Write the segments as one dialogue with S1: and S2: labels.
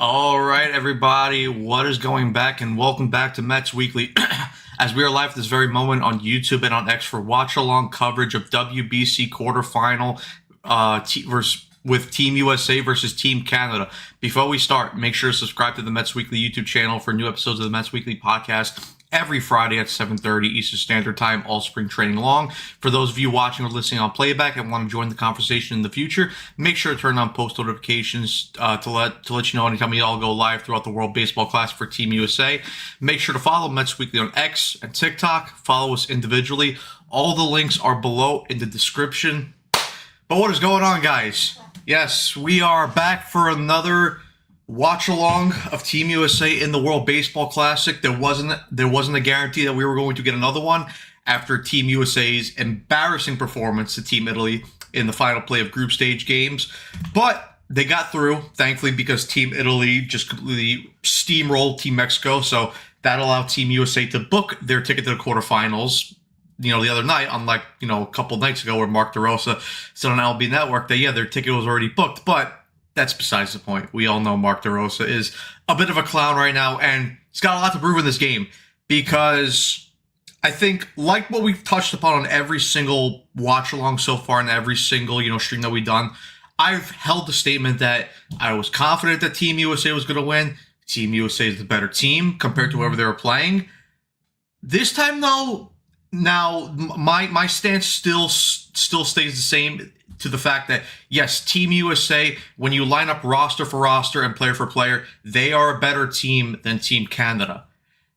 S1: All right, everybody, what is going back? And welcome back to Mets Weekly. As we are live at this very moment on YouTube and on X for watch-along coverage of WBC Quarterfinal with Team USA versus Team Canada. Before we start, make sure to subscribe to the Mets Weekly YouTube channel for new episodes of the Mets Weekly podcast every Friday at 7:30 Eastern Standard Time, all spring training long. For those of you watching or listening on playback and want to join the conversation in the future, make sure to turn on post notifications to let you know anytime we all go live throughout the World Baseball Classic for Team USA. Make sure to follow Mets Weekly on X and TikTok. Follow us individually. All the links are below in the description. But what is going on, guys? Yes, we are back for another watch along of Team USA in the World Baseball Classic. There wasn't a guarantee that we were going to get another one after Team USA's embarrassing performance to Team Italy in the final play of group stage games. But they got through, thankfully, because Team Italy just completely steamrolled Team Mexico. So that allowed Team USA to book their ticket to the quarterfinals, the other night, unlike, a couple nights ago where Mark DeRosa said on LB Network that, their ticket was already booked. But that's besides the point. We all know Mark DeRosa is a bit of a clown right now, and he's got a lot to prove in this game because I think, like what we've touched upon on every single watch-along so far and every single, stream that we've done, I've held the statement that I was confident that Team USA was going to win. Team USA is the better team compared to whoever they were playing. This time, though, now my stance still stays the same, to the fact that, yes, Team USA, when you line up roster for roster and player for player, they are a better team than Team Canada.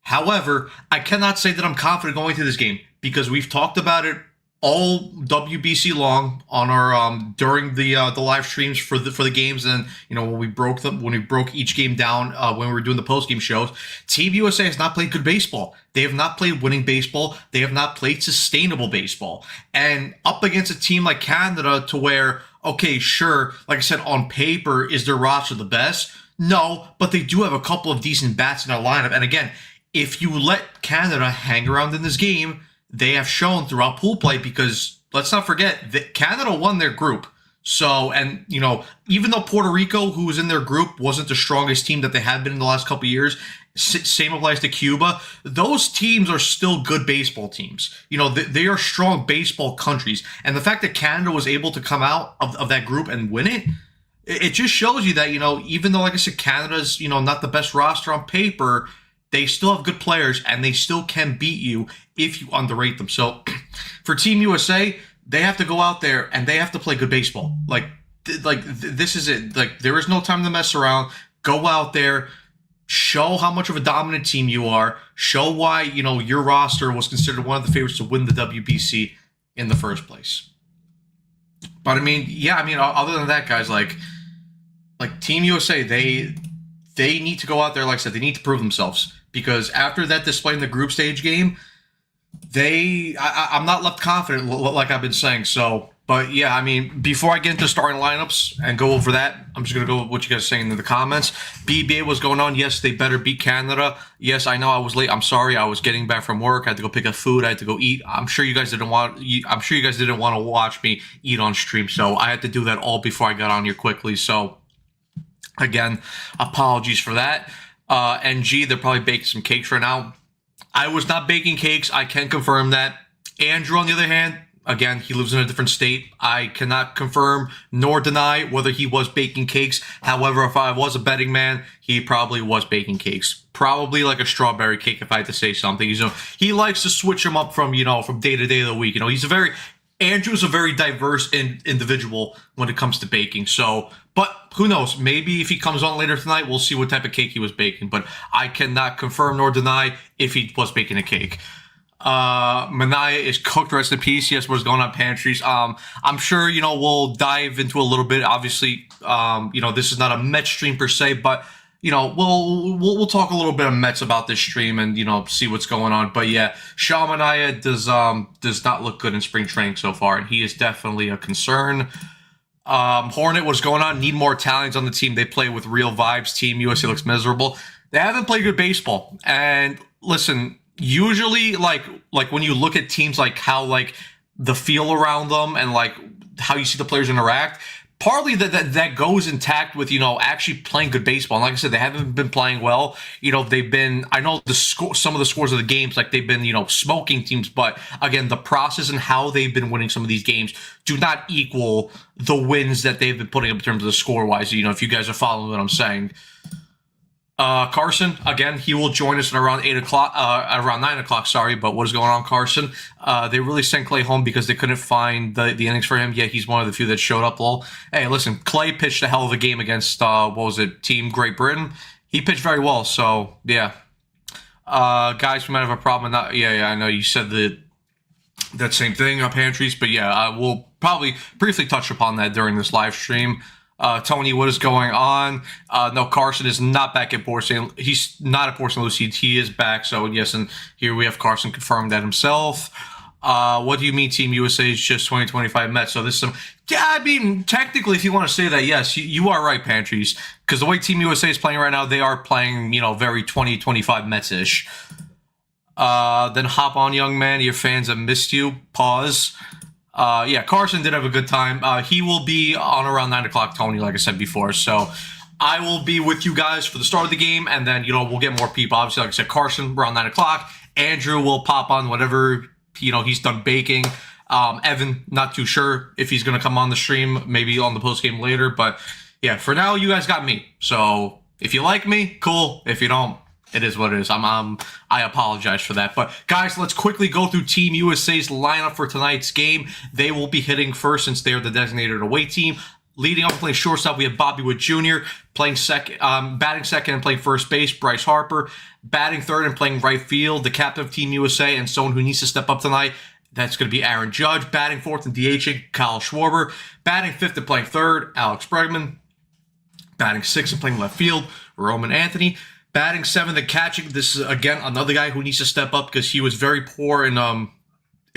S1: However, I cannot say that I'm confident going into this game because we've talked about it all WBC long on our during the live streams for the games, and when we broke each game down when we were doing the post-game shows. Team USA has not played good baseball. They have not played winning baseball. They have not played sustainable baseball. And up against a team like Canada, to where, okay, sure, like I said, on paper, is their roster the best? No, but they do have a couple of decent bats in their lineup. And again, if you let Canada hang around in this game, they have shown throughout pool play, because let's not forget that Canada won their group. So, and, even though Puerto Rico, who was in their group, wasn't the strongest team that they have been in the last couple of years, same applies to Cuba, those teams are still good baseball teams. They are strong baseball countries. And the fact that Canada was able to come out of that group and win it, it just shows you that, even though, like I said, Canada's, not the best roster on paper, they still have good players, and they still can beat you if you underrate them. So for Team USA, they have to go out there and they have to play good baseball. This is it. There is no time to mess around. Go out there, show how much of a dominant team you are, show why, your roster was considered one of the favorites to win the WBC in the first place. But other than that, guys, like Team USA, they need to go out there, like I said, they need to prove themselves. Because after that display in the group stage game, I'm not left confident, like I've been saying. So, but yeah, before I get into starting lineups and go over that, I'm just going to go with what you guys are saying in the comments. BBA, what's going on? Yes, they better beat Canada. Yes, I know I was late. I'm sorry. I was getting back from work. I had to go pick up food. I had to go eat. I'm sure you guys didn't want to watch me eat on stream. So I had to do that all before I got on here quickly. So again, apologies for that. NG, they're probably baking some cakes right now. I was not baking cakes. I can confirm that. Andrew, on the other hand, again, he lives in a different state. I cannot confirm nor deny whether he was baking cakes. However, if I was a betting man, he probably was baking cakes. Probably like a strawberry cake, if I had to say something. He likes to switch them up from day to day of the week. Andrew's a very diverse individual when it comes to baking. So, but who knows? Maybe if he comes on later tonight, we'll see what type of cake he was baking. But I cannot confirm nor deny if he was baking a cake. Manaya is cooked. Rest in peace. Yes, what's going on, pantries? I'm sure we'll dive into a little bit. Obviously, this is not a Mets stream per se, but we'll talk a little bit of Mets about this stream and see what's going on. But yeah, Shaw Manaya does not look good in spring training so far, and he is definitely a concern. Hornet, what's going on? Need more Italians on the team. They play with real vibes. Team USA looks miserable. They haven't played good baseball. And listen, usually like when you look at teams, like how the feel around them and like how you see the players interact, partly that goes intact with, actually playing good baseball. And like I said, they haven't been playing well. They've been, I know some of the scores of the games, like they've been, smoking teams. But again, the process and how they've been winning some of these games do not equal the wins that they've been putting up in terms of the score wise. If you guys are following what I'm saying. Carson, again, he will join us at around 8 o'clock, around 9 o'clock, sorry. But what is going on, Carson? They really sent Clay home because they couldn't find the innings for him. Yeah, he's one of the few that showed up. Well, hey, listen, Clay pitched a hell of a game against, Team Great Britain. He pitched very well, so, yeah. Guys, we might have a problem. Yeah, I know you said that same thing, Pantries, but yeah, we'll probably briefly touch upon that during this live stream. Tony, what is going on? No, Carson is not back at Port St. He's not at Port St. Lucie. He is back. So, yes, and here we have Carson confirmed that himself. What do you mean Team USA is just 2025 Mets? So this is some... Yeah, I mean, technically, if you want to say that, yes, you are right, Pantries. Because the way Team USA is playing right now, they are playing, very 2025 Mets-ish. Then hop on, young man. Your fans have missed you. Pause. Yeah, Carson did have a good time. He will be on around 9 o'clock, Tony, like I said before. So I will be with you guys for the start of the game, and then, we'll get more people. Obviously, like I said, Carson around 9 o'clock. Andrew will pop on whatever, he's done baking. Evan, not too sure if he's going to come on the stream, maybe on the postgame later. But, yeah, for now, you guys got me. So if you like me, cool. If you don't, it is what it is. I apologize for that. But, guys, let's quickly go through Team USA's lineup for tonight's game. They will be hitting first since they're the designated away team. Leading off playing shortstop, we have Bobby Wood Jr. Playing batting second and playing first base, Bryce Harper. Batting third and playing right field, the captain of Team USA and someone who needs to step up tonight, that's going to be Aaron Judge. Batting fourth and DHing, Kyle Schwarber. Batting fifth and playing third, Alex Bregman. Batting sixth and playing left field, Roman Anthony. Batting seventh and catching, this is, again, another guy who needs to step up because he was very poor in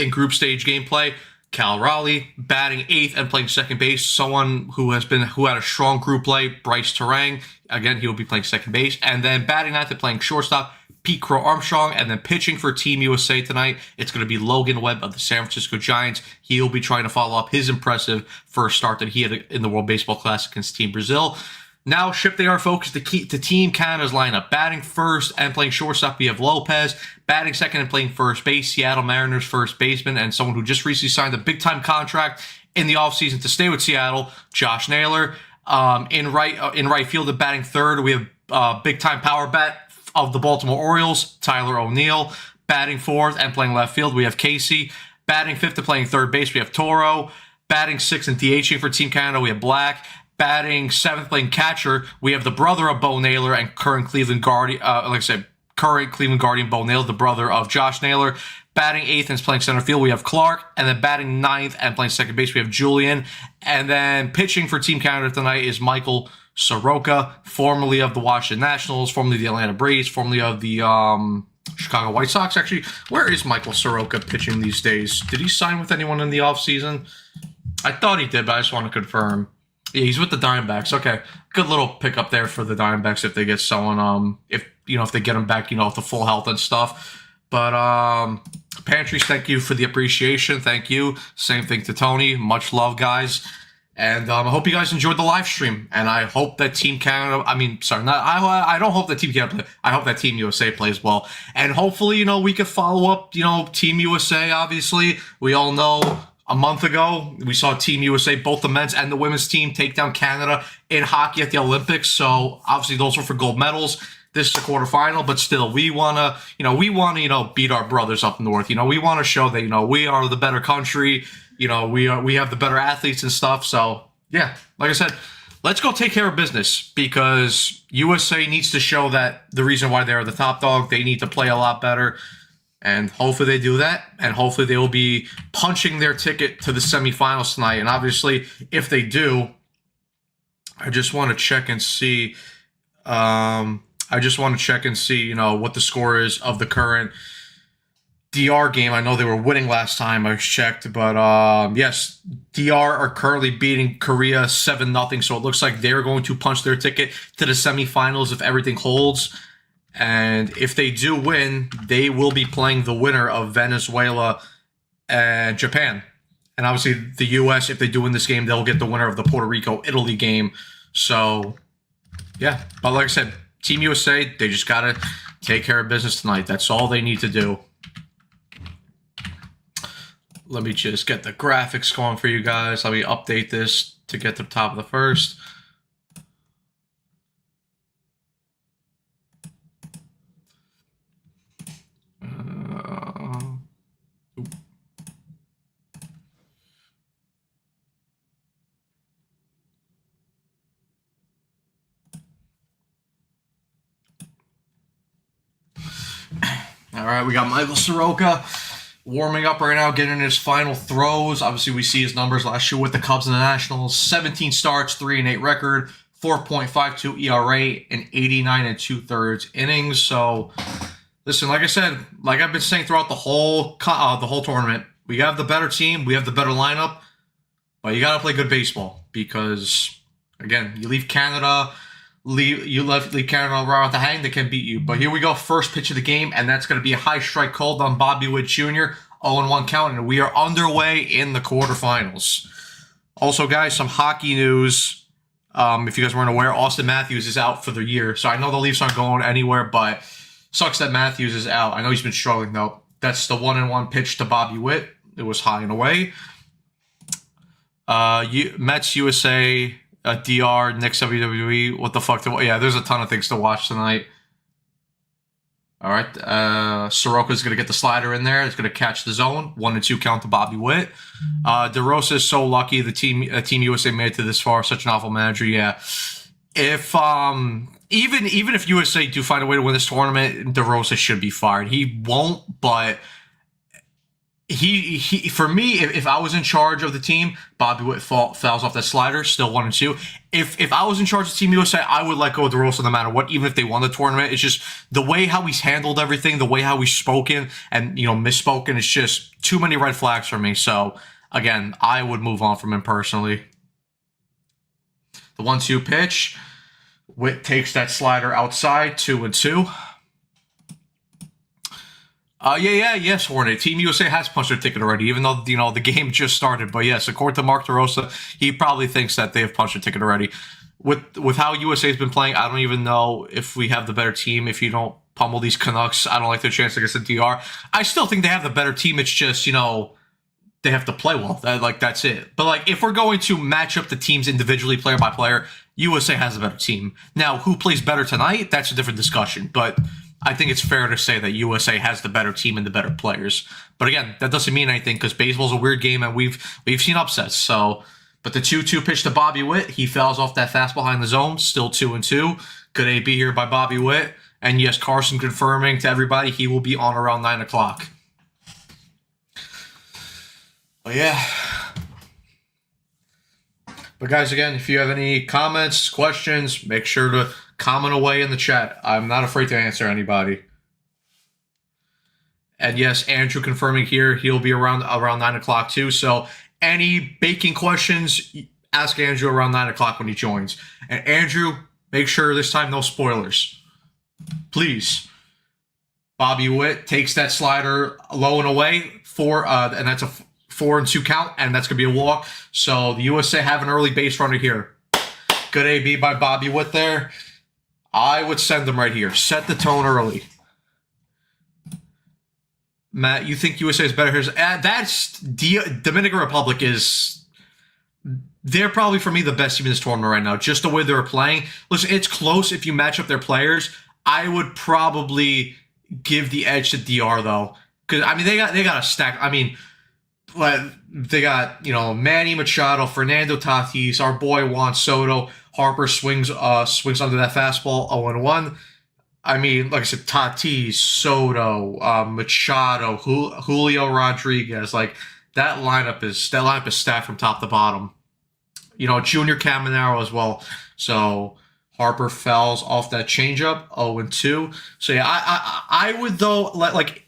S1: group stage gameplay, Cal Raleigh. Batting eighth and playing second base, someone who had a strong group play, Bryce Terang. Again, he will be playing second base. And then batting ninth and playing shortstop, Pete Crow Armstrong. And then pitching for Team USA tonight, it's going to be Logan Webb of the San Francisco Giants. He'll be trying to follow up his impressive first start that he had in the World Baseball Classic against Team Brazil. Now, shifting our focus to Team Canada's lineup. Batting first and playing shortstop, we have Lopez. Batting second and playing first base, Seattle Mariners first baseman, and someone who just recently signed a big-time contract in the offseason to stay with Seattle, Josh Naylor. In right field and batting third, we have big-time power bat of the Baltimore Orioles, Tyler O'Neill. Batting fourth and playing left field, we have Casey. Batting fifth and playing third base, we have Toro. Batting sixth and DHing for Team Canada, we have Black. Batting seventh, playing catcher, we have the brother of Bo Naylor and current Cleveland Guardian, current Cleveland Guardian Bo Naylor, the brother of Josh Naylor. Batting eighth and playing center field, we have Clark. And then batting ninth and playing second base, we have Julian. And then pitching for Team Canada tonight is Michael Soroka, formerly of the Washington Nationals, formerly of the Atlanta Braves, formerly of the Chicago White Sox. Actually, where is Michael Soroka pitching these days? Did he sign with anyone in the offseason? I thought he did, but I just want to confirm. Yeah, he's with the Diamondbacks. Okay, good little pickup there for the Diamondbacks if they get someone. If they get him back, with the full health and stuff. But Pantries, thank you for the appreciation. Thank you. Same thing to Tony. Much love, guys. And I hope you guys enjoyed the live stream. And I hope that Team Canada. I don't hope that Team Canada play. I hope that Team USA plays well. And hopefully, we can follow up. Team USA. Obviously, we all know. A month ago, we saw Team USA, both the men's and the women's team, take down Canada in hockey at the Olympics. So obviously those were for gold medals. This is the quarterfinal, but still, we wanna beat our brothers up north. We want to show that we are the better country. We have the better athletes and stuff. So yeah, like I said, let's go take care of business because USA needs to show that the reason why they're the top dog. They need to play a lot better. And hopefully they do that, and hopefully they will be punching their ticket to the semifinals tonight. And obviously, if they do, I just want to check and see. What the score is of the current DR game. I know they were winning last time I checked, but yes, DR are currently beating Korea 7-0. So it looks like they're going to punch their ticket to the semifinals if everything holds. And if they do win, they will be playing the winner of Venezuela and Japan. And obviously, the U.S., if they do win this game, they'll get the winner of the Puerto Rico-Italy game. So, yeah. But like I said, Team USA, they just got to take care of business tonight. That's all they need to do. Let me just get the graphics going for you guys. Let me update this to get to the top of the first. All right, we got Michael Soroka warming up right now, getting his final throws. Obviously, we see his numbers last year with the Cubs and the Nationals. 17 starts, 3-8 record, 4.52 ERA, and 89 2/3 innings. So, listen, like I said, like I've been saying throughout the whole tournament, we have the better team, we have the better lineup, but you got to play good baseball because, again, you leave Canada. Leave Canada around the hang, they can beat you. But here we go, first pitch of the game, and that's going to be a high strike called on Bobby Witt Jr. 0-1 count, and we are underway in the quarterfinals. Also, guys, some hockey news. If you guys weren't aware, Austin Matthews is out for the year. So I know the Leafs aren't going anywhere, but sucks that Matthews is out. I know he's been struggling, though. That's the 1-1 pitch to Bobby Witt. It was high and away. Mets USA... DR, Knicks WWE, what the fuck? Yeah, there's a ton of things to watch tonight. All right, Soroka's going to get the slider in there. It's going to catch the zone. 1-2 count to Bobby Witt. DeRosa is so lucky the team USA made it to this far. Such an awful manager. Yeah, if even if USA do find a way to win this tournament, DeRosa should be fired. He won't, but. He for me, if I was in charge of the team, Bobby Witt fouls off that slider, still 1-2. If I was in charge of Team USA, I would let go of DeRosa no matter what, even if they won the tournament. It's just the way how he's handled everything, the way how he's spoken and misspoken. It's just too many red flags for me. So again, I would move on from him personally. The 1-2 pitch, Witt takes that slider outside, 2-2. Yes, Hornet. Team USA has punched their ticket already, even though, the game just started. But yes, according to Mark DeRosa, he probably thinks that they have punched their ticket already. With how USA has been playing, I don't even know if we have the better team. If you don't pummel these Canucks, I don't like their chance against the DR. I still think they have the better team. It's just, they have to play well. That's it. But, if we're going to match up the teams individually, player by player, USA has a better team. Now, who plays better tonight? That's a different discussion. But I think it's fair to say that USA has the better team and the better players. But again, that doesn't mean anything because baseball's a weird game and we've seen upsets. So, but the 2-2 pitch to Bobby Witt, he fouls off that fastball behind the zone, still 2-2. Good AB here by Bobby Witt. And yes, Carson confirming to everybody he will be on around 9 o'clock. But yeah. But guys, again, if you have any comments, questions, make sure to comment away in the chat. I'm not afraid to answer anybody. And yes, Andrew confirming here, he'll be around 9 o'clock too. So any baking questions, ask Andrew around 9 o'clock when he joins. And Andrew, make sure this time no spoilers. Please. Bobby Witt takes that slider low and away, and that's a 4-2 count, and that's going to be a walk. So the USA have an early base runner here. Good AB by Bobby Witt there. I would send them right here. Set the tone early. Matt, you think USA is better here? That's Dominican Republic is... They're probably, for me, the best team in this tournament right now. Just the way they're playing. Listen, it's close if you match up their players. I would probably give the edge to DR, though. Because, they got a stack. They got, Manny Machado, Fernando Tatis, our boy Juan Soto. Harper swings under that fastball, 0-1. Like I said, Tatis, Soto, Machado, Julio Rodriguez. That lineup is stacked from top to bottom. Junior Caminero as well. So Harper fouls off that changeup, 0-2. So yeah, I would though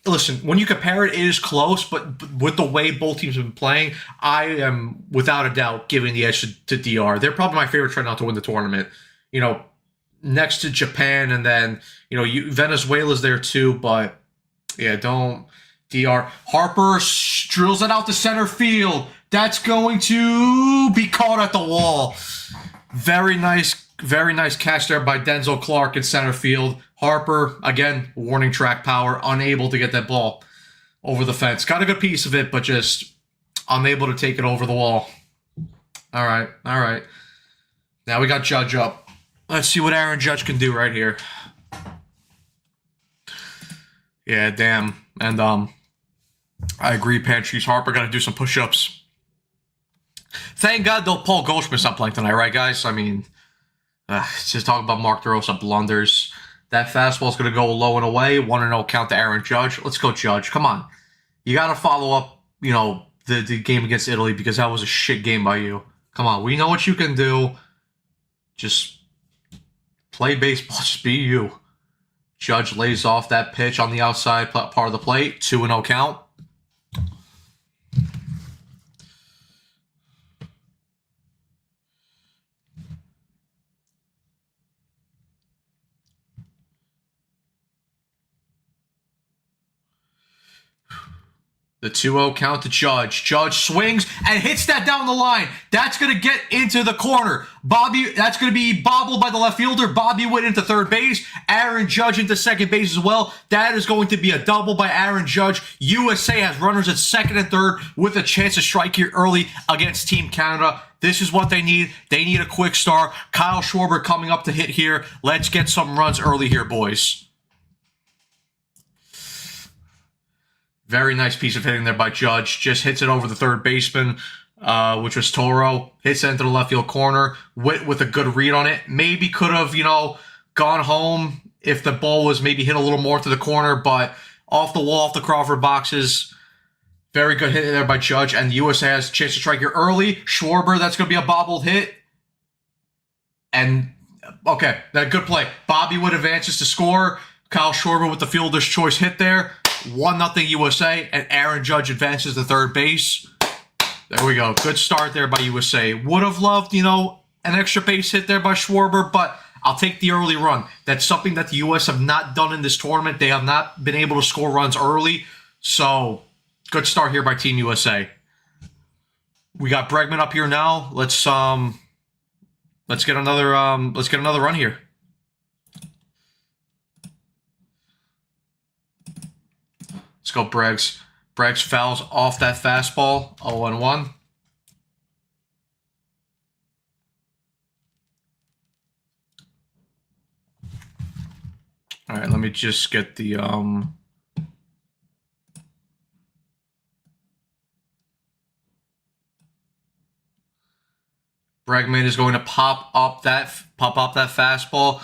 S1: listen, when you compare it is close, but with the way both teams have been playing, I am without a doubt giving the edge to DR. They're probably my favorite right now to win the tournament. Next to Japan, and then Venezuela's there too. But yeah, don't DR. Harper drills it out to center field. That's going to be caught at the wall. Very nice catch there by Denzel Clark in center field. Harper, again, warning track power, unable to get that ball over the fence. Got a good piece of it, but just unable to take it over the wall. All right. Now we got Judge up. Let's see what Aaron Judge can do right here. Yeah, damn. And I agree, Patrice Harper got to do some push-ups. Thank God though Paul Goldschmidt's not playing tonight, right, guys? I mean, just talking about Mark DeRosa blunders. That fastball's going to go low and away. 1-0 count to Aaron Judge. Let's go, Judge. Come on. You got to follow up, the game against Italy because that was a shit game by you. Come on. We know what you can do. Just play baseball. Just be you. Judge lays off that pitch on the outside part of the plate. 2-0 count. The 2-0 count to Judge. Judge swings and hits that down the line. That's going to get into the corner. That's going to be bobbled by the left fielder. Bobby Witt into third base. Aaron Judge into second base as well. That is going to be a double by Aaron Judge. USA has runners at second and third with a chance to strike here early against Team Canada. This is what they need. They need a quick start. Kyle Schwarber coming up to hit here. Let's get some runs early here, boys. Very nice piece of hitting there by Judge. Just hits it over the third baseman, which was Toro. Hits it into the left field corner. Witt with a good read on it. Maybe could have, gone home if the ball was maybe hit a little more to the corner, but off the wall, off the Crawford boxes. Very good hit there by Judge, and the USA has a chance to strike here early. Schwarber, that's going to be a bobbled hit. And, okay, that good play. Bobby Witt advances to score. Kyle Schwarber with the fielder's choice hit there. 1-0 USA, and Aaron Judge advances to third base. There we go. Good start there by USA. Would have loved, an extra base hit there by Schwarber, but I'll take the early run. That's something that the U.S. have not done in this tournament. They have not been able to score runs early, so good start here by Team USA. We got Bregman up here now. Let's get another run here. Let's go, Breggs. Breggs fouls off that fastball. 0-1. All right, let me just get the Bregman is going to pop up that fastball.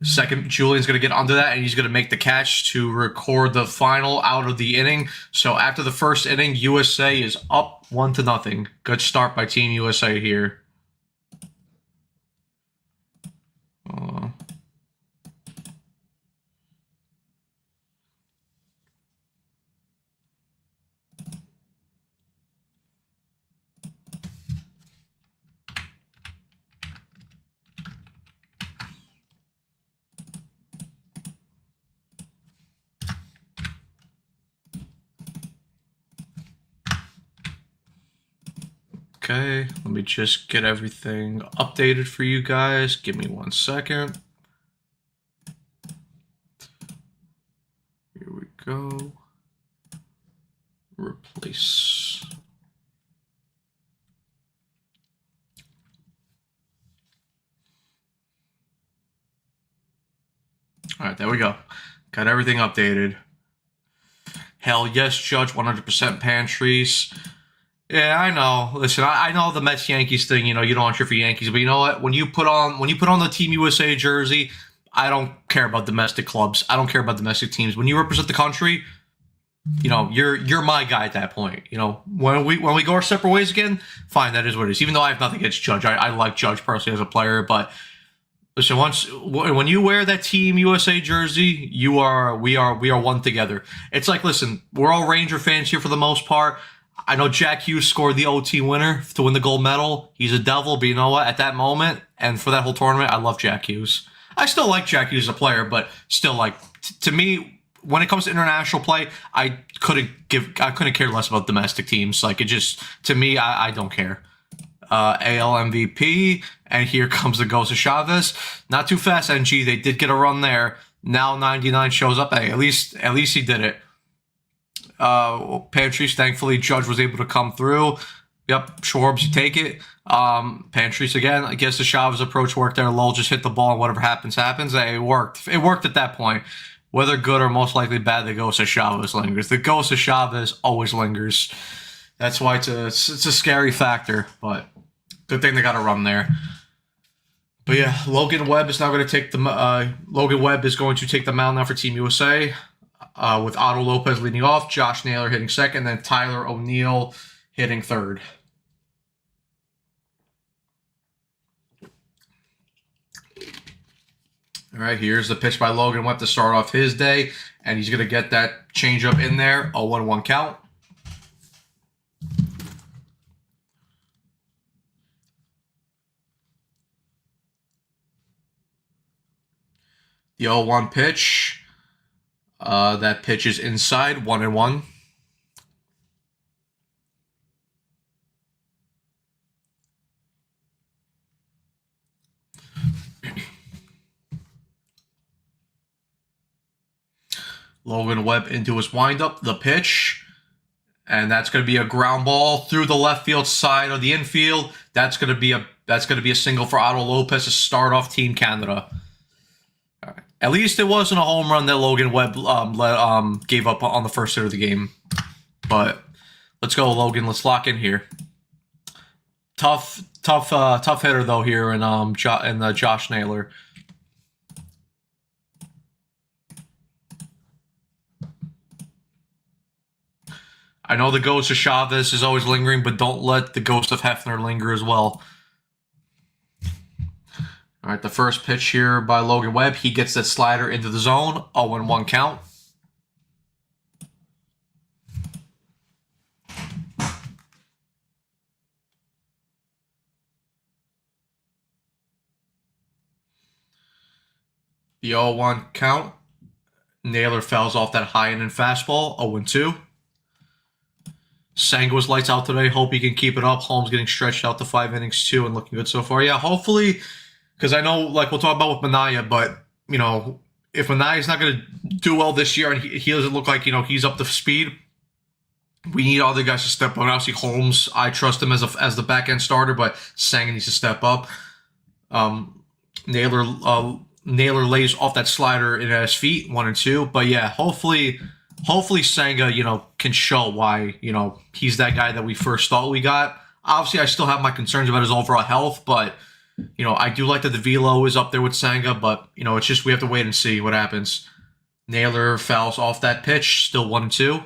S1: Second, Julian's going to get under that, and he's going to make the catch to record the final out of the inning. So after the first inning, USA is up 1-0. Good start by Team USA here. Okay, let me just get everything updated for you guys. Give me 1 second. Here we go. Replace. All right, there we go. Got everything updated. Hell yes, Judge, 100% Patrice. Yeah, I know. Listen, I know the Mets-Yankees thing, you don't want to cheer for Yankees, but you know what? When you put on the Team USA jersey, I don't care about domestic clubs. I don't care about domestic teams. When you represent the country, you're my guy at that point. When we go our separate ways again, fine, that is what it is. Even though I have nothing against Judge. I like Judge personally as a player, but listen, when you wear that Team USA jersey, we are one together. It's like, listen, we're all Ranger fans here for the most part. I know Jack Hughes scored the OT winner to win the gold medal. He's a devil, but you know what? At that moment, and for that whole tournament, I love Jack Hughes. I still like Jack Hughes as a player, but still, to me, when it comes to international play, I couldn't care less about domestic teams. Like, it just, to me, I don't care. AL MVP, and here comes the ghost of Chavez. Not too fast, NG. They did get a run there. Now 99 shows up. Hey, at least he did it. Pantries, thankfully, Judge was able to come through. Yep, Schwarbs, you take it. Pantries again. I guess the Chavez approach worked there. Lowell just hit the ball, and whatever happens, happens. Hey, it worked. It worked at that point. Whether good or most likely bad, the ghost of Chavez lingers. The ghost of Chavez always lingers. That's why it's a scary factor, but good thing they got a run there. But yeah, Logan Webb is now going to take the mound now for Team USA, with Otto Lopez leading off, Josh Naylor hitting second, then Tyler O'Neill hitting third. All right, here's the pitch by Logan Webb to start off his day, and he's going to get that changeup in there, a 1-1 count. The 0-1 pitch. That pitch is inside, 1-1. Logan Webb into his windup, the pitch. And that's going to be a ground ball through the left field side of the infield. That's going to be a single for Otto Lopez to start off Team Canada. All right. At least it wasn't a home run that Logan Webb gave up on the first hit of the game. But let's go, Logan. Let's lock in here. Tough hitter though here in Josh Naylor. I know the ghost of Chavez is always lingering, but don't let the ghost of Hefner linger as well. All right, the first pitch here by Logan Webb. He gets that slider into the zone. 0-1 count. The 0-1 count. Naylor fouls off that high end and fastball. 0-2. Senga was lights out today. Hope he can keep it up. Holmes getting stretched out to 5 innings too and looking good so far. Yeah, hopefully, because I know, like we'll talk about with Minaya, but, you know, if Manaya's not going to do well this year and he doesn't look like, you know, he's up to speed, we need other guys to step up. And obviously, Holmes, I trust him as the back-end starter, but Senga needs to step up. Naylor lays off that slider in his feet, 1-2. But yeah, hopefully Senga, you know, can show why, you know, he's that guy that we first thought we got. Obviously, I still have my concerns about his overall health, but, you know, I do like that the velo is up there with Senga, but, you know, it's just we have to wait and see what happens. Naylor fouls off that pitch, still 1-2.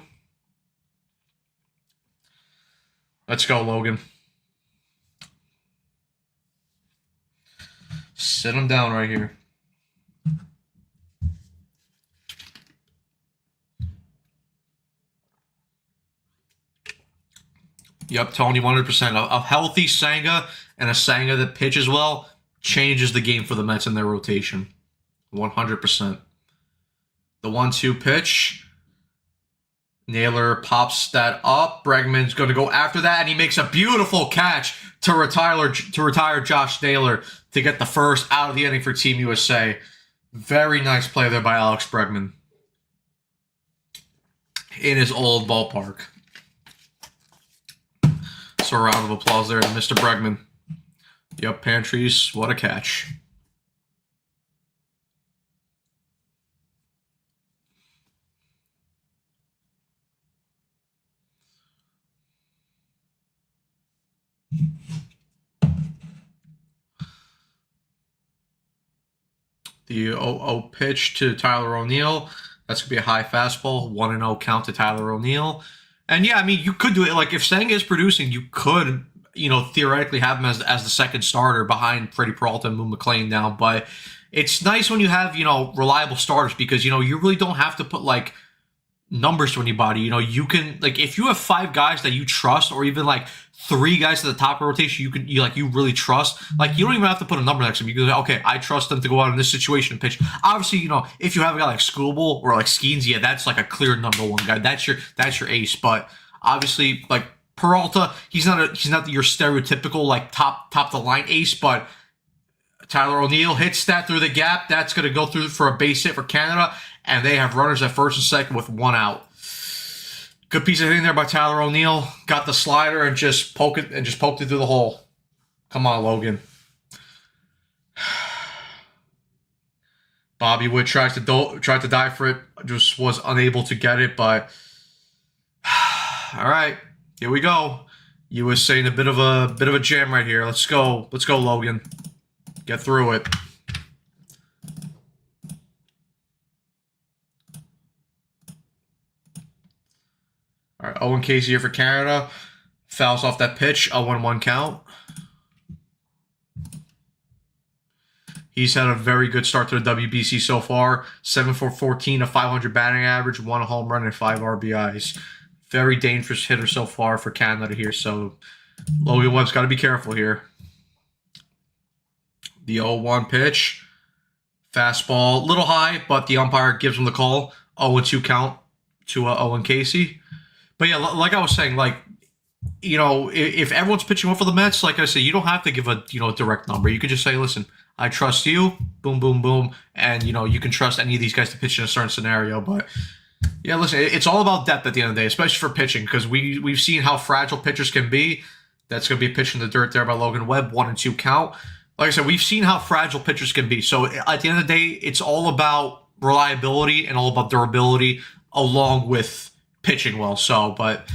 S1: Let's go, Logan. Sit him down right here. Yep, Tony, 100%. A healthy Senga and a Senga that pitches well changes the game for the Mets in their rotation. 100%. The 1-2 pitch. Naylor pops that up. Bregman's going to go after that, and he makes a beautiful catch to retire Josh Naylor to get the first out of the inning for Team USA. Very nice play there by Alex Bregman in his old ballpark. So a round of applause there to Mr. Bregman. Yep, Pantries, what a catch. The 0-0 pitch to Tyler O'Neill. That's going to be a high fastball. 1-0 count to Tyler O'Neill. And yeah, I mean, you could do it. Like, if Senga is producing, you could, you know, theoretically have him as the second starter behind Freddie Peralta and Moon McClain now. But it's nice when you have, you know, reliable starters because, you know, you really don't have to put, like, numbers to anybody. You know, you can, like, if you have 5 guys that you trust, or even like 3 guys at the top of the rotation you really trust, like, you don't even have to put a number next to them. You can say, okay, I trust them to go out in this situation and pitch. Obviously, you know, if you have a guy like Skubal or like Skeens, yeah, that's like a clear #1 guy. That's your ace. But obviously, like Peralta, he's not your stereotypical like top the line ace, but Tyler O'Neill hits that through the gap. That's going to go through for a base hit for Canada, and they have runners at first and second with 1 out. Good piece of hitting there by Tyler O'Neill. Got the slider and just poked it through the hole. Come on, Logan. Bobby Wood tried to dive for it, just was unable to get it. But all right, here we go. You were saying a bit of a jam right here. Let's go, Logan. Get through it. All right, Owen Casey here for Canada. Fouls off that pitch, 0-1 count. He's had a very good start to the WBC so far. 7 for 14, a 500 batting average, 1 home run, and 5 RBIs. Very dangerous hitter so far for Canada here, so Logan Webb's got to be careful here. The 0-1 pitch. Fastball, a little high, but the umpire gives him the call. 0-2 count to Owen Casey. But yeah, like I was saying, like, you know, if everyone's pitching well for the Mets, like I said, you don't have to give a, you know, direct number. You could just say, listen, I trust you, boom, boom, boom, and, you know, you can trust any of these guys to pitch in a certain scenario. But yeah, listen, it's all about depth at the end of the day, especially for pitching, because we've seen how fragile pitchers can be. That's going to be a pitch in the dirt there by Logan Webb, 1-2 count. Like I said, we've seen how fragile pitchers can be. So at the end of the day, it's all about reliability and all about durability along with pitching well. So, but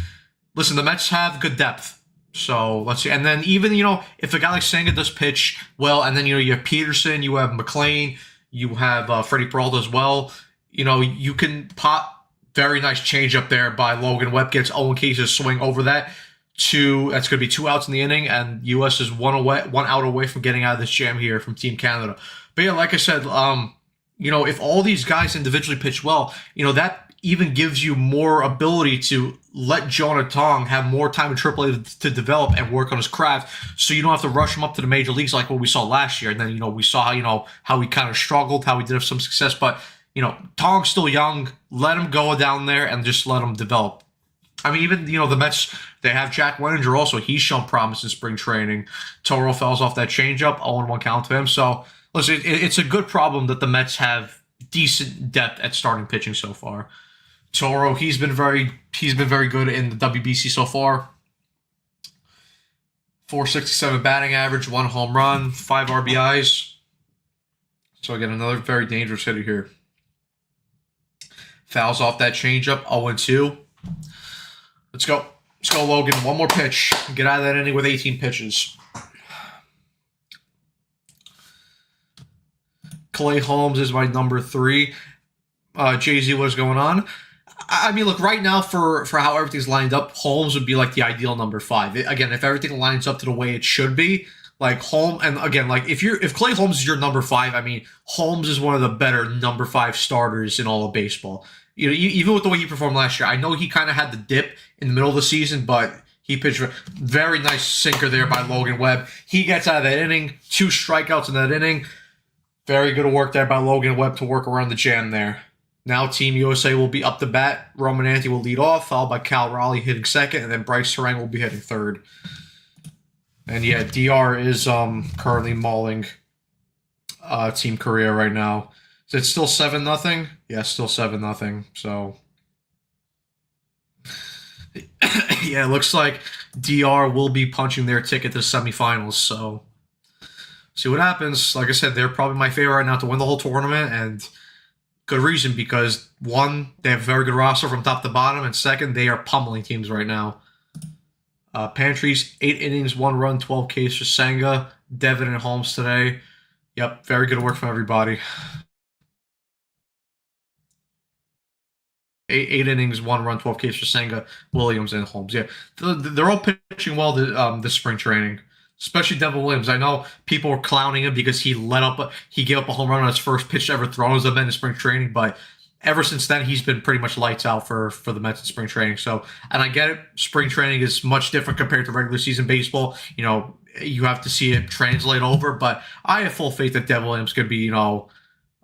S1: listen, the Mets have good depth. So let's see. And then even, you know, if a guy like Senga does pitch well, and then, you know, you have Peterson, you have McLean, you have Freddie Peralta as well, you know, you can pop very nice change up there by Logan Webb, gets Owen Casey to swing over that. That's going to be 2 outs in the inning, and U.S. is 1 out away from getting out of this jam here from Team Canada. But yeah, like I said, you know, if all these guys individually pitch well, you know, that even gives you more ability to let Jonah Tong have more time in AAA to develop and work on his craft, so you don't have to rush him up to the major leagues like what we saw last year. And then, you know, we saw, you know, how he kind of struggled, how he did have some success, but, you know, Tong's still young. Let him go down there and just let him develop. I mean, even, you know, the Mets, they have Jack Wenninger also. He's shown promise in spring training. Toro fouls off that changeup, 0-1 count to him. So, listen, it's a good problem that the Mets have decent depth at starting pitching so far. Toro, he's been very good in the WBC so far. 467 batting average, 1 home run, 5 RBIs. So again, another very dangerous hitter here. Fouls off that changeup, 0-2. Let's go, Logan. One more pitch. Get out of that inning with 18 pitches. Clay Holmes is my number 3. Jay-Z, what's going on? I mean, look, right now for how everything's lined up, Holmes would be like the ideal number 5. Again, if everything lines up to the way it should be, like Holmes, and again, like if Clay Holmes is your number 5, I mean, Holmes is one of the better number 5 starters in all of baseball. You know, even with the way he performed last year, I know he kind of had the dip in the middle of the season, but he pitched a very nice sinker there by Logan Webb. He gets out of that inning, 2 strikeouts in that inning. Very good work there by Logan Webb to work around the jam there. Now Team USA will be up to bat. Roman Ante will lead off, followed by Cal Raleigh hitting second, and then Bryce Terang will be hitting third. And yeah, DR is currently mauling Team Korea right now. Is it still 7-0? Yeah, still 7-0. So yeah, it looks like DR will be punching their ticket to the semifinals. So see what happens. Like I said, they're probably my favorite right now to win the whole tournament, and good reason, because 1, they have a very good roster from top to bottom, and 2nd, they are pummeling teams right now. Pantries, 8 innings, 1 run, 12 Ks for Senga, Devin, and Holmes today. Yep, very good work from everybody. 8 innings, 1 run, 12 Ks for Senga, Williams, and Holmes. Yeah, they're all pitching well this spring training, especially Devin Williams. I know people were clowning him because he gave up a home run on his first pitch ever thrown as a man in spring training, but ever since then, he's been pretty much lights out for the Mets in spring training. So, and I get it, spring training is much different compared to regular season baseball. You have to see it translate over, but I have full faith that Devin Williams could be, oh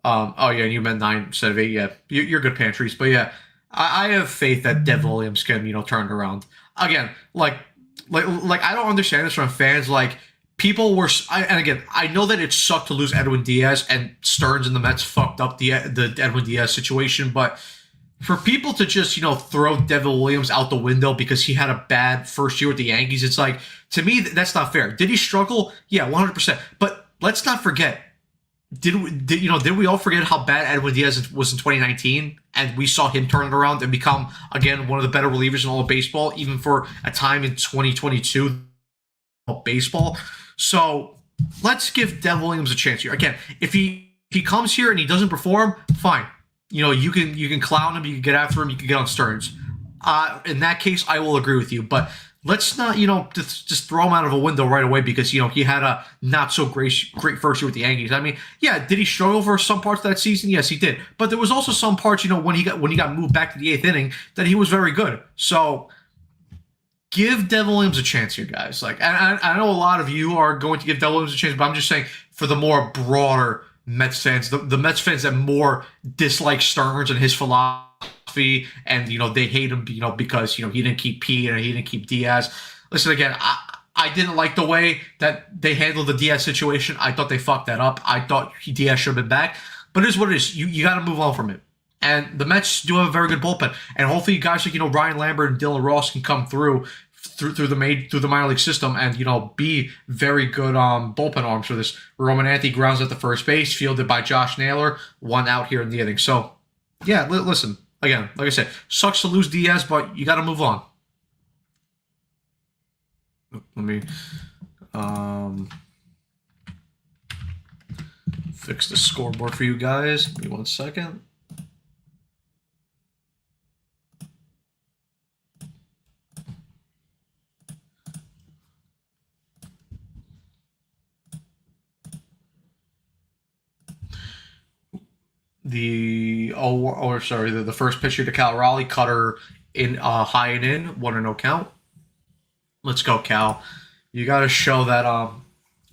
S1: yeah, you meant 9 instead of 8. Yeah, you're good, Pantries. But yeah, I have faith that Devin Williams can, turn it around. Again, like I don't understand this from fans. Like people were, and again, I know that it sucked to lose Edwin Diaz, and Stearns and the Mets fucked up the Edwin Diaz situation. But for people to just throw Devin Williams out the window because he had a bad first year with the Yankees, it's like, to me that's not fair. Did he struggle? Yeah, 100%. But let's not forget. Did we all forget how bad Edwin Diaz was in 2019, and we saw him turn it around and become again one of the better relievers in all of baseball, even for a time in 2022 of baseball. So let's give Devin Williams a chance here. Again, if he comes here and he doesn't perform, fine. You can clown him, you can get after him, you can get on Stearns. In that case, I will agree with you, but let's not, just throw him out of a window right away because, he had a not so great first year with the Yankees. I mean, yeah, did he struggle for some parts of that season? Yes, he did. But there was also some parts, when he got moved back to the 8th inning that he was very good. So give Devin Williams a chance here, guys. Like, I know a lot of you are going to give Devin Williams a chance, but I'm just saying for the more broader Mets fans, the Mets fans that more dislike Stearns and his philosophy, and they hate him, because he didn't keep Pete and he didn't keep Diaz. Listen, again, I didn't like the way that they handled the Diaz situation. I thought they fucked that up. I thought Diaz should have been back, but it is what it is. You got to move on from it. And the Mets do have a very good bullpen, and hopefully guys like Ryan Lambert and Dylan Ross can come through the minor league system and be very good bullpen arms for this. Roman Anthony grounds at the first base, fielded by Josh Naylor, 1 out here in the inning. So yeah, listen. Again, like I said, sucks to lose Diaz, but you got to move on. Let me fix the scoreboard for you guys. Give me 1 second. The first pitcher to Cal Raleigh, cutter in high and in, 1-0 count. Let's go, Cal. You gotta show that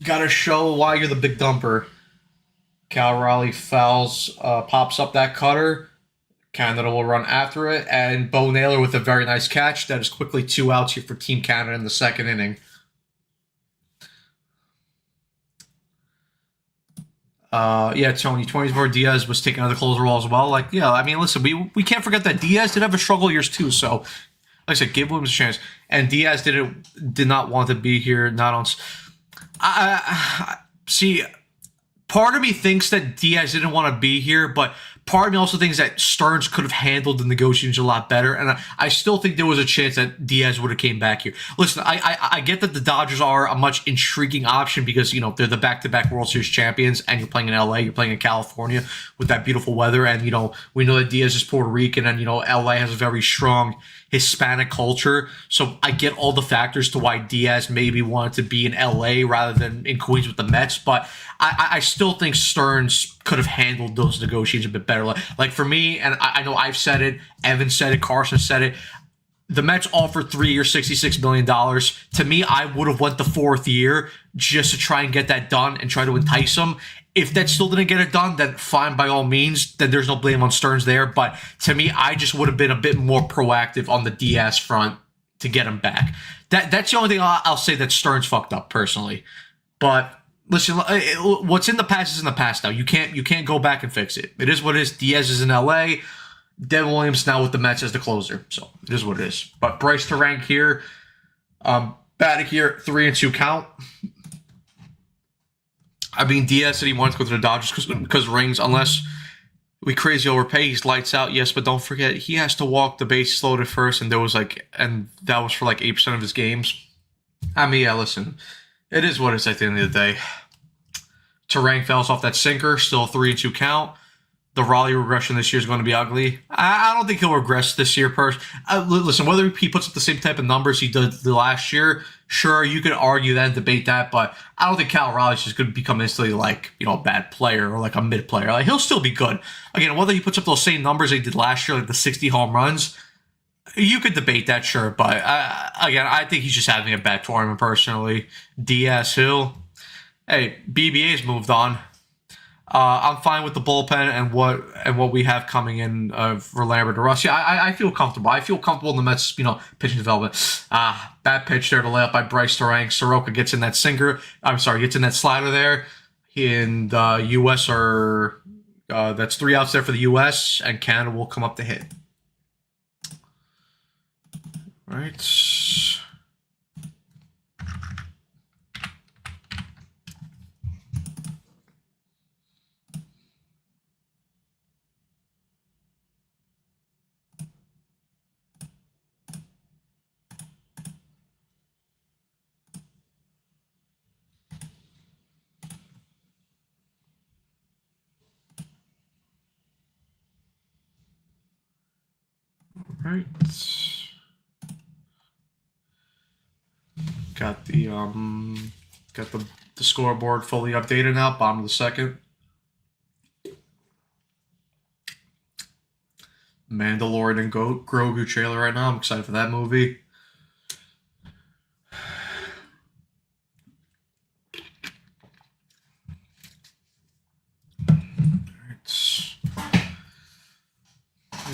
S1: gotta show why you're the big dumper. Cal Raleigh fouls, pops up that cutter. Canada will run after it, and Bo Naylor with a very nice catch. That is quickly 2 outs here for Team Canada in the 2nd inning. Yeah, Tony. 24 Diaz was taking another closer role as well. Like, yeah, I mean, listen, we can't forget that Diaz did have a struggle years too. So, like I said, give Williams a chance. And Diaz did not want to be here. Not on. I see. Part of me thinks that Diaz didn't want to be here, but part of me also thinks that Stearns could have handled the negotiations a lot better, and I still think there was a chance that Diaz would have came back here. Listen, I get that the Dodgers are a much intriguing option because they're the back-to-back World Series champions, and you're playing in LA, you're playing in California with that beautiful weather, and we know that Diaz is Puerto Rican, and LA has a very strong Hispanic culture, so I get all the factors to why Diaz maybe wanted to be in LA rather than in Queens with the Mets, but I still think Stearns could have handled those negotiations a bit better. Like for me, and I know I've said it, Evan said it, Carson said it, the Mets offered 3 years, $66 million. To me, I would have went the 4th year just to try and get that done and try to entice him. If that still didn't get it done, then fine, by all means. Then there's no blame on Stearns there. But to me, I just would have been a bit more proactive on the Diaz front to get him back. That's the only thing I'll say that Stearns fucked up personally. But listen, what's in the past is in the past now. You can't go back and fix it. It is what it is. Diaz is in LA. Devin Williams now with the Mets as the closer. So it is what it is. But Bryce Terrank here, batting here, 3-2 count. I mean, Diaz said he wanted to go to the Dodgers because rings, unless we crazy overpay, he's lights out, yes, but don't forget, he has to walk the bases loaded first, and that was for 8% of his games. I mean, yeah, listen, it is what it is at the end of the day. Terrank fouls off that sinker, still a 3-2 count. the Raleigh regression this year is going to be ugly. I don't think he'll regress this year. Listen, whether he puts up the same type of numbers he did the last year, sure, you could argue that and debate that, but I don't think Cal Raleigh's just going to become instantly like, a bad player or like a mid player. Like, he'll still be good. Again, whether he puts up those same numbers he did last year, like the 60 home runs, you could debate that, sure, but again, I think he's just having a bad tournament personally. Diaz, Hill, hey, BBA's moved on. I'm fine with the bullpen and what we have coming in for Lambert or Russ. Yeah, I feel comfortable. I feel comfortable in the Mets, pitching development. Bad pitch there to lay up by Bryce Terang. Soroka gets in that gets in that slider there. In the U.S. That's 3 outs there for the U.S. and Canada will come up to hit. All right. Right. Got the scoreboard fully updated now. Bottom of the second. Mandalorian and Grogu trailer right now. I'm excited for that movie.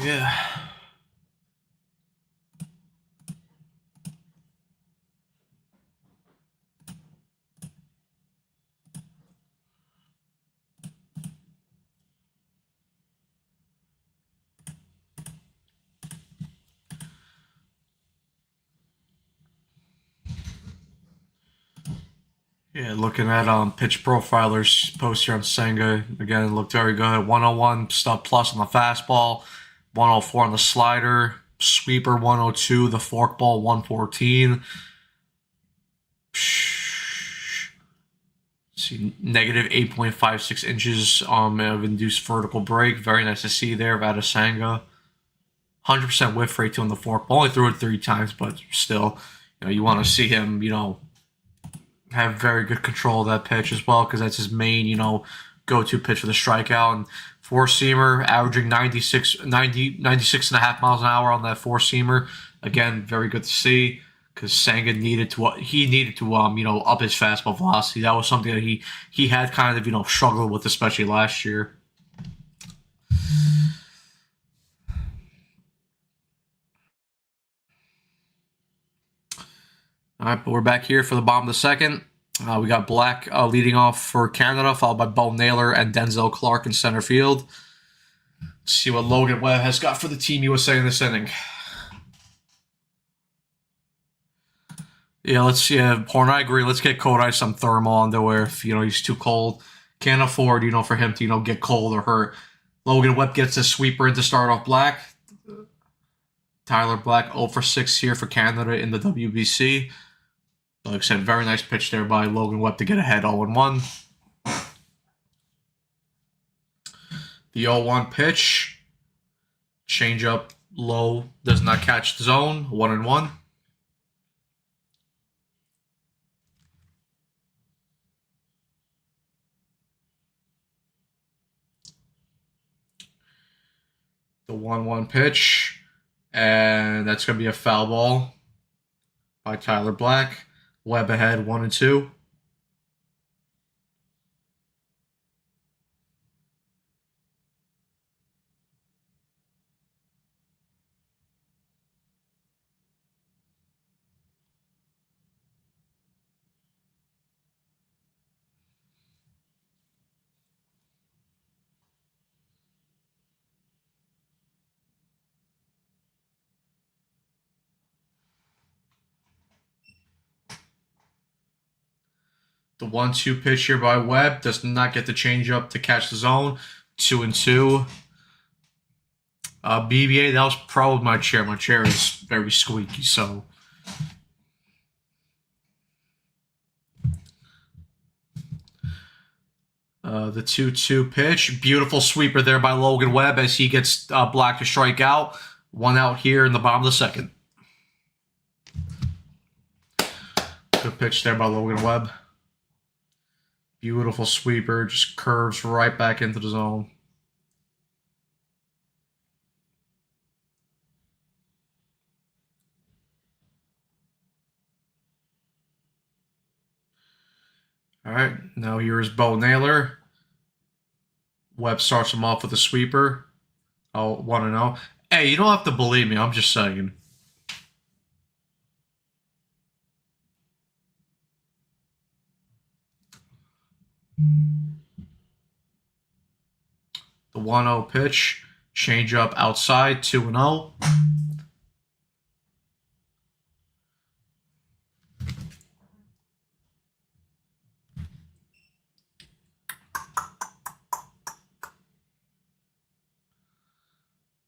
S1: Yeah. Yeah, looking at pitch profiler's post here on Senga. Again, it looked very good. 101 stuff plus on the fastball, 104 on the slider, sweeper 102, the forkball 114. See, negative 8.56 inches of induced vertical break. Very nice to see there, Vadasanga. 100% whiff rate too on the forkball. Only threw it 3 times, but still, you want to see him, have very good control of that pitch as well, because that's his main, go-to pitch for the strikeout. And four-seamer, averaging 96 and a half miles an hour on that four-seamer. Again, very good to see, because Senga needed to up his fastball velocity. That was something that he had kind of, struggled with, especially last year. All right, but we're back here for the bottom of the second. We got Black leading off for Canada, followed by Bo Naylor and Denzel Clark in center field. Let's see what Logan Webb has got for the Team USA in this inning. Yeah, Porn, I agree. Let's get Kodai some thermal underwear if, he's too cold. Can't afford, for him to, get cold or hurt. Logan Webb gets a sweeper in to start off Black. Tyler Black 0 for 6 here for Canada in the WBC. Like I said, very nice pitch there by Logan Webb to get ahead 0-1. The 0-1 pitch. Change up low. Does not catch the zone. 1-1. The 1-1 pitch. And that's going to be a foul ball by Tyler Black. Webb ahead 1-2. The 1-2 pitch here by Webb does not get the changeup to catch the zone. 2-2. BBA, that was probably my chair. My chair is very squeaky, so. The 2-2 pitch. Beautiful sweeper there by Logan Webb as he gets Black to strike out. 1 out here in the bottom of the second. Good pitch there by Logan Webb. Beautiful sweeper. Just curves right back into the zone. All right, now here's Bo Naylor. Webb starts him off with a sweeper. Oh, 1-0. Hey, you don't have to believe me. I'm just saying. The 1-0 pitch. Change up outside. 2-0.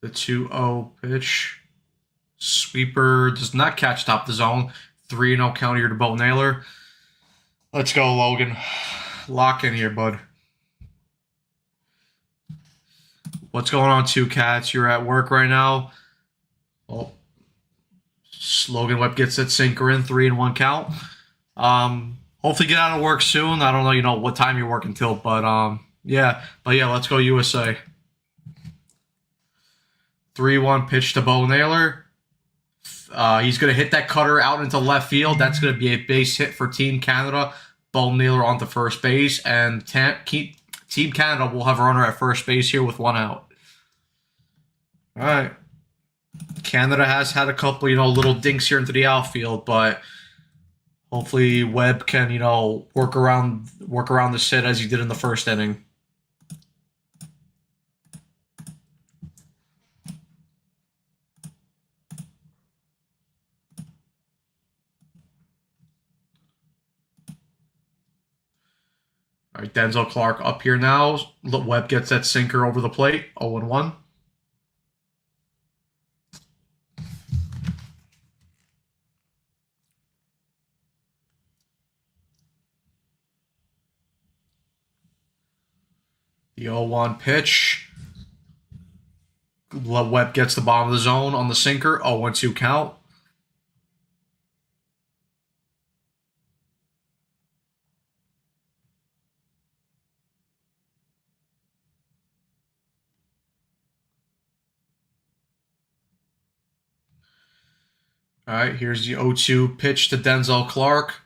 S1: The 2-0 pitch. Sweeper does not catch top the zone. 3-0 count here to Bo Naylor. Let's go, Logan. Lock in here, bud. What's going on, Two Cats? You're at work right now. Oh, Logan Webb gets that sinker in. 3-1 count. Hopefully get out of work soon. I don't know, what time you're working till, but yeah. But yeah, let's go USA. 3-1 pitch to Bo Naylor. He's going to hit that cutter out into left field. That's going to be a base hit for Team Canada. Bo Naylor onto first base. And Team Canada will have a runner at first base here with 1 out. All right. Canada has had a couple, little dinks here into the outfield, but hopefully Webb can, work around the sit as he did in the first inning. All right, Denzel Clark up here now. Webb gets that sinker over the plate. 0-1. The 0-1 pitch. Webb gets the bottom of the zone on the sinker. 0-2 count. All right, here's the 0-2 pitch to Denzel Clark.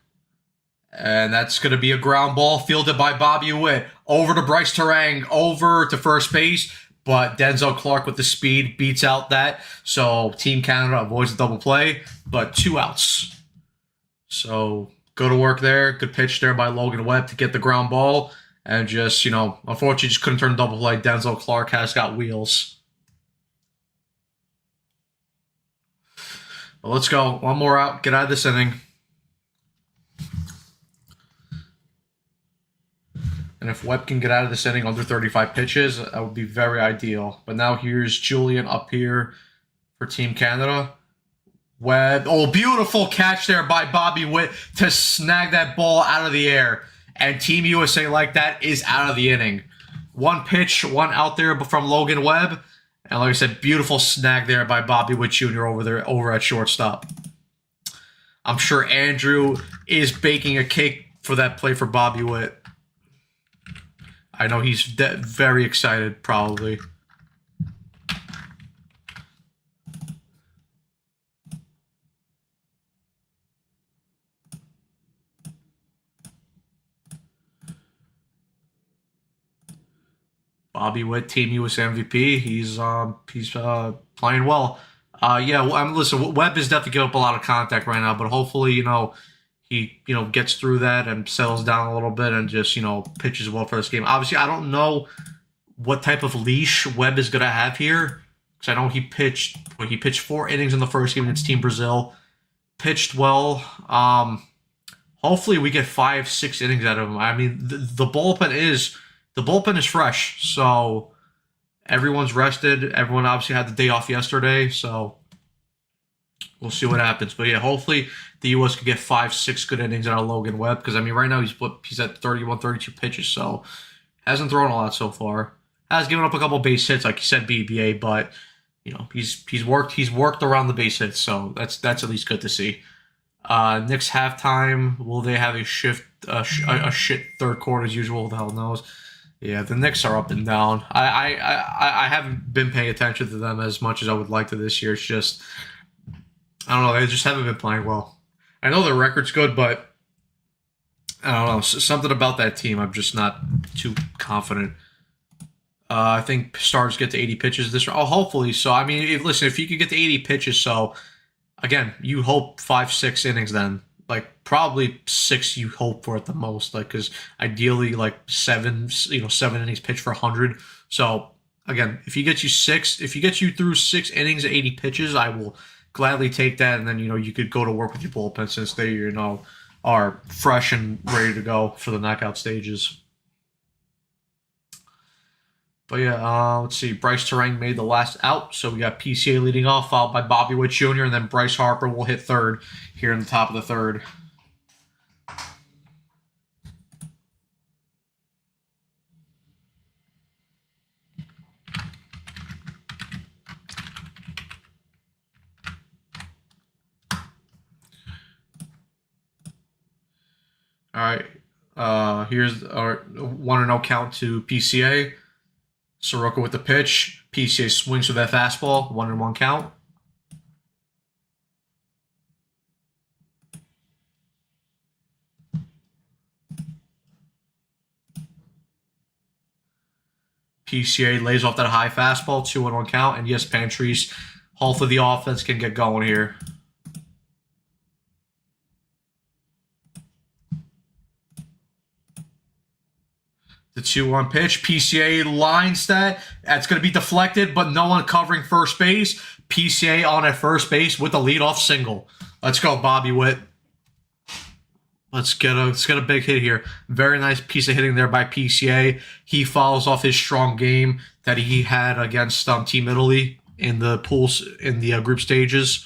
S1: And that's going to be a ground ball fielded by Bobby Witt. Over to Bryce Terang, over to first base. But Denzel Clark with the speed beats out that. So Team Canada avoids a double play, but 2 outs. So go to work there. Good pitch there by Logan Webb to get the ground ball. And just, unfortunately just couldn't turn a double play. Denzel Clark has got wheels. But let's go. 1 more out. Get out of this inning. And if Webb can get out of this inning under 35 pitches, that would be very ideal. But now here's Julian up here for Team Canada. Webb. Oh, beautiful catch there by Bobby Witt to snag that ball out of the air. And Team USA like that is out of the inning. 1 pitch, 1 out there from Logan Webb. And like I said, beautiful snag there by Bobby Witt Jr. over at shortstop. I'm sure Andrew is baking a cake for that play for Bobby Witt. I know he's very excited, probably. Bobby Witt, Team US MVP. He's playing well. Listen, Webb is definitely giving up a lot of contact right now, but hopefully, he gets through that and settles down a little bit and just pitches well for this game. Obviously, I don't know what type of leash Webb is gonna have here because I know he pitched 4 innings in the first game against Team Brazil, pitched well. Hopefully, we get 5-6 innings out of him. I mean, the bullpen is fresh, so everyone's rested. Everyone obviously had the day off yesterday, so we'll see what happens. But yeah, hopefully the U.S. could get 5-6 good innings out of Logan Webb because, I mean, right now he's at 31, 32 pitches, so Hasn't thrown a lot so far. Has given up a couple base hits, like you said, BBA, but he's worked around the base hits, so that's at least good to see. Knicks halftime. Will they have a shit third quarter as usual? Who the hell knows? Yeah, the Knicks are up and down. I haven't been paying attention to them as much as I would like to this year. It's just I don't know. They just haven't been playing well. I know their record's good, but I don't know. Something about that team, I'm just not too confident. I think stars get to 80 pitches this round. Oh, hopefully so. I mean, listen, if you could get to 80 pitches, so again, you hope 5, 6 innings then. Like probably 6 you hope for at the most. Like because ideally like 7, 7 innings pitched for 100. So again, if you get you through 6 innings at 80 pitches, I will gladly take that. And then you could go to work with your bullpen since they are fresh and ready to go for the knockout stages. But yeah, let's see. Bryce Terang made the last out, so we got PCA leading off, followed by Bobby Witt Jr., and then Bryce Harper will hit third here in the top of the third. All right. Here's our 1-0 count to PCA. Soroka with the pitch. PCA swings with that fastball. 1-1 count. PCA lays off that high fastball. 2-1 count. And yes, Pantries, hopefully the offense can get going here. The 2-1 pitch. PCA lines that. That's going to be deflected, but no one covering first base. PCA on at first base with a leadoff single. Let's go, Bobby Witt. Let's get a big hit here. Very nice piece of hitting there by PCA. He follows off his strong game that he had against Team Italy in the pools in the group stages.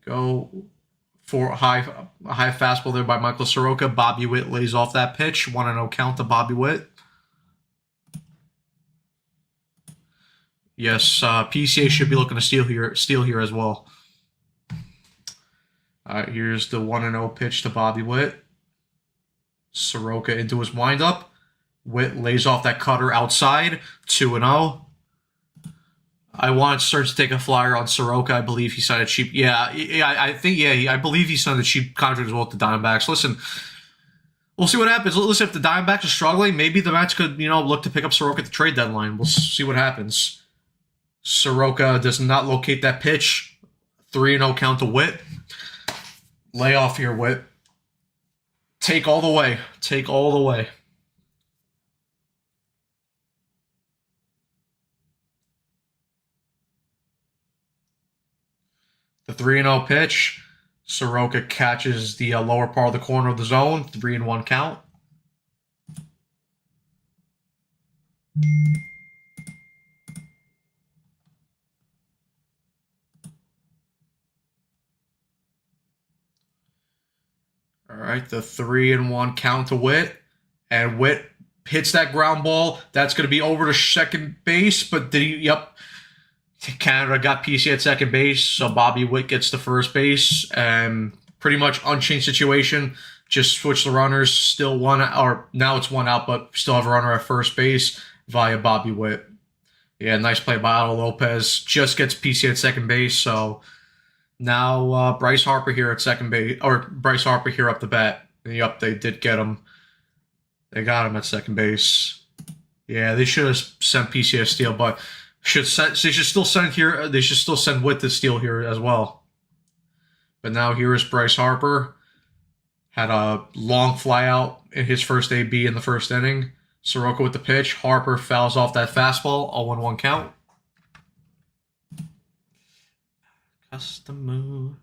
S1: Go for a high fastball there by Michael Soroka. Bobby Witt lays off that pitch. 1-0 count to Bobby Witt. Yes, PCA should be looking to steal here as well. All right, here's the 1-0 pitch to Bobby Witt. Soroka into his windup. Witt lays off that cutter outside. 2-0. I want Stearns to take a flyer on Soroka. I believe he signed a cheap. Yeah, I believe he signed a cheap contract as well with the Diamondbacks. Listen, we'll see what happens. Listen, if the Diamondbacks are struggling, maybe the Mets could, look to pick up Soroka at the trade deadline. We'll see what happens. Soroka does not locate that pitch. 3-0 count to Witt. Lay off here, Witt. Take all the way. Take all the way. The 3-0 pitch. Soroka catches the lower part of the corner of the zone. 3-1 count. All right, the 3-1 count to Witt. And Witt hits that ground ball. That's going to be over to second base. But did he? Yep. Canada got PC at second base, so Bobby Witt gets to first base. And pretty much unchanged situation. Just switch the runners. Still one, or now it's one out, but still have a runner at first base via Bobby Witt. Yeah, nice play by Otto Lopez. Just gets PC at second base, so now Bryce Harper here at second base, or Bryce Harper here up the bat. Yep, they did get him. They got him at second base. Yeah, they should have sent PC a steal, but they should still send here. They should still send Witt to steal here as well. But now here is Bryce Harper. Had a long fly out in his first AB in the first inning. Soroka with the pitch. Harper fouls off that fastball. 0-1 count. Custom move.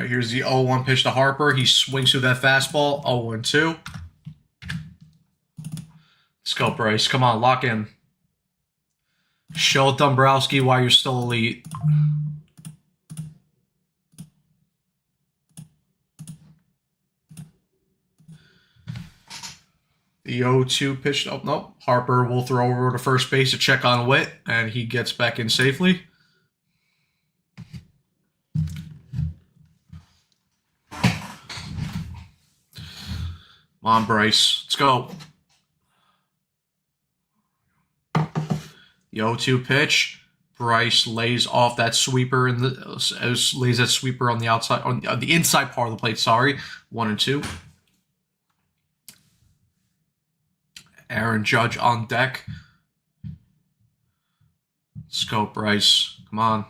S1: right, here's the 0-1 pitch to Harper. He swings through that fastball. 0-2. Let's go, Bryce. Come on, lock in. Show Dombrowski why you're still elite. The 0-2 pitch. Oh, no. Harper will throw over to first base to check on Witt, and he gets back in safely. Come on, Bryce. Let's go. The 0-2 pitch. Bryce lays off that sweeper in the lays that sweeper on the outside on the inside part of the plate. Sorry, 1-2. Aaron Judge on deck. Let's go, Bryce. Come on.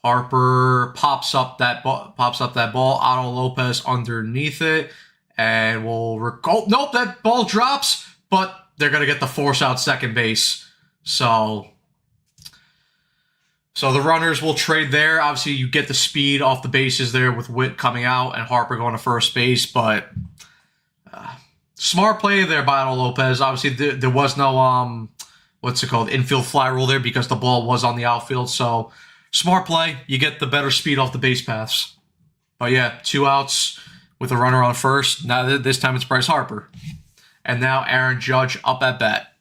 S1: Harper pops up that ball. Otto Lopez underneath it, and we'll nope, that ball drops, but they're gonna get the force out second base. So the runners will trade there. Obviously, you get the speed off the bases there with Witt coming out and Harper going to first base, but smart play there by Otto Lopez. Obviously, there was no infield fly rule there because the ball was on the outfield. So smart play. You get the better speed off the base paths. But yeah, 2 outs with a runner on first. Now this time it's Bryce Harper, and now Aaron Judge up at bat.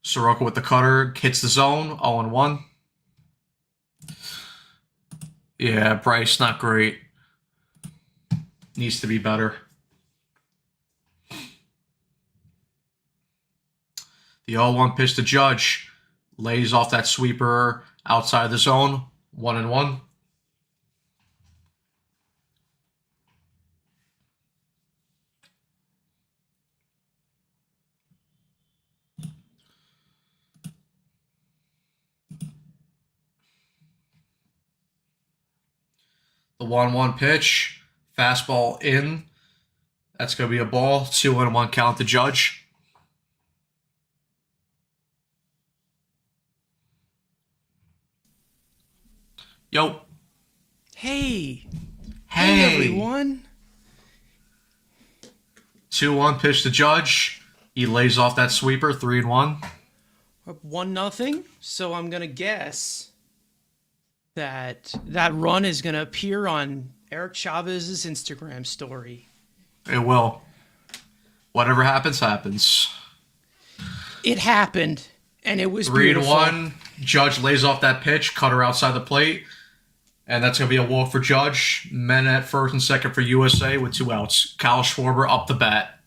S1: Soroka with the cutter hits the zone. 0-1. Yeah, Bryce, not great. Needs to be better. The 0-1 pitch to Judge. Lays off that sweeper outside the zone. 1-1. The 1-1 pitch. Fastball in. That's going to be a ball. 2-1 count to Judge. Yo.
S2: Hey. Hey, everyone.
S1: 2-1 pitch to Judge. He lays off that sweeper. 3-1.
S2: Up 1-0. So I'm going to guess that run is going to appear on Eric Chavez's Instagram story.
S1: It will. Whatever happens, happens.
S2: It happened, and it was 3-1.
S1: Judge lays off that pitch, cutter outside the plate, and that's going to be a walk for Judge. Men at first and second for USA with 2 outs. Kyle Schwarber up the bat.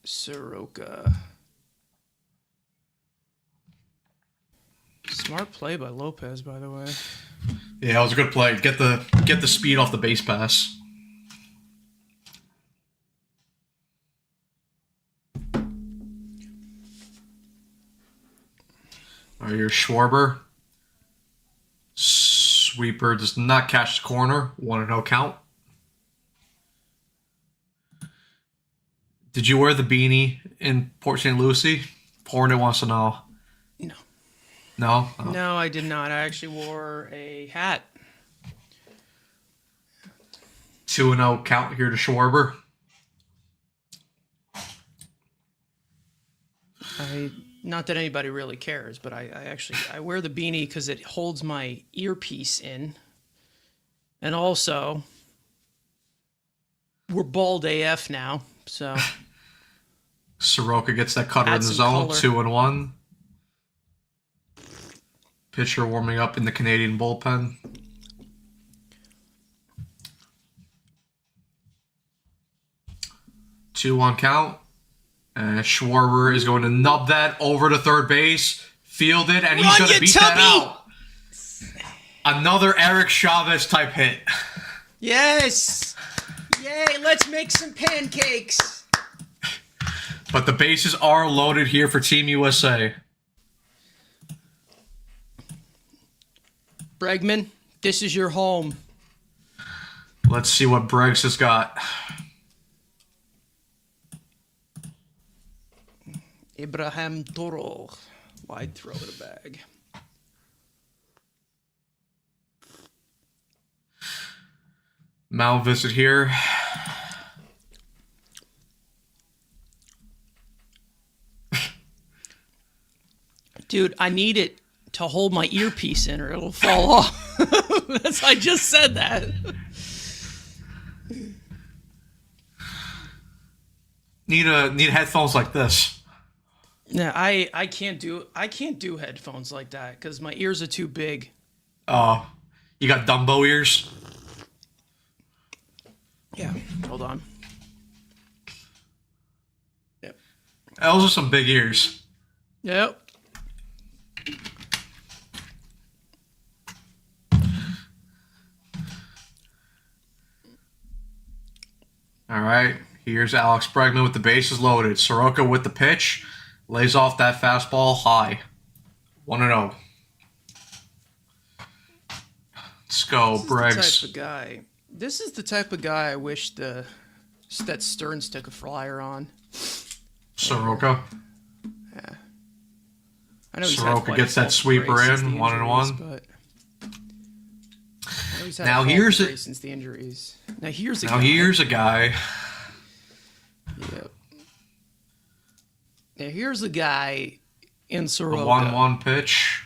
S2: Soroka. Smart play by Lopez, by the way.
S1: Yeah, it was a good play. Get the speed off the base pass. All right, here's Schwarber. Sweeper does not catch the corner. 1-0 count. Did you wear the beanie in Port St. Lucie? Porno wants to know.
S2: No.
S1: No? Oh.
S2: No, I did not. I actually wore a hat.
S1: 2-0 count here to Schwarber.
S2: Not that anybody really cares, but I wear the beanie because it holds my earpiece in. And also, we're bald AF now, so.
S1: Soroka gets that cutter in the zone.
S2: Color.
S1: 2-1. Pitcher warming up in the Canadian bullpen. Two-one count. And Schwarber is going to nub that over to third base. Field it, and he's going to beat that out. Another Eric Chavez type hit.
S2: Yes! Yay, let's make some pancakes.
S1: But the bases are loaded here for Team USA.
S2: Bregman, this is your home.
S1: Let's see what Breggs has got.
S2: Abraham Toro. Wide throw in a bag.
S1: Mount visit here.
S2: Dude, I need it to hold my earpiece in or it'll fall off. I just said that.
S1: Need headphones like this.
S2: Yeah, I can't do headphones like that because my ears are too big.
S1: Oh, you got Dumbo ears?
S2: Yeah, hold on. Yep.
S1: Those are some big ears.
S2: Yep.
S1: All right, here's Alex Bregman with the bases loaded. Soroka with the pitch. Lays off that fastball high. 1-0. Let's go, Bregs.
S2: This is the type of guy I wish that Stearns took a flyer on.
S1: Soroka.
S2: Yeah. I know
S1: Soroka gets that sweeper in, 1-1.
S2: But I know he's had
S1: Now
S2: here's since the injuries. Now here's a guy. Yep. Now here's a guy in Soroka.
S1: A 1-1 pitch.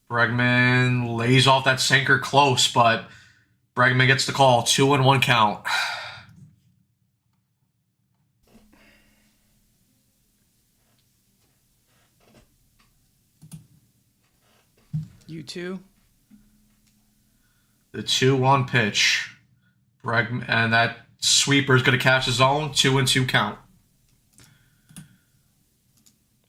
S1: Bregman lays off that sinker close, but Bregman gets the call. 2-1 count.
S2: You too?
S1: The 2-1 pitch. Bregman, and that sweeper is going to catch his own. 2-2 count.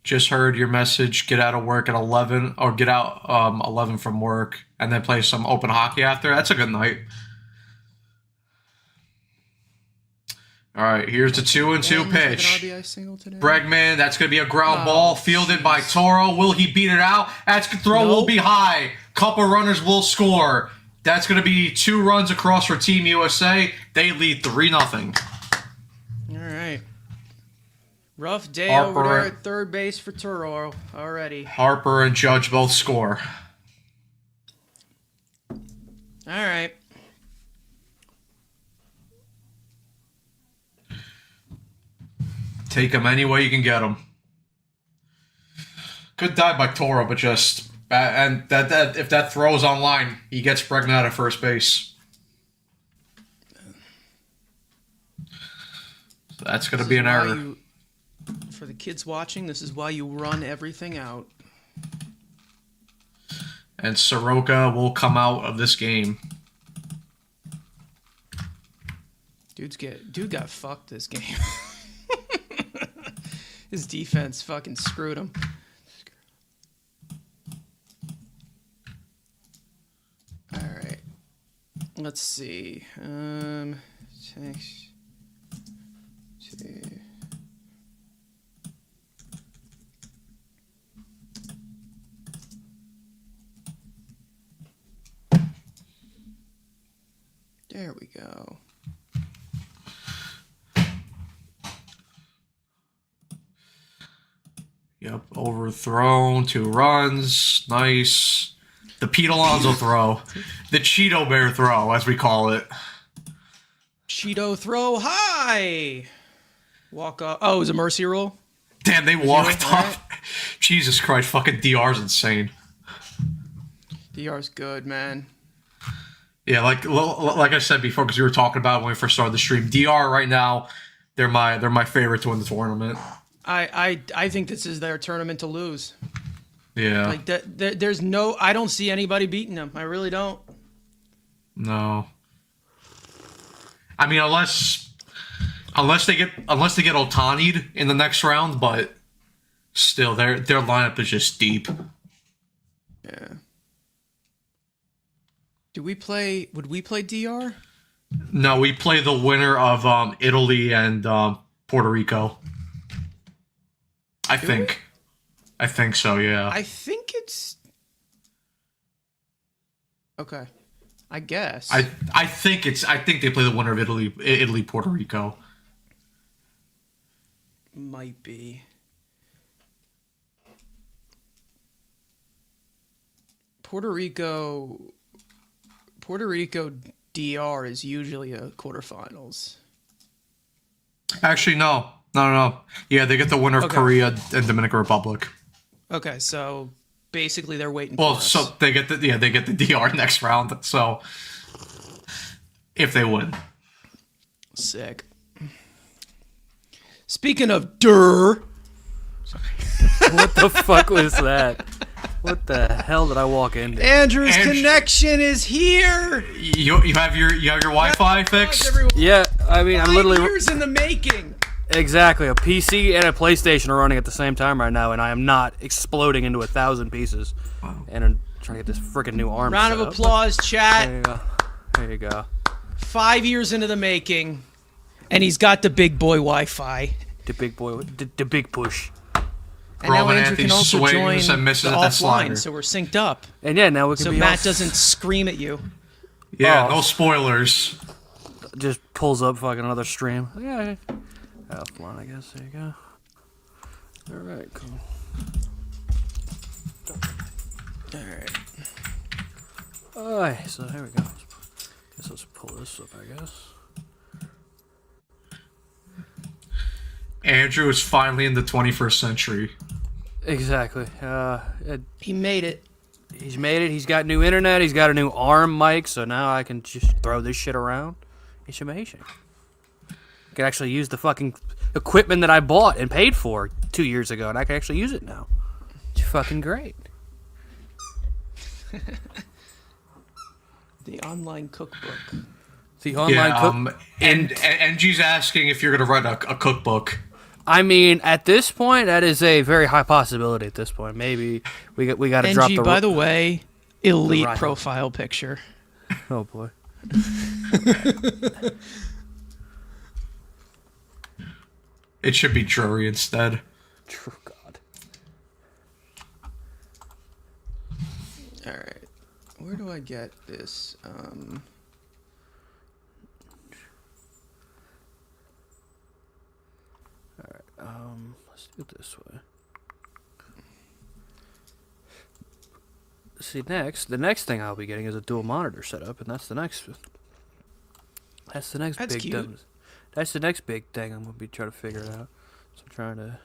S1: Just heard your message. Get out of work at 11, or get out 11 from work, and then play some open hockey after. That's a good night. All right, here's the 2-2 pitch. Bregman, that's going to be a ground ball fielded by Toro. Will he beat it out? That's throw will be high. Couple runners will score. That's going to be 2 runs across for Team USA. They lead 3-0.
S2: All right. Rough day over there at third base for Toro already.
S1: Harper and Judge both score.
S2: All right.
S1: Take them any way you can get them. Good dive by Toro, but just and that if that throws online, he gets Bregman out of first base. So that's going to be an error.
S2: For the kids watching, this is why you run everything out.
S1: And Soroka will come out of this game.
S2: Dude got fucked this game. His defense fucking screwed him. All right. Let's see. There we go.
S1: Yep, overthrown, 2 runs, nice. The Pete Alonso throw, the Cheeto Bear throw, as we call it.
S2: Cheeto throw high. Walk off. Oh, it was a mercy rule?
S1: Damn, they walked off. Right? Jesus Christ, fucking DR's insane.
S2: DR's good, man.
S1: Yeah, like I said before, because we were talking about when we first started the stream, DR right now, they're my favorite to win the tournament.
S2: I think this is their tournament to lose.
S1: Yeah.
S2: Like there's no, I don't see anybody beating them. I really don't.
S1: No. I mean, unless they get Otani'd in the next round, but still, their lineup is just deep.
S2: Yeah. Would we play DR?
S1: No, we play the winner of Italy and Puerto Rico. I think so, yeah.
S2: I think it's okay. I guess.
S1: I think they play the winner of Italy, Puerto Rico.
S2: Might be. Puerto Rico DR is usually a quarterfinals.
S1: Actually, no. Yeah, they get the winner of
S2: Okay.
S1: Korea and Dominican Republic.
S2: Okay, so basically they're waiting
S1: Well,
S2: for us.
S1: so they get the DR next round. So if they win,
S2: Sick. Speaking of Durr,
S3: What the fuck was that? What the hell did I walk into?
S2: Andrew's connection is here.
S1: you have your Wi-Fi fixed.
S3: Yeah, I mean, I'm
S2: 5
S3: literally
S2: years in the making.
S3: exactly a PC and a PlayStation are running at the same time right now, and I am not exploding into 1,000 pieces. And I'm trying to get this freaking new arm.
S2: Round of
S3: set up.
S2: applause,
S3: There
S2: chat.
S3: you go. There you go.
S2: 5 years into the making, and he's got the big boy Wi-Fi.
S3: The big boy, the big push.
S2: And now
S1: Roman
S2: Andrew
S1: Anthony
S2: can also join
S1: swings and misses
S2: the
S1: at that slider.
S2: offline, so we're synced up.
S3: And yeah, now we can
S2: So
S3: be
S2: Matt
S3: all-
S2: doesn't scream at you.
S1: Yeah,
S3: Oh.
S1: no spoilers.
S3: just pulls up fucking another stream. Yeah, offline, I guess. There you go. All right, cool.
S2: All right.
S3: Alright, so here we go. Guess let's pull this up, I guess.
S1: Andrew is finally in the 21st century.
S3: Exactly.
S2: He made it.
S3: He's made it. He's got new internet. He's got a new arm mic, so now I can just throw this shit around. It's amazing. I can actually use the fucking equipment that I bought and paid for 2 years ago, and I can actually use it now. It's fucking great.
S2: The online cookbook.
S3: The online cook.
S1: And NG's asking if you're gonna write a cookbook.
S3: I mean, at this point, that is a very high possibility. At this point, maybe we got to drop
S2: NG,
S3: the.
S2: by the way, elite
S3: rifle.
S2: profile picture.
S3: Oh boy.
S1: It should be Drury instead.
S3: True God.
S2: All right. Where do I get this?
S3: Let's do it this way. See, the next thing I'll be getting is a dual monitor setup, and that's the next. That's the next
S2: That's
S3: big.
S2: cute.
S3: That's the next big thing I'm gonna be trying to figure out. So I'm trying to.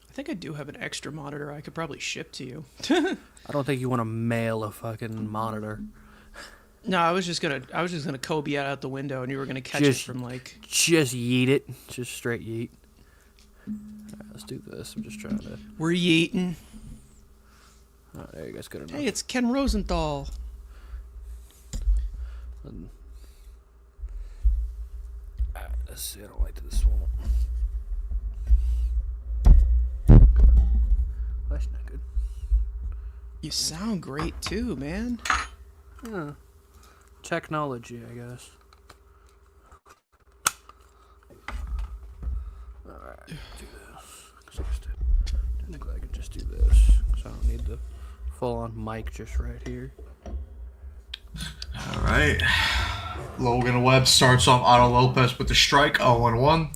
S2: I think I do have an extra monitor I could probably ship to you.
S3: I don't think you want to mail a fucking monitor.
S2: No, I was just gonna Kobe out the window, and you were gonna catch
S3: Just-
S2: it from like.
S3: Just yeet it. Just straight yeet. Alright, let's do this. I'm just trying to.
S2: We're yeeting.
S3: Oh, there you guys good enough.
S2: Hey, it's Ken Rosenthal.
S3: Let's see. I don't like this one. That's not good.
S2: You sound great too, man.
S3: Yeah. Technology, I guess. Alright, do this. Technically, I could just do this. So I don't need the full-on mic just right here.
S1: All right. Logan Webb starts off Otto Lopez with the strike, 0-1.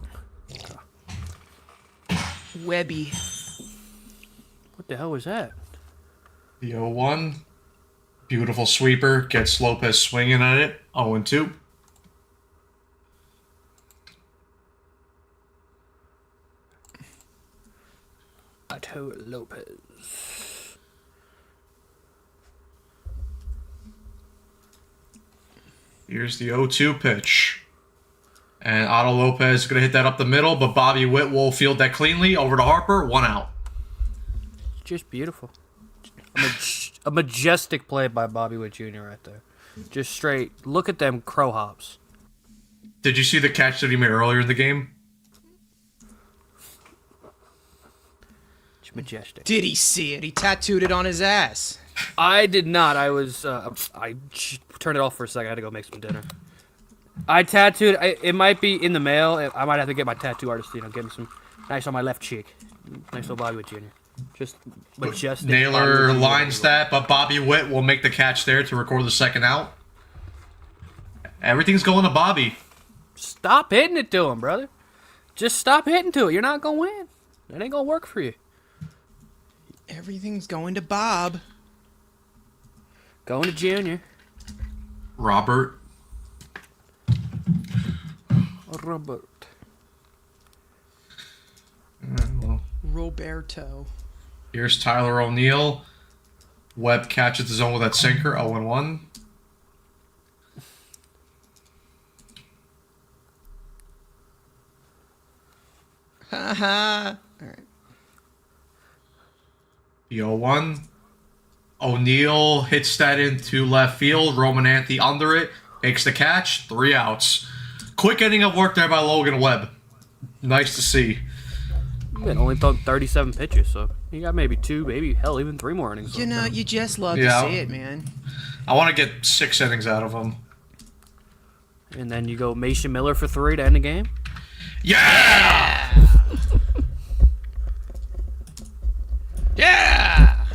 S2: Webby.
S3: What the hell was that?
S1: The 0-1. Beautiful sweeper. Gets Lopez swinging at it, 0-2.
S3: Otto Lopez.
S1: Here's the 0-2 pitch. And Otto Lopez is going to hit that up the middle, but Bobby Witt will field that cleanly over to Harper, 1 out.
S3: Just beautiful. A majestic play by Bobby Witt Jr. right there. Just straight. Look at them crow hops.
S1: Did you see the catch that he made earlier in the game?
S3: Just majestic.
S2: Did he see it? He tattooed it on his ass.
S3: I did not. I was. Turned it off for a second. I had to go make some dinner. I tattooed. It might be in the mail. I might have to get my tattoo artist. Get him some nice on my left cheek. Nice little Bobby Witt Jr. Just majestic.
S1: Naylor
S3: Bobby Witt Jr.
S1: lines that, but Bobby Witt will make the catch there to record the second out. Everything's going to Bobby.
S3: Stop hitting it to him, brother. Just stop hitting to it. You're not gonna win. That ain't gonna work for you.
S2: Everything's going to Bob.
S3: Going to Junior.
S1: Robert.
S3: Robert.
S1: Well,
S2: Roberto.
S1: here's Tyler O'Neill. Webb catches the zone with that sinker. 0-1.
S2: Haha. All right.
S1: The 0-1. O'Neill hits that into left field. Roman Anthony under it. Makes the catch. 3 outs. Quick inning of work there by Logan Webb. Nice to see.
S3: Man, only thrown 37 pitches, so you got maybe 2, maybe hell, even 3 more innings.
S2: You know, you just love
S1: Yeah.
S2: to see it, man.
S1: I want to get 6 innings out of him.
S3: And then you go Mason Miller for 3 to end the game.
S1: Yeah!
S2: Yeah.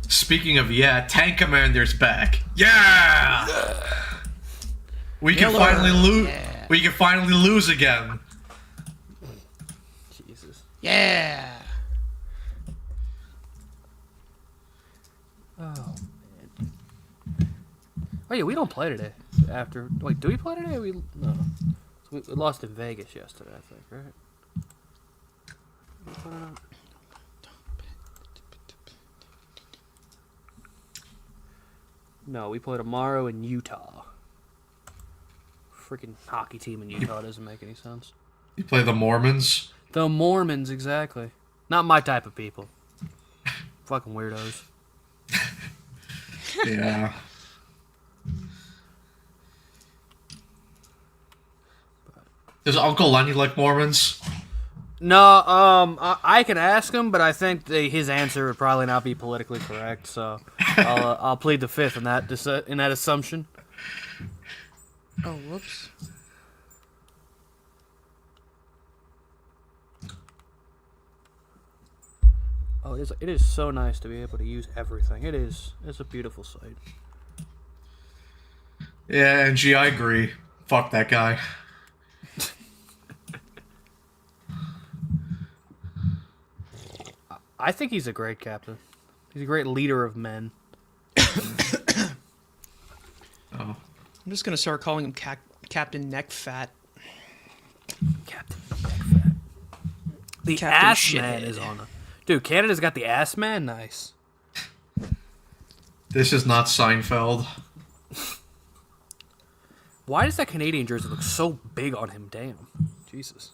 S1: Speaking of Tank Commander's back. Yeah! We can
S2: Miller.
S1: finally lose.
S2: Yeah.
S1: We can finally lose again.
S3: Jesus.
S2: Yeah.
S3: Oh, man. Oh, yeah, we don't play today. After, wait, do we play today? No. So we lost in Vegas yesterday, I think, right? No, we play tomorrow in Utah. Freaking hockey team in Utah doesn't make any sense.
S1: You play the Mormons.
S3: The Mormons, exactly. Not my type of people. Fucking weirdos.
S1: Yeah. Does Uncle Lenny like Mormons?
S3: No, I can ask him, but I think his answer would probably not be politically correct. So I'll plead the fifth in that assumption.
S2: Oh, whoops.
S3: Oh, it is so nice to be able to use everything. It's a beautiful sight.
S1: Yeah, and I agree. Fuck that guy.
S3: I think he's a great captain. He's a great leader of men.
S1: Oh.
S2: I'm just gonna start calling him Captain Neck Fat.
S3: Captain Neckfat. The
S2: Captain
S3: ass
S2: Shithead.
S3: man is on him. Dude, Canada's got the ass man? Nice.
S1: This is not Seinfeld.
S3: Why does that Canadian jersey look so big on him? Damn. Jesus.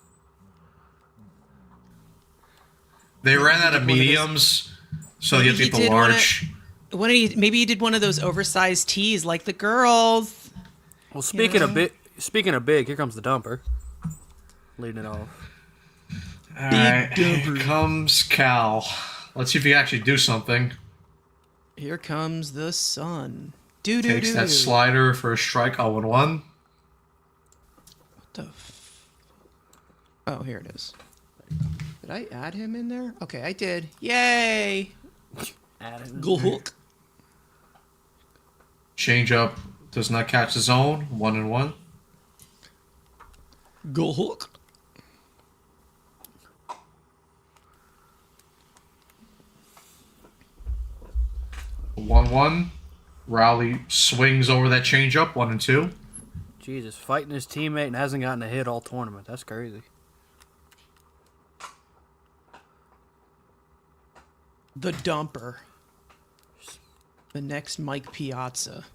S1: They ran out of
S2: one of those-
S1: mediums, so you have to
S2: Maybe
S1: get
S2: he
S1: the
S2: did wanna-
S1: large.
S2: Maybe he did one of those oversized tees like the girls.
S3: Well, speaking
S2: know?
S3: of big, here comes the dumper. Leading it off.
S1: Alright, here
S2: dumper.
S1: comes Cal. Let's see if he can actually do something.
S2: Here comes the sun. Do do
S1: Takes
S2: do.
S1: that slider for a strike. 0-1.
S2: Oh, here it is. Did I add him in there? Okay, I did. Yay! Go hook.
S1: Change up. Does not catch the zone. 1-1.
S2: Go hook.
S1: One. Rowley swings over that changeup. 1-2.
S3: Jesus, fighting his teammate and hasn't gotten a hit all tournament. That's crazy.
S2: The dumper. The next Mike Piazza.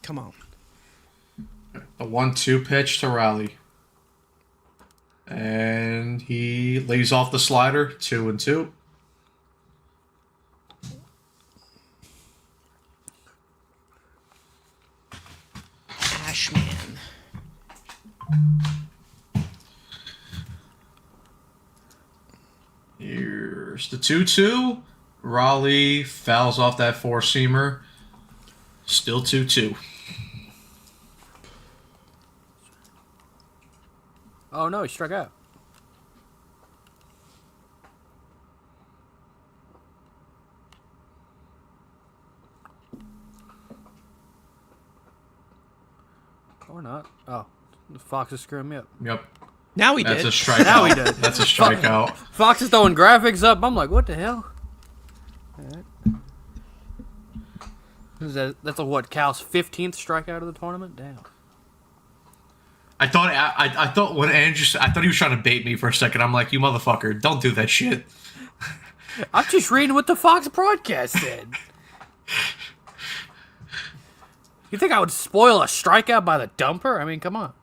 S2: Come on.
S1: A 1-2 pitch to Rowley. And he lays off the slider. 2-2.
S2: Ashman.
S1: Here's the 2-2. Raleigh fouls off that four-seamer. Still 2-2.
S3: Oh no, he struck out. What? Oh, the Fox is screwing me up.
S1: Yep.
S2: Now he
S1: That's
S2: did.
S1: a strikeout.
S3: Now he did.
S1: That's a strikeout.
S3: Fox is throwing graphics up. I'm like, what the hell? Alright. That's a what? Cal's 15th strikeout of the tournament. Damn.
S1: I thought when Andrew, I thought he was trying to bait me for a second. I'm like, you motherfucker, don't do that shit.
S3: I'm just reading what the Fox broadcast said. You think I would spoil a strikeout by the dumper? I mean, come on.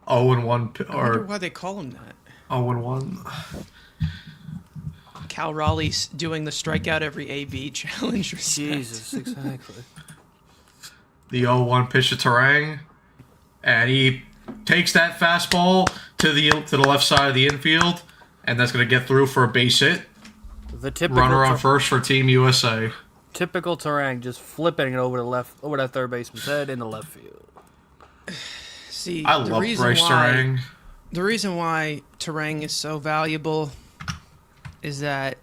S1: Oh and 1
S2: I wonder
S1: or
S2: why they call him that.
S1: 0-1.
S2: Cal Raleigh's doing the strikeout every AB challenge. Respect.
S3: Jesus, exactly.
S1: The 0-1 pitch to Terang, and he takes that fastball to the left side of the infield, and that's going to get through for a base hit.
S3: The typical
S1: Runner on first for Team USA.
S3: Typical Terang, just flipping it over that third baseman's head in the left field.
S2: See,
S1: I love Bryce Terang.
S2: The reason why Terang is so valuable is that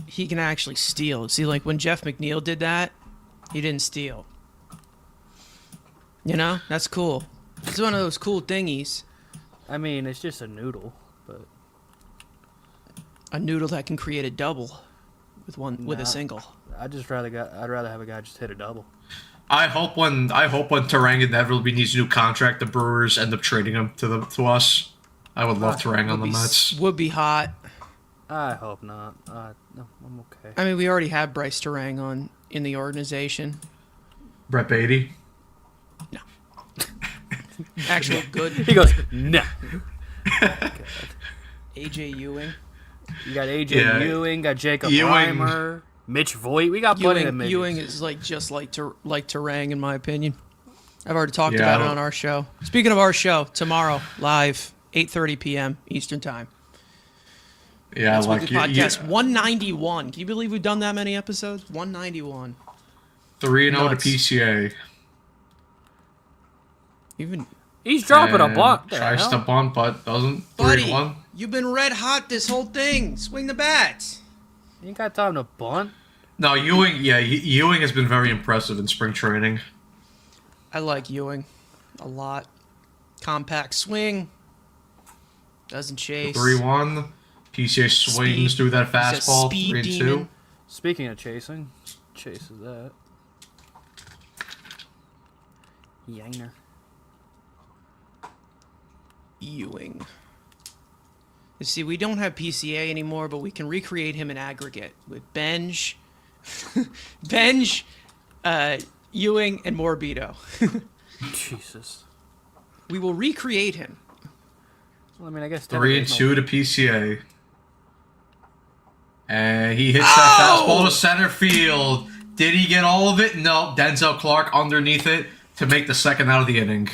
S2: he can actually steal. See, like when Jeff McNeil did that, he didn't steal. You know, that's cool. It's one of those cool thingies.
S3: I mean, it's just a noodle, but
S2: A noodle that can create a double with a single.
S3: I'd rather have a guy just hit a double.
S1: I hope when Terang inevitably needs a new contract, the Brewers end up trading him to us. I would love Terang on the Mets.
S2: Would be hot.
S3: I hope not. No, I'm okay.
S2: I mean, we already have Bryce Terang in the organization.
S1: Brett Beatty.
S2: No. Actual good.
S3: He goes, no.
S2: AJ Ewing.
S3: You got AJ Ewing, got Jacob
S1: Ewing.
S3: Reimer, Mitch Voigt. We got plenty of midgets.
S2: Ewing is just like Terang, in my opinion. I've already talked about it on our show. Speaking of our show, tomorrow, live, 8:30 p.m. Eastern Time.
S1: Yeah,
S2: That's
S1: like
S2: podcast 191. Can you believe we've done that many episodes? 191.
S1: 3-0 to
S2: Nuts.
S1: PCA.
S3: He's dropping a
S1: And
S3: bunt.
S1: Tries to bunt, but doesn't.
S2: Buddy,
S1: 3-1.
S2: you've been red hot this whole thing. Swing the bats.
S3: You ain't got time to bunt.
S1: No, Ewing. Yeah, Ewing has been very impressive in spring training.
S2: I like Ewing a lot. Compact swing. Doesn't chase.
S1: 3-1. PCA swings
S2: Speed.
S1: through that
S2: He's a
S1: fastball.
S2: speed
S1: 3-2.
S2: demon.
S3: Speaking of chases that. Yanger.
S2: Ewing. You see, we don't have PCA anymore, but we can recreate him in aggregate with Benj, Ewing, and Morbido.
S3: Jesus.
S2: We will recreate him.
S3: Well, I mean, I guess
S1: 3-2 to PCA. And he hits that fastball to center field. Did he get all of it? No. Denzel Clark underneath it to make the second out of the inning.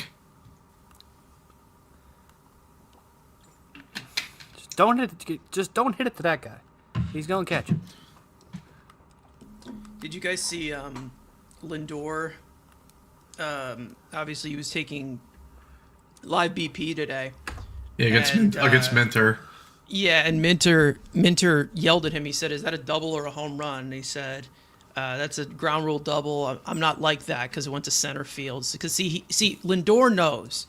S3: Don't hit it to that guy. He's gonna catch it.
S2: Did you guys see Lindor? Obviously, he was taking live BP today.
S1: Yeah, against Minter.
S2: Yeah, and Minter yelled at him. He said, "Is that a double or a home run?" And he said, "That's a ground rule double. I'm not like that because it went to center field." Because see, Lindor knows.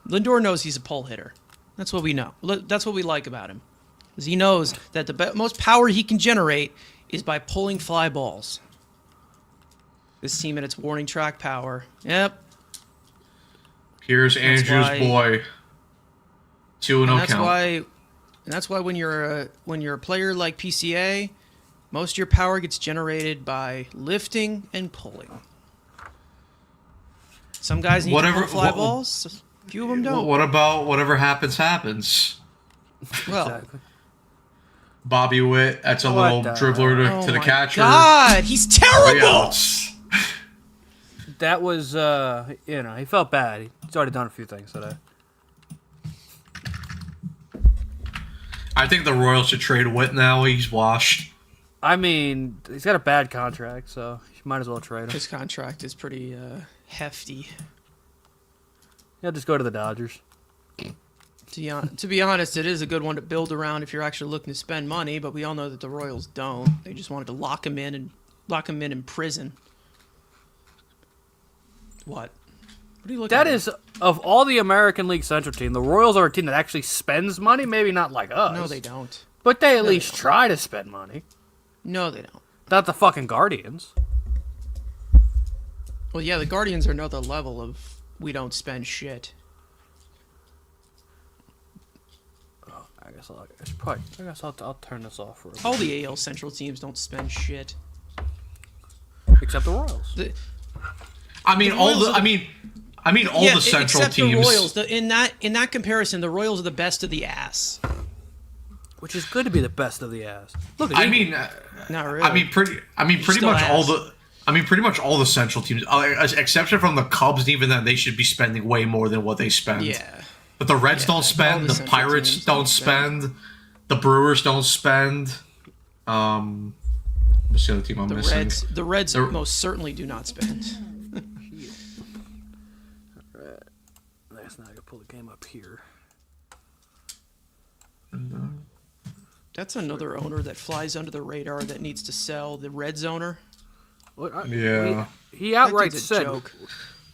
S2: Lindor knows he's a pull hitter. That's what we know. That's what we like about him. Because he knows that the most power he can generate is by pulling fly balls. This team at its warning track power. Yep.
S1: Here's Andrew's boy. 2-0 count.
S2: And that's why when you're a player like PCA, most of your power gets generated by lifting and pulling. Some guys need to pull fly balls. A few of them don't.
S1: What about whatever happens?
S2: Well,
S3: Exactly.
S1: Bobby Witt, that's a
S3: What
S1: little
S3: the
S1: dribbler to the
S2: my
S1: catcher.
S2: God, he's
S1: Three
S2: terrible.
S1: outs.
S3: That was, he felt bad. He's already done a few things today.
S1: I think the Royals should trade Witt now. He's washed.
S3: I mean, he's got a bad contract, so you might as well trade him.
S2: His contract is pretty hefty.
S3: Yeah, just go to the Dodgers.
S2: To be honest, it is a good one to build around if you're actually looking to spend money, but we all know that the Royals don't. They just wanted to lock him in in prison. What? What are you looking
S3: That
S2: at?
S3: is, of all the American League Central team, the Royals are a team that actually spends money. Maybe not like us.
S2: No, they don't.
S3: But they at
S2: No, they
S3: least
S2: don't.
S3: try to spend money.
S2: No, they don't.
S3: Not the fucking Guardians.
S2: Well, yeah, the Guardians are another level of we don't spend shit.
S3: I guess I'll turn this off for a
S2: All
S3: bit.
S2: the AL Central teams don't spend shit.
S3: Except the Royals.
S1: I mean, all
S2: Royals
S1: the.
S2: are
S1: I mean, all the Central
S2: except
S1: teams.
S2: the Royals. In that comparison, the Royals are the best of the ass.
S3: Which is good to be the best of the ass. Look,
S1: I mean,
S2: Not really.
S1: pretty
S2: still
S1: much all
S2: ass.
S1: the. Pretty much all the Central teams, exception from the Cubs, and even then, they should be spending way more than what they spend.
S2: Yeah.
S1: But the Reds don't
S2: all
S1: spend.
S2: the
S1: The
S2: Central
S1: Pirates
S2: teams
S1: don't
S2: don't
S1: spend. The Brewers don't spend. What's the other team I'm missing?
S2: The Reds
S1: The-
S2: most certainly do not spend.
S3: That's not gonna pull the game up here.
S2: That's another owner that flies under the radar that needs to sell. The Reds owner.
S1: Yeah.
S3: He outright
S2: That dude's a
S3: said.
S2: joke.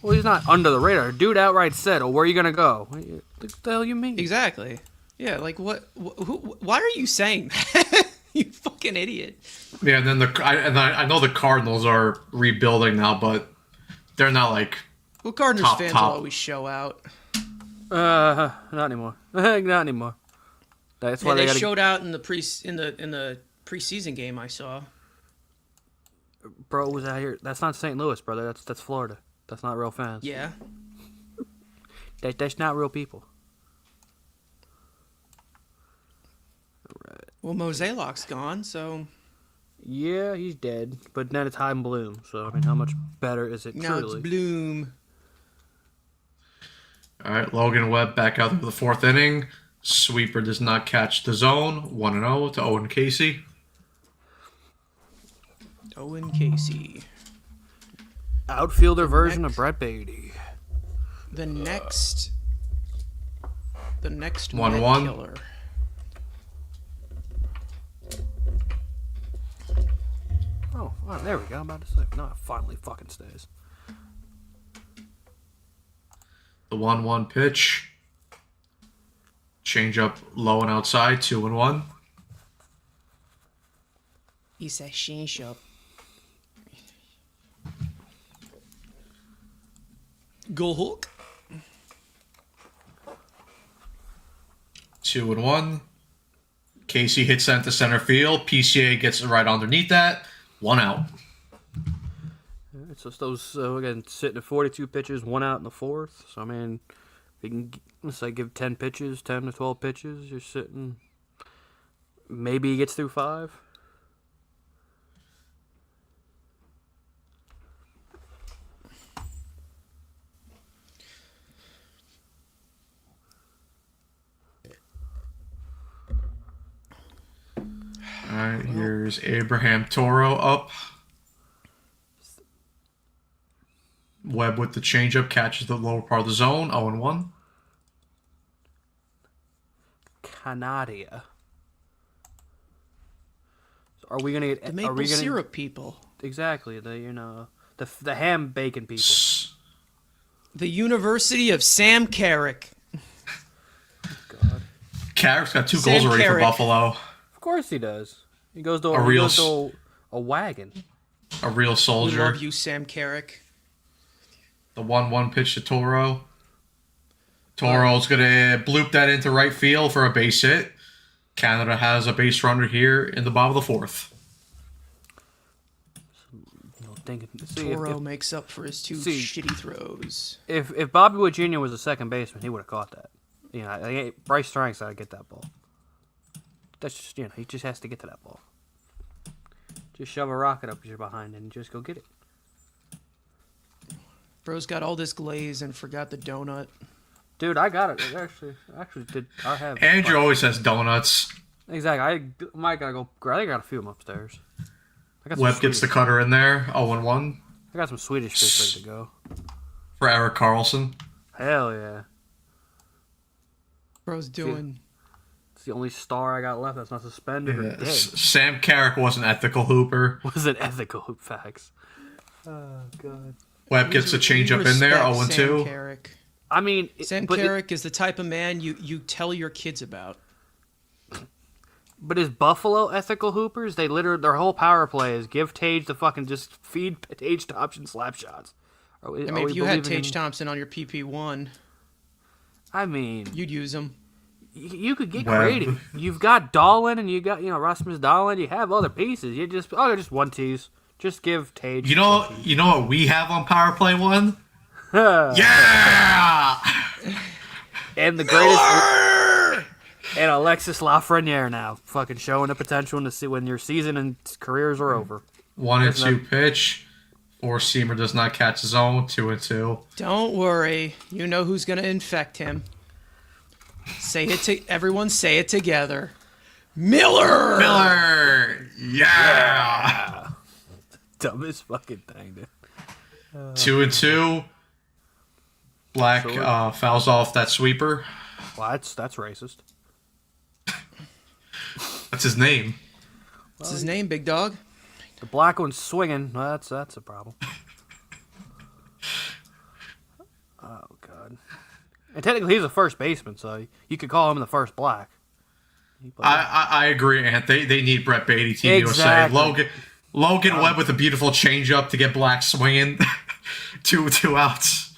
S3: Well, he's not under the radar. Dude outright said, "Oh, where are you gonna go?" What the hell you mean?
S2: Exactly. Yeah, like what? Why are you saying that? You fucking idiot.
S1: Yeah, and then I know the Cardinals are rebuilding now, but they're not like.
S2: Well, Cardinals
S1: Top.
S2: fans will always show out.
S3: Not anymore. Not anymore. That's why
S2: Yeah, they
S3: gotta.
S2: showed out in the preseason game I saw.
S3: Bro was out here. That's not St. Louis, brother. That's Florida. That's not real fans.
S2: Yeah.
S3: That's not real people.
S2: Well, Mozeliak's gone, so
S3: Yeah, he's dead. But then it's Heim Bloom. So I mean, how much better is it
S2: now
S3: truly?
S2: it's Bloom.
S1: All right, Logan Webb back out for the fourth inning. Sweeper does not catch the zone. 1-0 to Owen Casey.
S2: Owen Casey.
S3: Outfielder version of Brett Beatty.
S2: The next
S1: 1-1.
S2: Met killer.
S3: Oh, there we go. I'm about to say. No, it finally fucking stays.
S1: The 1-1 pitch. Change up low and outside. 2-1.
S2: It's a change up. Go Hulk.
S1: 2-1. Casey hits that into center field. PCA gets right underneath that. 1 out.
S3: It's just those, again, sitting at 42 pitches, 1 out in the fourth. So, I mean, if you can, let's say, give 10 pitches, 10 to 12 pitches, you're sitting, maybe he gets through 5.
S1: All right, here's Abraham Toro up. Webb with the changeup catches the lower part of the zone. 0-1.
S3: Canadia. So are we gonna get?
S2: The
S3: are
S2: maple
S3: we gonna
S2: syrup people.
S3: exactly the ham bacon people?
S2: The University of Sam Carrick.
S3: God,
S1: Carrick's got 2
S2: Sam
S1: goals already
S2: Carrick.
S1: for Buffalo.
S3: of course he does. He goes to a wagon.
S1: A real
S2: We
S1: soldier.
S2: love you, Sam Carrick.
S1: The 1-1 pitch to Toro. Toro's going to bloop that into right field for a base hit. Canada has a base runner here in the bottom of the fourth.
S2: Toro makes up for his 2
S3: see-
S2: shitty throws.
S3: If Bobby Wood Jr. was a second baseman, he would have caught that. Bryce Strang's got to get that ball. That's just, he just has to get to that ball. Just shove a rocket up your behind and just go get it.
S2: Bro's got all this glaze and forgot the donut.
S3: Dude, I got it. Actually did. I have.
S1: Andrew always has donuts.
S3: Exactly. I might gotta go. I got a few of them upstairs. I got some
S1: Webb gets the
S3: Swedish-
S1: cutter in there. 0-1
S3: I got some Swedish fish ready to go.
S1: for Eric Carlson.
S3: Hell yeah.
S2: Bro's doing.
S3: It's the only star I got left that's not suspended or dead.
S1: Sam Carrick was an ethical hooper.
S3: Was it ethical facts? Oh god.
S1: Webb gets a change up in there, 0-2.
S2: Sam Carrick.
S3: I mean,
S2: Sam Carrick is the type of man you tell your kids about.
S3: But is Buffalo ethical hoopers? They literally, their whole power play is give Tage the fucking just feed Tage Thompson slap shots.
S2: I mean, if you had Tage Thompson on your PP1,
S3: I mean,
S2: you'd use him.
S3: You could get creative. You've got Dolan and you got Rasmus Dolan. You have other pieces. You just one tease. Just give Tage.
S1: You know what we have on Power Play 1? Yeah!
S3: And the greatest. And Alexis Lafreniere now, fucking showing the potential to see when your season and careers are over.
S1: 1-2 pitch. 4-seamer does not catch his own. 2-2.
S2: Don't worry. You know who's going to infect him. Everyone say it together. Miller!
S1: Yeah!
S3: Dumbest fucking thing, dude.
S1: 2-2. Black fouls off that sweeper.
S3: Well, that's racist.
S1: That's his name.
S2: What's his name, big dog?
S3: The black one's swinging. Well, that's a problem. Oh, God. And technically, he's a first baseman, so you could call him the first black.
S1: I agree, Ant. They need Brett Beatty, Team
S3: Exactly.
S1: USA. Logan Webb with a beautiful changeup to get Black swinging. two outs.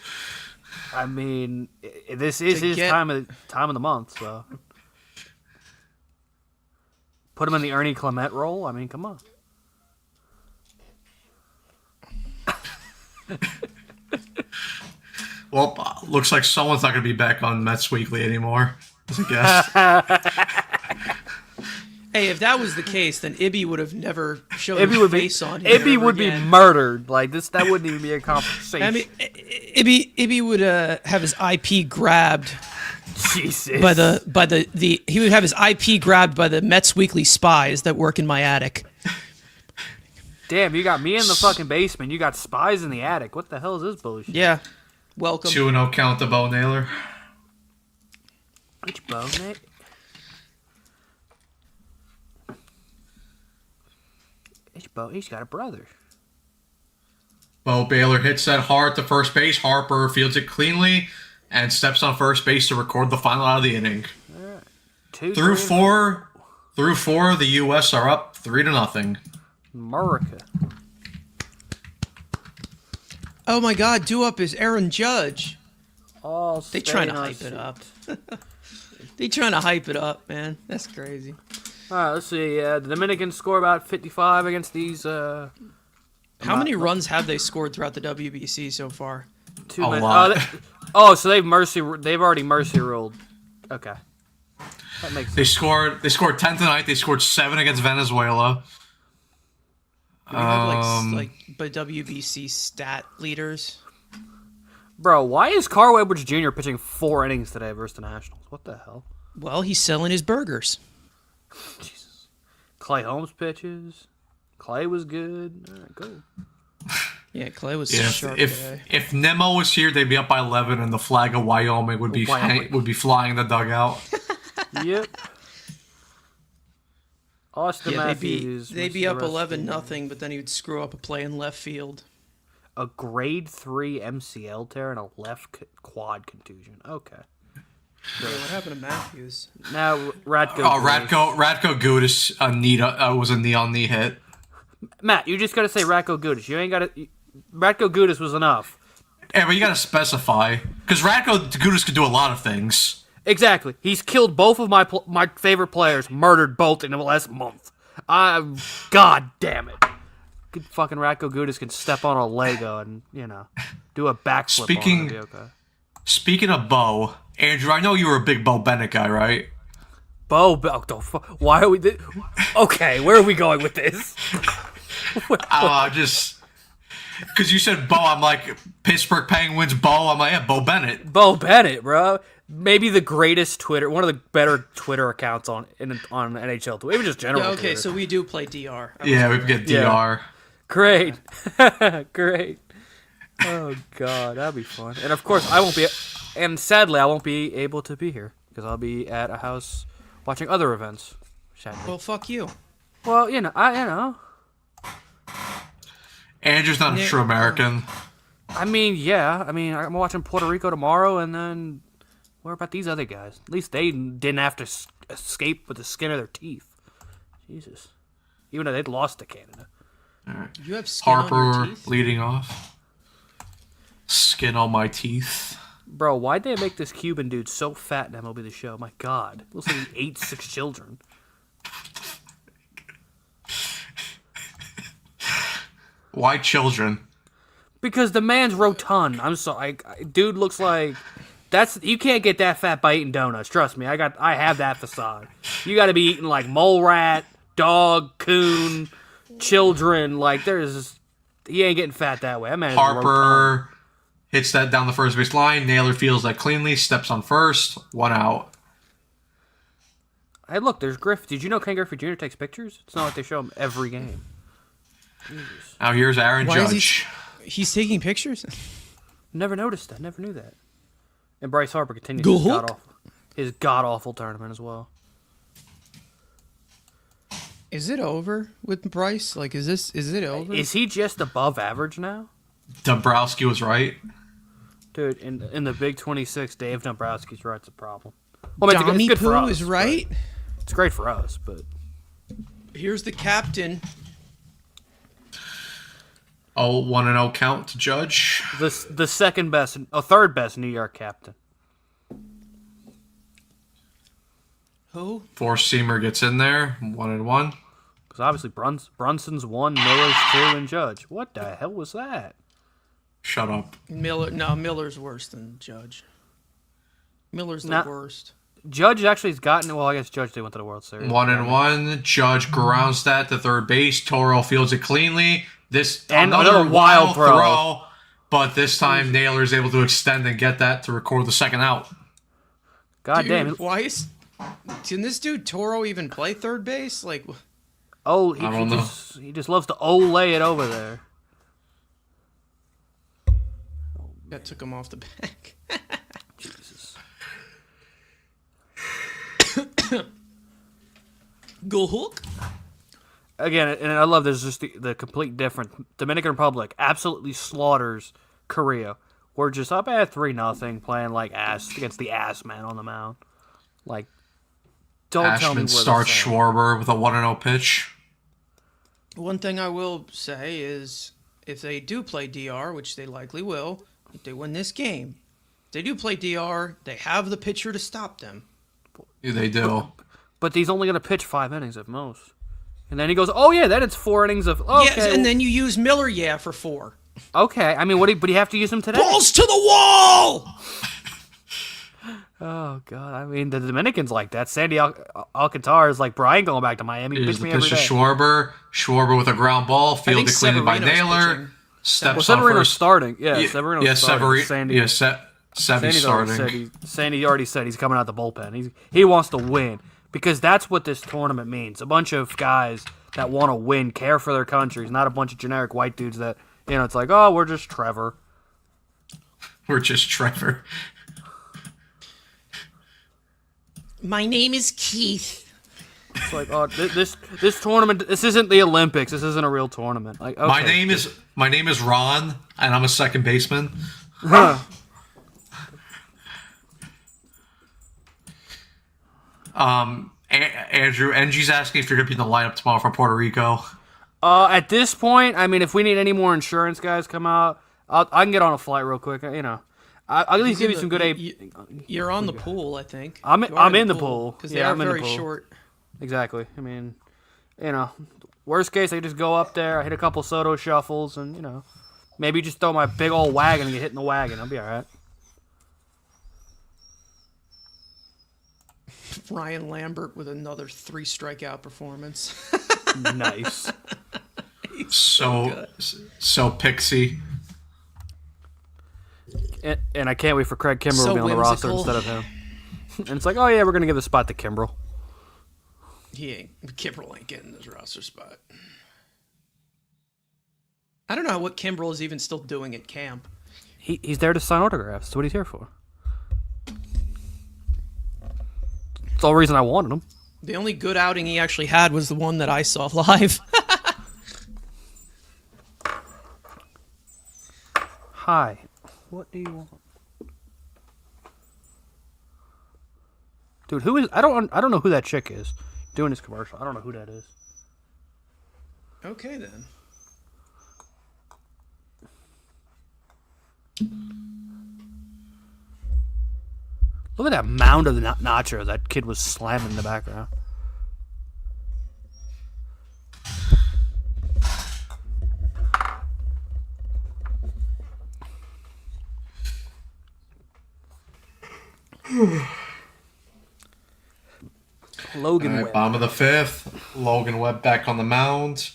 S3: I mean, this is his time of the month, so put him in the Ernie Clement role. I mean, come on.
S1: Well, looks like someone's not going to be back on Mets Weekly anymore. I guess.
S2: Hey, if that was the case, then Ibby would have never shown his face on him.
S3: Ibby would be murdered. Like this, that wouldn't even be a conversation.
S2: I mean, Ibby would have his IP grabbed.
S3: Jesus.
S2: He would have his IP grabbed by the Mets Weekly spies that work in my attic.
S3: Damn, you got me in the fucking basement. You got spies in the attic. What the hell is this bullshit?
S2: Yeah. Welcome.
S1: 2-0 count the Bo Naylor.
S3: Which Bo, Nate? He's got a brother.
S1: Bo Baylor hits that hard to first base. Harper fields it cleanly and steps on first base to record the final out of the inning.
S3: All right.
S1: Through four, the U.S. are up 3-0.
S3: America.
S2: Oh my God! Due up is Aaron Judge.
S3: Oh,
S2: They trying to hype it up. They trying to hype it up, man. That's crazy.
S3: All right, let's see. The Dominicans score about 55 against these.
S2: How many runs have they scored throughout the WBC so far?
S1: A lot.
S3: So they've already mercy ruled. Okay, that makes sense.
S1: They scored 10 tonight. They scored 7 against Venezuela.
S2: Do we have like WBC stat leaders?
S3: Bro, why is Carl Edwards Jr. pitching 4 innings today versus the Nationals? What the hell?
S2: Well, he's selling his burgers.
S3: Jesus. Clay Holmes pitches. Clay was good. All right, go.
S2: Yeah, Clay was
S1: Yeah,
S2: sharp today.
S1: if Nemo was here, they'd be up by 11, and the flag of Wyoming would be flying in the dugout.
S3: Yep. Austin
S2: Yeah,
S3: Matthews.
S2: they'd be up 11-0, but then he would screw up a play in left field.
S3: A grade 3 MCL tear and a left quad contusion. Okay.
S2: Yeah, what happened to Matthews?
S3: Now Ratko.
S1: Ratko Gudis was a knee-on-knee hit.
S3: Matt, you just got to say Ratko Gudis. You ain't got to. Ratko Gudis was enough.
S1: Yeah, but you got to specify because Ratko Gudis could do a lot of things.
S3: Exactly. He's killed both of my favorite players. Murdered both in the last month. God damn it. Good fucking Ratko Gudis can step on a Lego and do a backflip.
S1: Speaking of Bo, Andrew, I know you were a big Bo Bennett guy, right?
S3: Why are we? Okay, where are we going with this?
S1: Just because you said Bo, I'm like Pittsburgh Penguins. Bo, I'm like Bo Bennett.
S3: Bo Bennett, bro. Maybe the greatest Twitter, one of the better Twitter accounts on NHL Twitter, even just general.
S2: Yeah, okay,
S3: Twitter.
S2: so we do play DR.
S1: Yeah, we get DR.
S3: Yeah. Great, great. Oh God, that'd be fun. And of course, I won't be. And sadly, I won't be able to be here because I'll be at a house watching other events. Sadly.
S2: Well, fuck you.
S3: Well,
S1: Andrew's not a true American.
S3: I mean, yeah. I mean, I'm watching Puerto Rico tomorrow, and then what about these other guys? At least they didn't have to escape with the skin of their teeth. Jesus. Even though they'd lost to Canada.
S1: All right.
S2: You have skin on your
S1: Harper
S2: teeth?
S1: leading off. Skin on my teeth.
S3: Bro, why'd they make this Cuban dude so fat in MLB The Show? My God. Looks like he ate 6 children.
S1: Why children?
S3: Because the man's rotund. I'm sorry. Dude looks like... You can't get that fat by eating donuts. Trust me. I have that facade. You got to be eating like mole rat, dog, coon, children. Like he ain't getting fat that way. That man is
S1: Harper hits that down the first base line. Naylor fields that cleanly. Steps on first. 1 out.
S3: Hey, look, there's Griff. Did you know Ken Griffey Jr. takes pictures? It's not like they show him every game. Jesus.
S1: Now here's Aaron
S2: Why is
S1: Judge.
S2: He's taking pictures?
S3: Never noticed that. Never knew that. And Bryce Harper continues
S2: Go
S3: his god-awful tournament as well.
S2: Is it over with Bryce? Like, is it over?
S3: Is he just above average now?
S1: Dombrowski was right.
S3: Dude, in the Big 26, Dave Dombrowski's right. It's a problem. Well, I mean,
S2: Dommy
S3: it's good for
S2: Poo
S3: us,
S2: is right?
S3: It's great for us, but...
S2: Here's the captain.
S1: 1-0 count to Judge.
S3: The third best New York captain.
S2: Who?
S1: Four-seamer gets in there. 1-1.
S3: Because obviously Brunson's 1, Miller's 2, and Judge. What the hell was that?
S1: Shut up.
S2: Miller's worse than Judge. Miller's the worst.
S3: Judge actually has gotten... Well, I guess Judge did went to the World Series.
S1: 1-1. Judge grounds that to third base. Toro fields it cleanly.
S3: And another wild throw.
S1: But this time, Naylor is able to extend and get that to record the second out.
S3: God damn it.
S2: Why can this dude Toro even play third base? Like,
S3: Oh,
S1: I don't know.
S3: he just loves to lay it over there.
S2: that took him off the back.
S3: Jesus.
S2: Go Hook.
S3: Again, and I love there's just the complete difference. Dominican Republic absolutely slaughters Korea. We're just up at 3-0 playing like ass against the ass man on the mound. Like, don't tell me
S1: Ashman
S3: where
S1: starts
S3: they're
S1: Schwarber with a 1-0 pitch.
S2: One thing I will say is, if they do play DR, which they likely will, if they win this game, if they do play DR, they have the pitcher to stop them.
S1: Yeah, they do.
S3: But he's only going to pitch 5 innings at most. And then he goes, oh, yeah, then it's 4 innings of... Okay,
S2: Yes, and then you use Miller, for 4.
S3: Okay, I mean, but you have to use him today?
S2: Balls to the wall!
S3: Oh, God. I mean, the Dominicans like that. Sandy Alcantara is like, bro, I ain't going back to Miami.
S1: Here's
S3: Pitch
S1: the
S3: me
S1: pitch
S3: every
S1: to
S3: day.
S1: Schwarber. Schwarber with a ground ball.
S2: think
S1: Fielded cleanly by
S2: Severino's
S1: Naylor.
S2: pitching.
S1: Steps
S3: Well,
S1: on
S3: Severino's
S1: first.
S3: starting. Yeah, Severino's starting. Sandy,
S1: Sevy's starting.
S3: Sandy already said he's coming out the bullpen. He wants to win because that's what this tournament means. A bunch of guys that want to win, care for their countries, not a bunch of generic white dudes that, it's like, oh, we're just Trevor.
S1: We're just Trevor.
S2: My name is Keith.
S3: It's like, oh, this tournament, this isn't the Olympics. This isn't a real tournament. Like, okay.
S1: My name is Ron, and I'm a second baseman. Andrew, NG's asking if you're going to be in the lineup tomorrow for Puerto Rico.
S3: At this point, I mean, if we need any more insurance guys come out, I can get on a flight real quick. I'll at least give you some good.
S2: You're on the pool, I think.
S3: I'm in the pool
S2: because they are very short.
S3: Exactly. I mean, worst case, I just go up there, I hit a couple Soto shuffles, and maybe just throw my big old wagon and get hit in the wagon. I'll be all right.
S2: Ryan Lambert with another 3 strikeout performance.
S3: Nice.
S1: So pixie.
S3: And I can't wait for Craig Kimbrell to be on the roster instead of him. And it's like, oh yeah, we're gonna give the spot to Kimbrell.
S2: Kimbrell ain't getting this roster spot. I don't know what Kimbrell is even still doing at camp.
S3: He's there to sign autographs. That's what he's here for. That's the whole reason I wanted him.
S2: The only good outing he actually had was the one that I saw live.
S3: Hi. What do you want? Dude, who is... I don't know who that chick is doing this commercial. I don't know who that is.
S2: Okay, then.
S3: Look at that mound of the nachos that kid was slamming in the background. Logan Webb.
S1: Bottom of the fifth. Logan Webb back on the mound.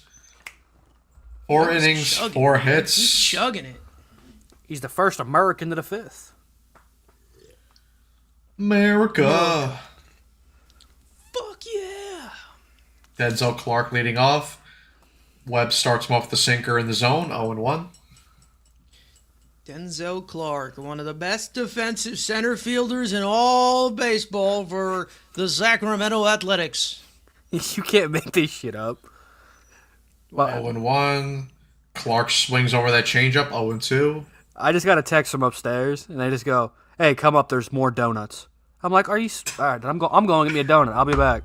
S1: 4 innings,
S2: chugging.
S1: 4 hits.
S2: He's chugging it.
S3: He's the first American to the fifth.
S1: America.
S2: Fuck yeah.
S1: Denzel Clark leading off. Webb starts him off the sinker in the zone, 0-1.
S2: Denzel Clark, one of the best defensive center fielders in all of baseball for the Sacramento Athletics.
S3: You can't make this shit up.
S1: 0-1. Clark swings over that changeup, 0-2.
S3: I just got a text from upstairs, and they just go, "Hey, come up. There's more donuts." I'm like, "Are you? All right, I'm going to get me a donut. I'll be back."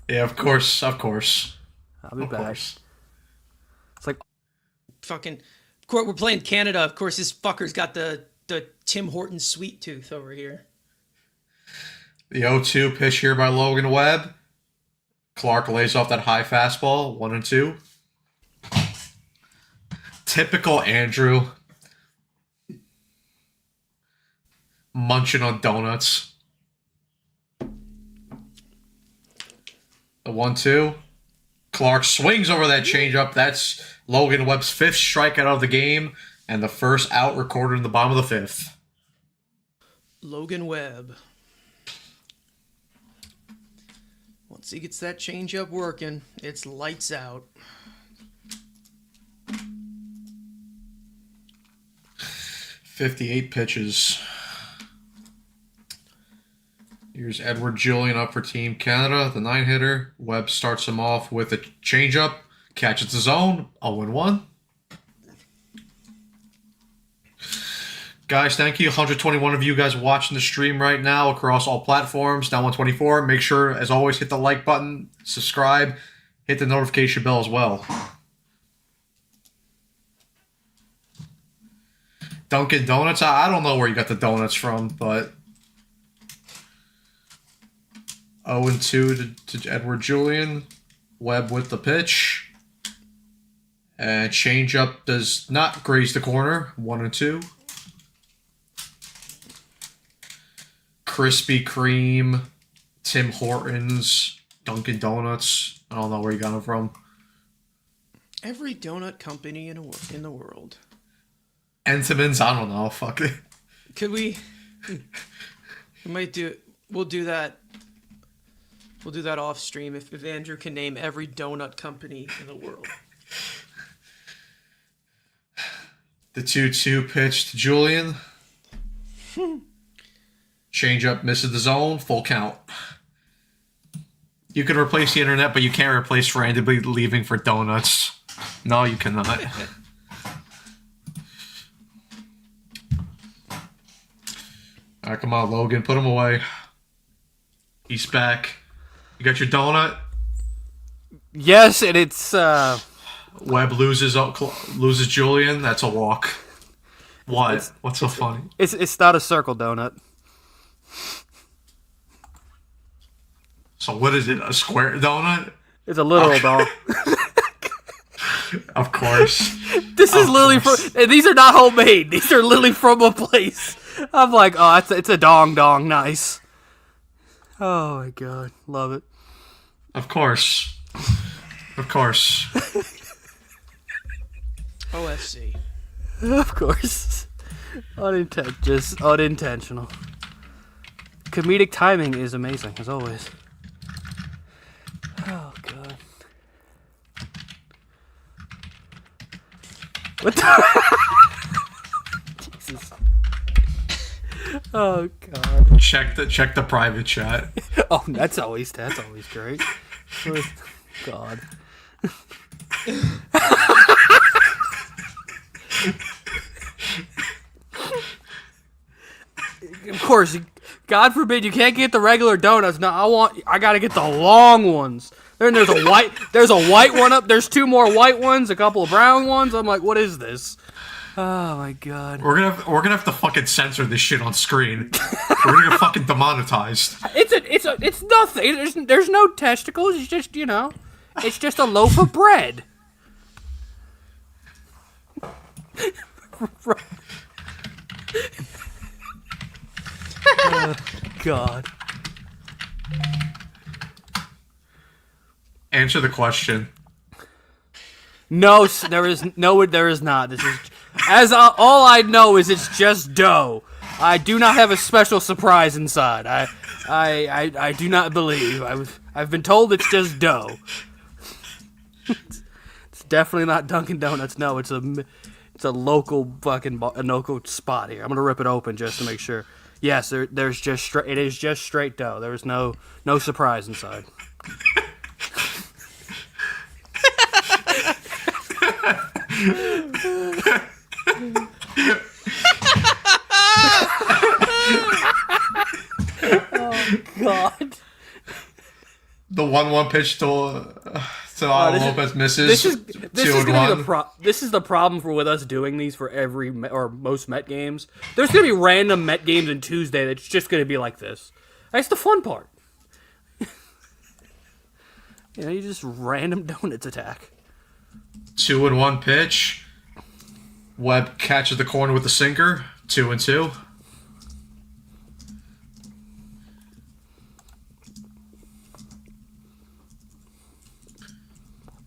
S1: Yeah, of course.
S3: I'll be
S1: Of
S3: back.
S1: course.
S3: It's like,
S2: Fucking, we're playing Canada. Of course, this fucker's got the Tim Hortons sweet tooth over here.
S1: The 0-2 pitch here by Logan Webb. Clark lays off that high fastball, 1-2. Typical Andrew. Munching on donuts. The 1-2. Clark swings over that changeup. That's Logan Webb's 5th strikeout of the game and the first out recorded in the bottom of the 5th.
S2: Logan Webb. Once he gets that changeup working, it's lights out.
S1: 58 pitches. Here's Edward Julian up for Team Canada, the 9-hitter. Webb starts him off with a changeup, catches the zone, 0-1. Guys, thank you. 121 of you guys watching the stream right now across all platforms. Now 124. Make sure, as always, hit the like button, subscribe, hit the notification bell as well. Dunkin' Donuts. I don't know where you got the donuts from, but 0-2 to Edward Julian. Webb with the pitch. And changeup does not graze the corner. 1-2. Krispy Kreme, Tim Hortons, Dunkin' Donuts. I don't know where you got them from.
S2: Every donut company in the world.
S1: Entenmann's, I don't know. Fuck it.
S2: Could we? We might do. We'll do that. We'll do that off stream if Andrew can name every donut company in the world.
S1: The 2-2 pitch to Julian. Changeup misses the zone. Full count. You can replace the internet, but you can't replace randomly leaving for donuts. No, you cannot. All right, come on, Logan. Put him away. He's back. You got your donut?
S3: yes, and it's
S1: Webb loses Julian. That's a walk. What? What's so funny?
S3: it's not a circle donut.
S1: So what is it? A square donut?
S3: It's a literal dog.
S1: Of course.
S3: This is literally from. And these are not homemade. These are literally from a place. I'm like, oh, it's a dong, nice. Oh my god, love it.
S1: Of course. Of course.
S2: OFC.
S3: Of course. Just unintentional. Comedic timing is amazing, as always. Oh god. What the? Jesus. Oh god.
S1: Check the private chat.
S3: Oh, that's always great. God. Of course, God forbid you can't get the regular donuts. No, I gotta get the long ones. Then there's a white one up. There's 2 more white ones, a couple of brown ones. I'm like, what is this? Oh my God.
S1: We're gonna have to fucking censor this shit on screen. We're gonna get fucking demonetized.
S3: It's nothing. There's no testicles. It's just it's just a loaf of bread. Oh, God.
S1: Answer the question.
S3: No, there is not. This is all I know is it's just dough. I do not have a special surprise inside. I do not believe. I've been told it's just dough. It's definitely not Dunkin' Donuts. No, it's a local a local spot here. I'm gonna rip it open just to make sure. Yes, it is just straight dough. There is no surprise inside. Oh God!
S1: The 1-1 pitch to Lopez misses.
S3: This is gonna be this is the problem with us doing these for every or most Met games. There's gonna be random Met games on Tuesday that's just gonna be like this. That's the fun part. You just random donuts attack.
S1: 2-1 pitch. Webb catches the corner with the sinker. 2-2.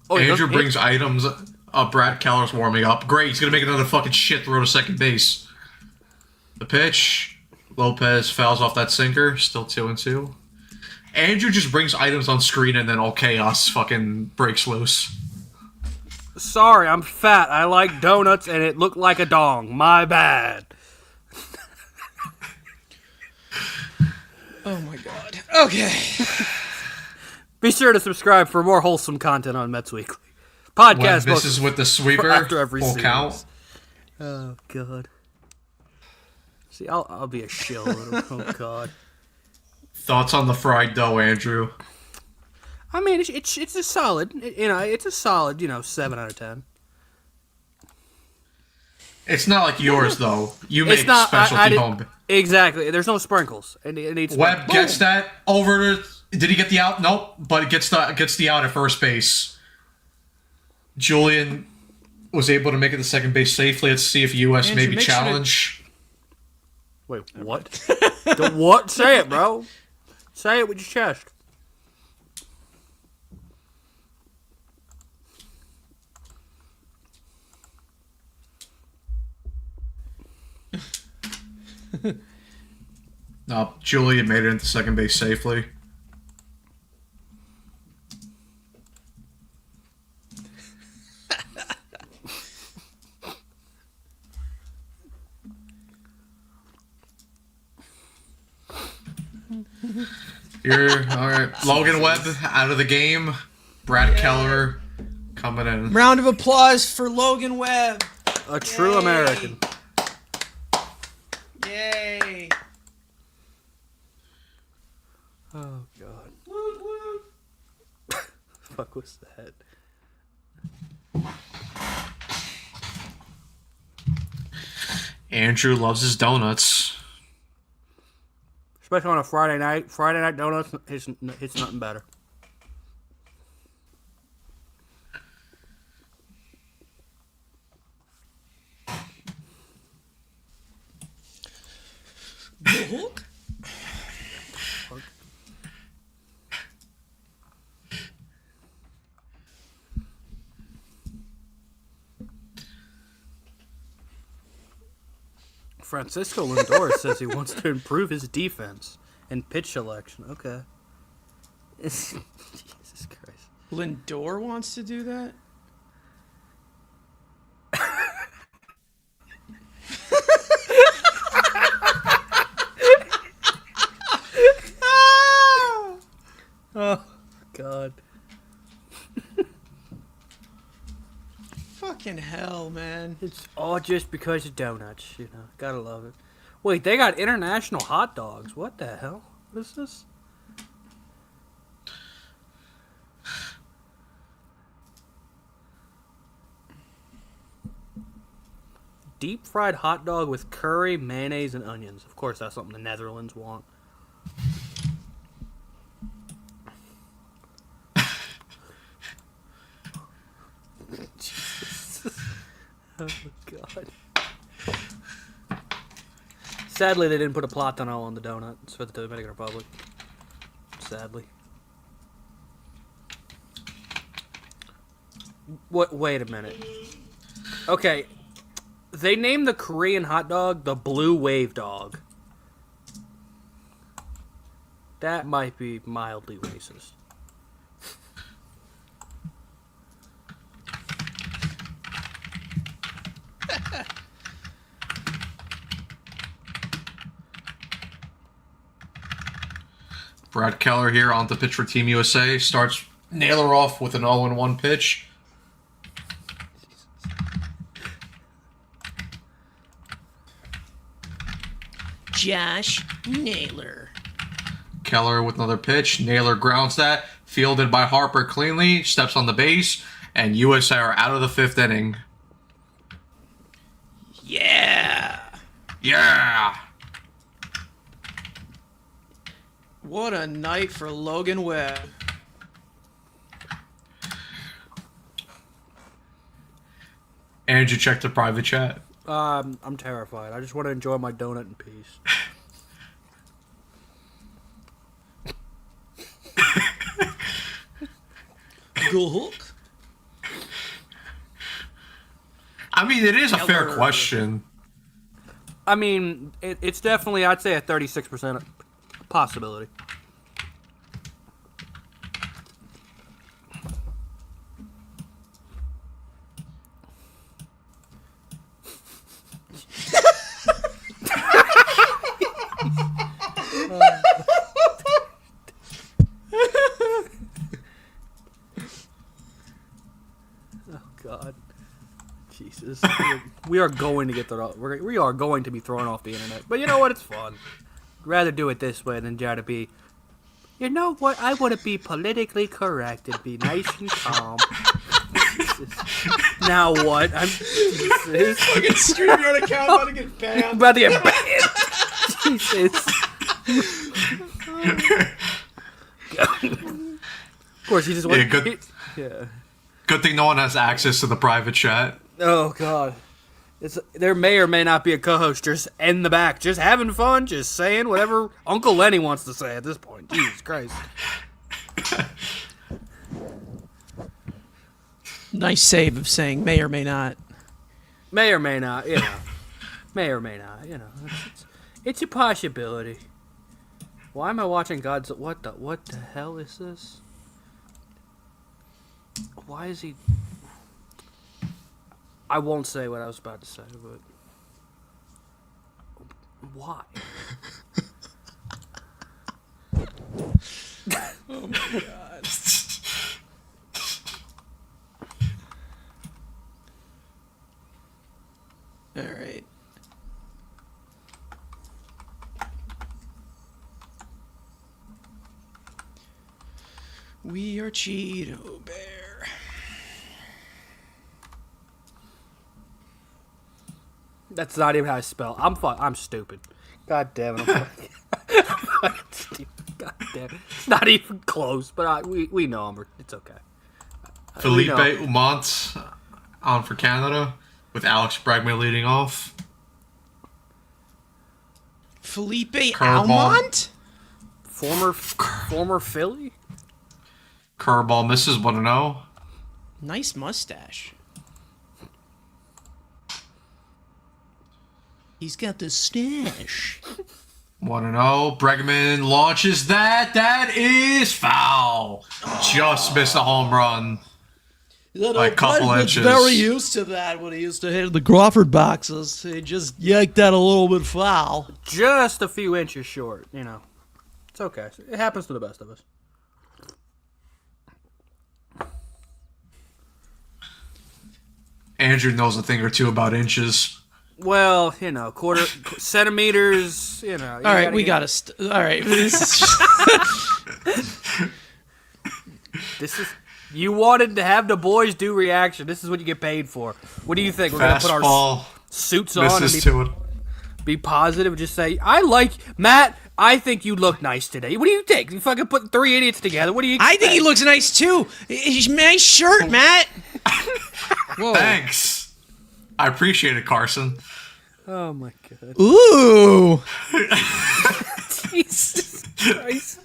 S1: Andrew brings items up. Brad Keller's warming up. Great, he's gonna make another fucking shit throw to second base. The pitch. Lopez fouls off that sinker. Still 2-2. Andrew just brings items on screen and then all chaos fucking breaks loose.
S3: Sorry, I'm fat. I like donuts and it looked like a dong. My bad.
S2: Oh my God. Okay.
S3: Be sure to subscribe for more wholesome content on Mets Weekly. Podcast.
S1: This is with the sweeper.
S3: After every
S1: full
S3: series.
S1: Count.
S3: Oh God. See, I'll be a shill. Oh God.
S1: Thoughts on the fried dough, Andrew?
S3: I mean, it's a solid. It's a solid. 7 out of 10.
S1: It's not like yours though. You make specialty home.
S3: Exactly. There's no sprinkles. It needs
S1: Webb gets that over. Did he get the out? Nope. But it gets the out at first base. Julian was able to make it to second base safely. Let's see if US
S2: Andrew,
S1: maybe challenge.
S3: Wait, what? What? Say it, bro. Say it with your chest.
S1: No, Julian made it into second base safely. Here, all right. Logan Webb out of the game. Brad Keller coming in.
S2: Round of applause for Logan Webb.
S3: A true American.
S2: Yay.
S3: Oh God. Fuck was that?
S1: Andrew loves his donuts.
S3: Especially on a Friday night. Friday night donuts, it's nothing better. Francisco Lindor says he wants to improve his defense and pitch selection. Okay. Jesus Christ.
S2: Lindor wants to do that?
S3: Oh, God.
S2: Fucking hell, man.
S3: It's all just because of donuts, Gotta love it. Wait, they got international hot dogs. What the hell? What is this? Deep fried hot dog with curry, mayonnaise, and onions. Of course, that's something the Netherlands want. Oh, God. Sadly, they didn't put a platano on the donut. It's for the Dominican Republic. Sadly. What? Wait a minute. Okay. They named the Korean hot dog the Blue Wave Dog. That might be mildly racist.
S1: Brad Keller here on the pitch for Team USA. Starts Naylor off with an 0-1 pitch.
S2: Josh Naylor.
S1: Keller with another pitch. Naylor grounds that. Fielded by Harper cleanly. Steps on the base. And USA are out of the 5th inning.
S2: Yeah.
S1: Yeah!
S2: What a night for Logan Webb.
S1: And you check the private chat.
S3: I'm terrified. I just want to enjoy my donut in peace.
S2: Go Hook.
S1: I mean, it is a fair
S2: Keller.
S1: question.
S3: I mean, it's definitely, I'd say, a 36% possibility. God, Jesus, we are going to get we are going to be thrown off the internet. But you know what? It's fun. I'd rather do it this way than try to be. You know what? I want to be politically correct and be nice and calm. Now what? I'm Jesus.
S2: Fucking StreamYard account about to get banned.
S3: About to get banned. Jesus. Of course, he just went.
S1: Yeah, good.
S3: Yeah.
S1: Good thing no one has access to the private chat.
S3: Oh God, there may or may not be a co-host just in the back, just having fun, just saying whatever Uncle Lenny wants to say at this point. Jesus Christ.
S2: Nice save of saying may or may not.
S3: May or may not, you know. May or may not, you know. It's a possibility. Why am I watching God's? What the hell is this? Why is he? I won't say what I was about to say, but why?
S2: Oh my God. All right. We are Cheeto Bear.
S3: That's not even how I spell. I'm stupid. God damn it. I'm fucking stupid. God damn it. It's not even close, but we know him. It's okay.
S1: Felipe Umont on for Canada with Alex Bregman leading off.
S2: Felipe
S1: Curveball.
S2: Almont?
S3: Former Philly?
S1: Curveball misses 1-0.
S2: Nice mustache. He's got the stash.
S1: 1-0. Bregman launches that. That is foul. Just missed a home run. By a couple inches.
S2: Very used to that when he used to hit the Crawford boxes. He just yanked that a little bit foul.
S3: Just a few inches short, you know. It's okay. It happens to the best of us.
S1: Andrew knows a thing or two about inches.
S3: Well, quarter centimeters.
S2: All right, we gotta. All right, this is.
S3: This is. You wanted to have the boys do reaction. This is what you get paid for. What do you think? We're gonna put our suits on and be positive. Just say, I like Matt. I think you look nice today. What do you think? You fucking put 3 idiots together. What do you expect?
S2: I think he looks nice too. Nice shirt, Matt.
S1: Whoa. Thanks. I appreciate it, Carson.
S3: Oh my god.
S2: Ooh.
S3: Jesus Christ.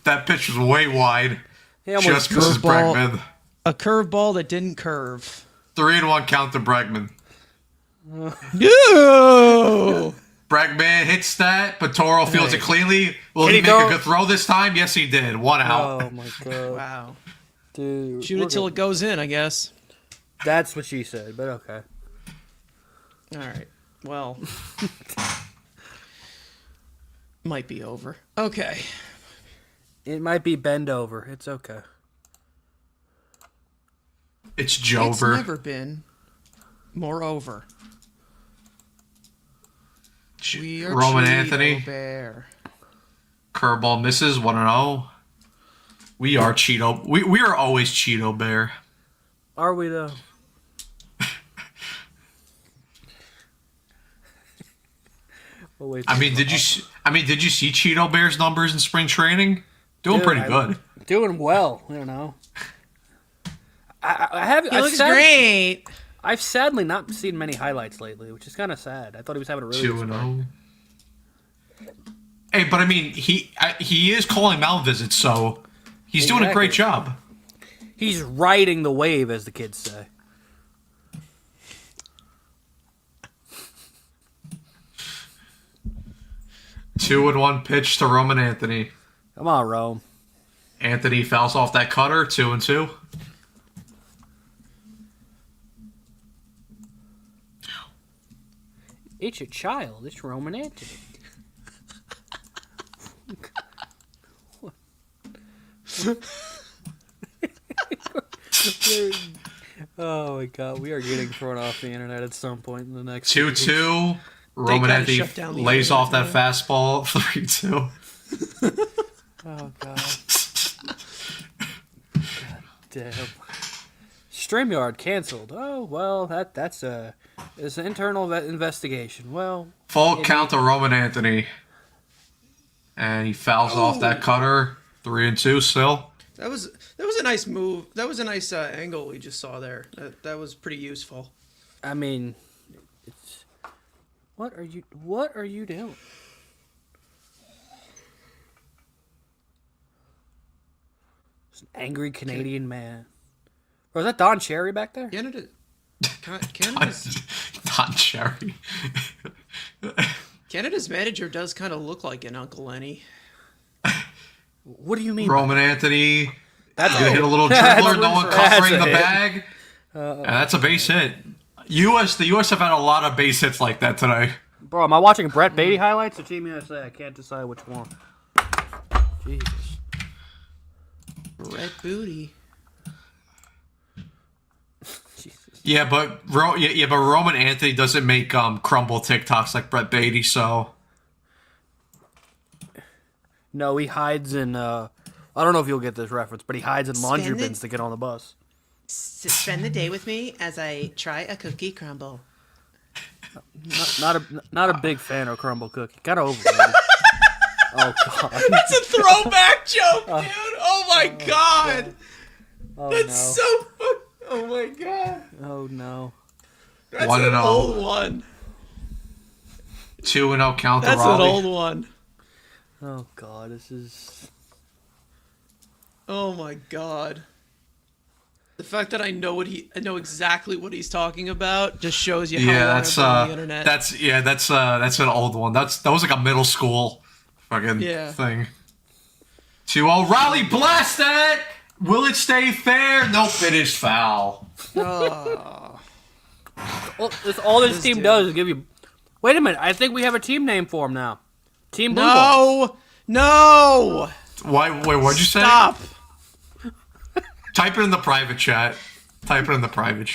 S1: That pitch was way wide. Just Mrs. Bregman.
S2: A curveball that didn't curve.
S1: 3-1 count to Bregman.
S2: No.
S1: Bregman hits that, but Toro fields it cleanly. Will he make a good throw this time? Yes, he did. 1 out.
S3: Oh my god.
S2: Wow.
S3: Dude.
S2: Shoot it till it goes in, I guess.
S3: That's what she said, but okay.
S2: All right. Well. Might be over. Okay.
S3: It might be bend over. It's okay.
S1: It's Jover.
S2: It's never been more over. We are
S1: Roman
S2: Cheeto
S1: Anthony.
S2: Bear.
S1: Curveball misses 1-0. We are Cheeto. We are always Cheeto Bear.
S3: Are we though?
S1: I mean, did you see Cheeto Bear's numbers in spring training? Doing pretty good.
S3: Doing well, I have.
S2: He looks great.
S3: I've sadly not seen many highlights lately, which is kind of sad. I thought he was having a really
S1: 2-0. Hey, but I mean, he is calling mound visits, so he's doing a great job.
S3: He's riding the wave, as the kids say.
S1: Two and 1 pitch to Roman Anthony.
S3: Come on, Rome.
S1: Anthony fouls off that cutter. 2-2.
S3: It's your child. It's Roman Anthony. Oh my god, we are getting thrown off the internet at some point in the next
S1: 2-2. Roman Anthony lays off that fastball. 3-2.
S3: Oh god. God damn. StreamYard canceled. Oh well, that's it's an internal investigation. Well,
S1: full count to Roman Anthony, and he fouls off that cutter. 3-2 still.
S2: That was a nice move. That was a nice angle we just saw there. That was pretty useful.
S3: I mean, it's what are you doing? It's an angry Canadian man. Or is that Don Cherry back there?
S2: Canada's
S1: Don Cherry.
S2: Canada's manager does kind of look like an Uncle Lenny.
S3: What do you mean?
S1: Roman Anthony. That's hit a little dribbler. No one covering the bag. And that's a base hit. The U.S. have had a lot of base hits like that today.
S3: Bro, am I watching Brett Beatty highlights or Team USA? I can't decide which one. Jesus.
S2: Brett Booty.
S3: Jesus.
S1: Yeah, but Roman Anthony doesn't make crumble TikToks like Brett Beatty, so.
S3: No, he hides in. I don't know if you'll get this reference, but he hides in laundry bins to get on the bus.
S2: Spend the day with me as I try a cookie crumble.
S3: Not a big fan of crumble cookie. Got overrated. Oh god,
S2: that's a throwback joke, dude. Oh my god, that's so. Oh my god.
S3: Oh no.
S2: That's 1-0. An old one.
S1: 2-0 count the
S2: That's
S1: Raleigh.
S2: An old one.
S3: Oh god, this is.
S2: Oh my god. The fact that I know exactly what he's talking about just shows you how long I've been on the internet.
S1: That's an old one. That was like a middle school fucking thing. 2-0 Raleigh blast that. Will it stay fair? Nope, it is foul.
S2: Oh.
S3: Well, all this team does is give you. Wait a minute, I think we have a team name for him now. Team Blue Balls.
S2: No.
S1: Why? Wait, what'd you say?
S2: Stop.
S1: Type it in the private chat. Type it in the private.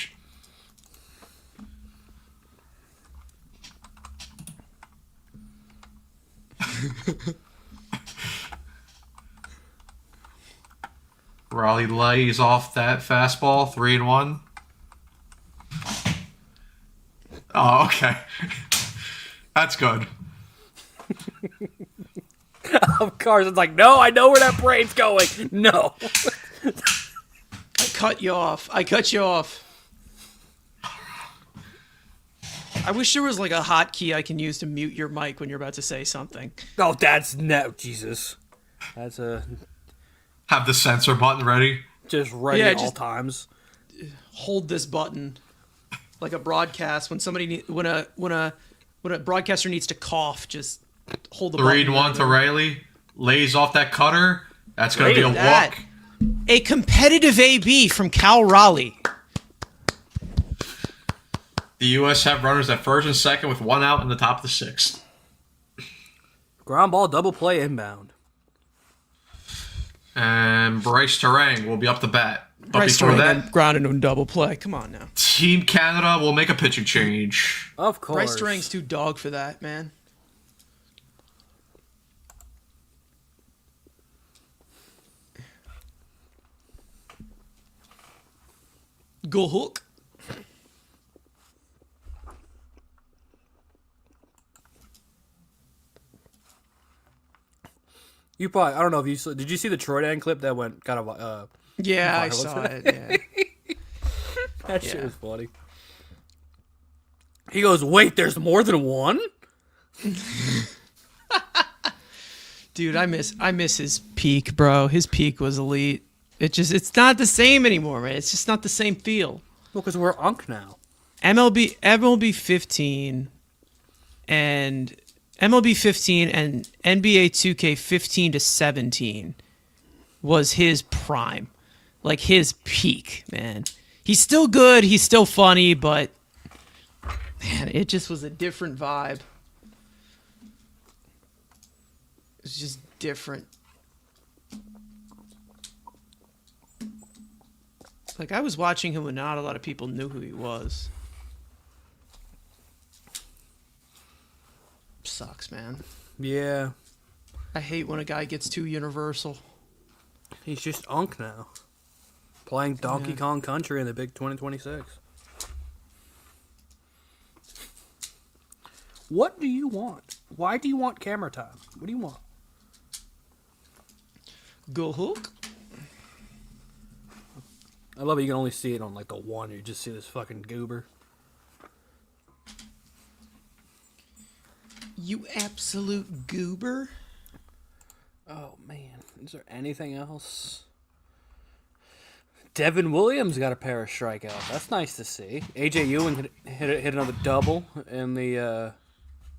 S1: Raleigh lays off that fastball, 3-1. Oh, okay. That's good.
S3: Of course, it's like, no, I know where that brain's going. No.
S2: I cut you off. I wish there was like a hotkey I can use to mute your mic when you're about to say something.
S3: Oh, that's no, Jesus. That's a
S1: Have the censor button ready.
S3: just ready
S2: Yeah,
S3: at all
S2: just-
S3: times.
S2: Hold this button, like a broadcast. When somebody when a broadcaster needs to cough, just hold the button.
S1: 3-1 to Raleigh. Lays off that cutter. That's going to be a
S2: Look at
S1: walk.
S2: A competitive AB from Cal Raleigh.
S1: The U.S. have runners at first and second with 1 out in the top of the 6th.
S3: Ground ball, double play, inbound.
S1: And Bryce Terang will be up to bat. But
S2: Bryce
S1: before
S2: Terang
S1: that,
S2: grounded on double play. Come on now.
S1: Team Canada will make a pitching change.
S3: Of course.
S2: Bryce Terang's too dog for that, man. Go hook.
S3: You probably, I don't know if you saw, did you see the Troy Dan clip that went kind of,
S2: Yeah, I
S3: viral
S2: saw
S3: today?
S2: it. Yeah.
S3: that shit
S2: Yeah.
S3: was funny. He goes, wait, there's more than one?
S2: Dude, I miss his peak, bro. His peak was elite. It's not the same anymore, man. It's just not the same feel.
S3: Well, because we're Unk now.
S2: MLB 15 and NBA 2K 15 to 17 was his prime. Like his peak, man. He's still good, he's still funny, but man, it just was a different vibe. It's just different. Like I was watching him when not a lot of people knew who he was. Sucks, man.
S3: Yeah.
S2: I hate when a guy gets too universal.
S3: He's just Unk now. Playing Donkey
S2: Yeah.
S3: Kong Country in the Big 2026. What do you want? Why do you want camera time? What do you want?
S2: Go hook.
S3: I love it. You can only see it on like the one. You just see this fucking goober.
S2: You absolute goober.
S3: Oh man, is there anything else? Devin Williams got a pair of strikeouts. That's nice to see. AJ Ewing hit another double in the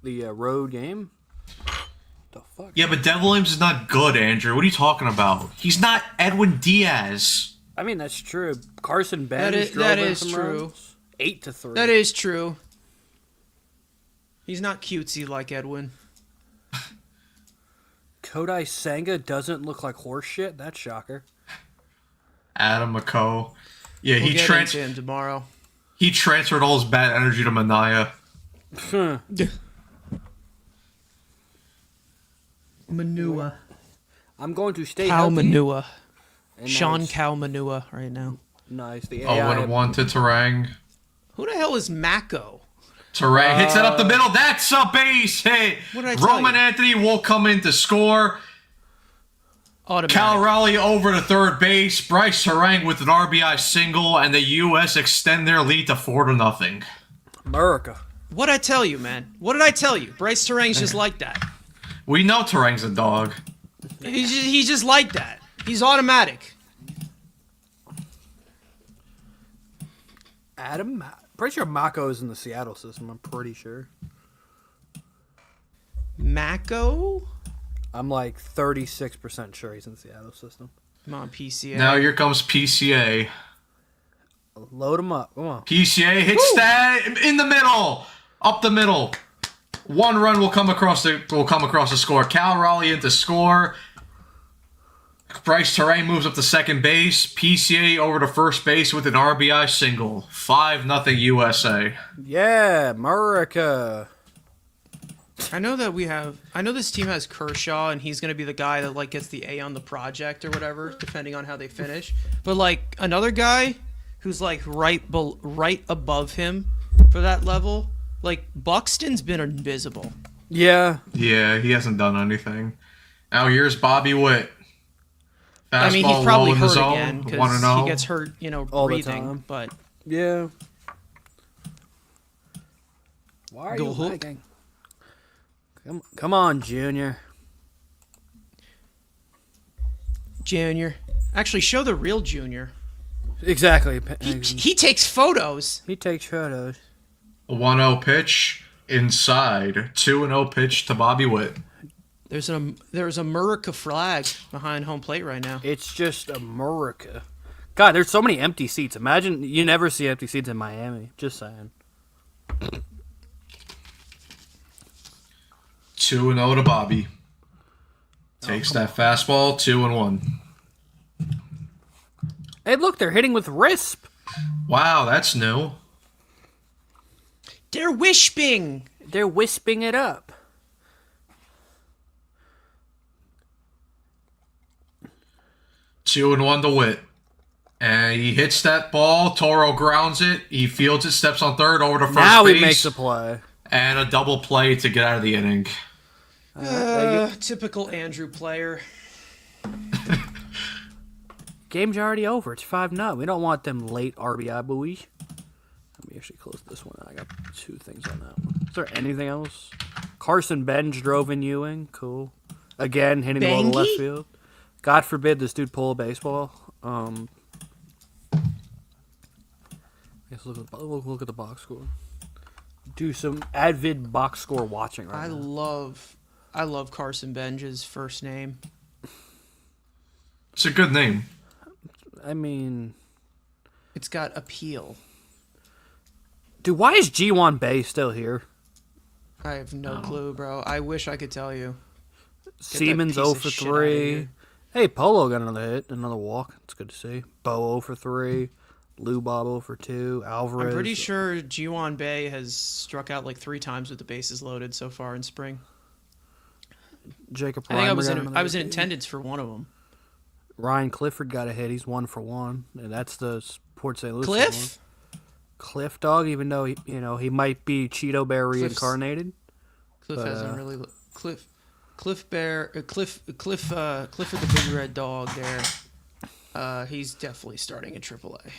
S3: road game. The fuck?
S1: Yeah, but Devin Williams is not good, Andrew. What are you talking about? He's not Edwin Diaz.
S3: I mean that's true. Carson Benz
S2: That
S3: drove in
S2: is
S3: some
S2: true.
S3: runs. 8-3.
S2: That is true. He's not cutesy like Edwin.
S3: Kodai Senga doesn't look like horse shit. That's shocker.
S1: Adam McCoe. Yeah,
S2: We'll get into him tomorrow.
S1: he transferred all his bad energy to Mania.
S2: Manua.
S3: I'm going to stay
S2: Cal
S3: healthy.
S2: Manua.
S3: And
S2: Sean
S3: nice.
S2: Cal Manua right now.
S3: Nice. The
S1: Oh,
S3: AI.
S1: 1-1 to Terang.
S2: Who the hell is Mako?
S1: Terang hits it up the middle. That's a base hit.
S2: What did I tell
S1: Roman
S2: you?
S1: Anthony will come in to score.
S2: Automatic.
S1: Cal Raleigh over to third base. Bryce Terang with an RBI single, and the U.S. extend their lead to 4-0.
S3: America.
S2: What'd I tell you, man? What did I tell you? Bryce Terang's just like that.
S1: We know Terang's a dog.
S2: He's just like that. He's automatic.
S3: Adam, pretty sure Mako is in the Seattle system. I'm pretty sure.
S2: Mako?
S3: I'm like 36% sure he's in the Seattle system.
S2: Come on, PCA.
S1: Now here comes PCA.
S3: Load him up. Come on.
S1: PCA hits that in the middle, up the middle. One run will come across the score. Cal Raleigh into score. Bryce Terang moves up to second base. PCA over to first base with an RBI single. 5-0 USA.
S3: Yeah, America.
S2: I know this team has Kershaw, and he's gonna be the guy that like gets the A on the project or whatever, depending on how they finish. But like another guy who's like right above him for that level, like Buxton's been invisible.
S3: Yeah.
S1: Yeah, he hasn't done anything. Now here's Bobby Witt. Fastball
S2: I mean, he's probably
S1: low in the
S2: hurt
S1: zone,
S2: again because
S1: 1-0.
S2: he gets hurt,
S3: All the
S2: breathing.
S3: time.
S2: But
S3: Yeah. Why are
S2: Go
S3: you
S2: Hook.
S3: lagging? Come on, Junior.
S2: Junior, actually, show the real Junior.
S3: Exactly.
S2: He takes photos.
S3: He takes photos.
S1: A 1-0 pitch inside. 2-0 pitch to Bobby Witt.
S2: There's a America flag behind home plate right now.
S3: It's just America. God, there's so many empty seats. Imagine you never see empty seats in Miami. Just saying.
S1: 2-0 to Bobby. Takes that fastball, 2-1.
S3: Hey, look, they're hitting with Risp.
S1: Wow, that's new.
S2: They're wisping.
S3: They're wisping it up.
S1: 2-1 to Witt. And he hits that ball. Toro grounds it. He fields it, steps on third, over to first
S3: Now
S1: base.
S3: he makes a play.
S1: And a double play to get out of the inning.
S2: Typical Andrew player.
S3: Game's already over. It's 5-0. We don't want them late RBI buoys. Let me actually close this one out. I got 2 things on that one. Is there anything else? Carson Benj drove in Ewing. Cool. Again, hitting the ball to
S2: Bengy?
S3: left field. God forbid this dude pull a baseball. Let's look at the box score. Do some avid box score watching right now.
S2: I love Carson Benj's first name.
S1: It's a good name.
S3: I mean,
S2: It's got appeal.
S3: dude, why is G1 Bay still here?
S2: I have no clue, bro. I wish I could tell you.
S3: Siemens
S2: piece
S3: 0
S2: of
S3: for
S2: shit outta
S3: 3.
S2: here.
S3: Hey, Polo got another hit, another walk. It's good to see. Bo 0 for 3. Lou Bob 0 for 2. Alvarez.
S2: I'm pretty sure Jiwon Bay has struck out like 3 times with the bases loaded so far in spring.
S3: Jacob
S2: I think
S3: Reimer
S2: I was in
S3: hit.
S2: attendance for one of them.
S3: Ryan Clifford got a hit. He's 1 for 1. And that's the Port St. Lucie
S2: Cliff?
S3: one. Cliff dog, even though he might be Cheeto Bear
S2: Cliff's-
S3: reincarnated.
S2: Cliff
S3: But,
S2: hasn't really Cliff with the big red dog there. He's definitely starting in AAA.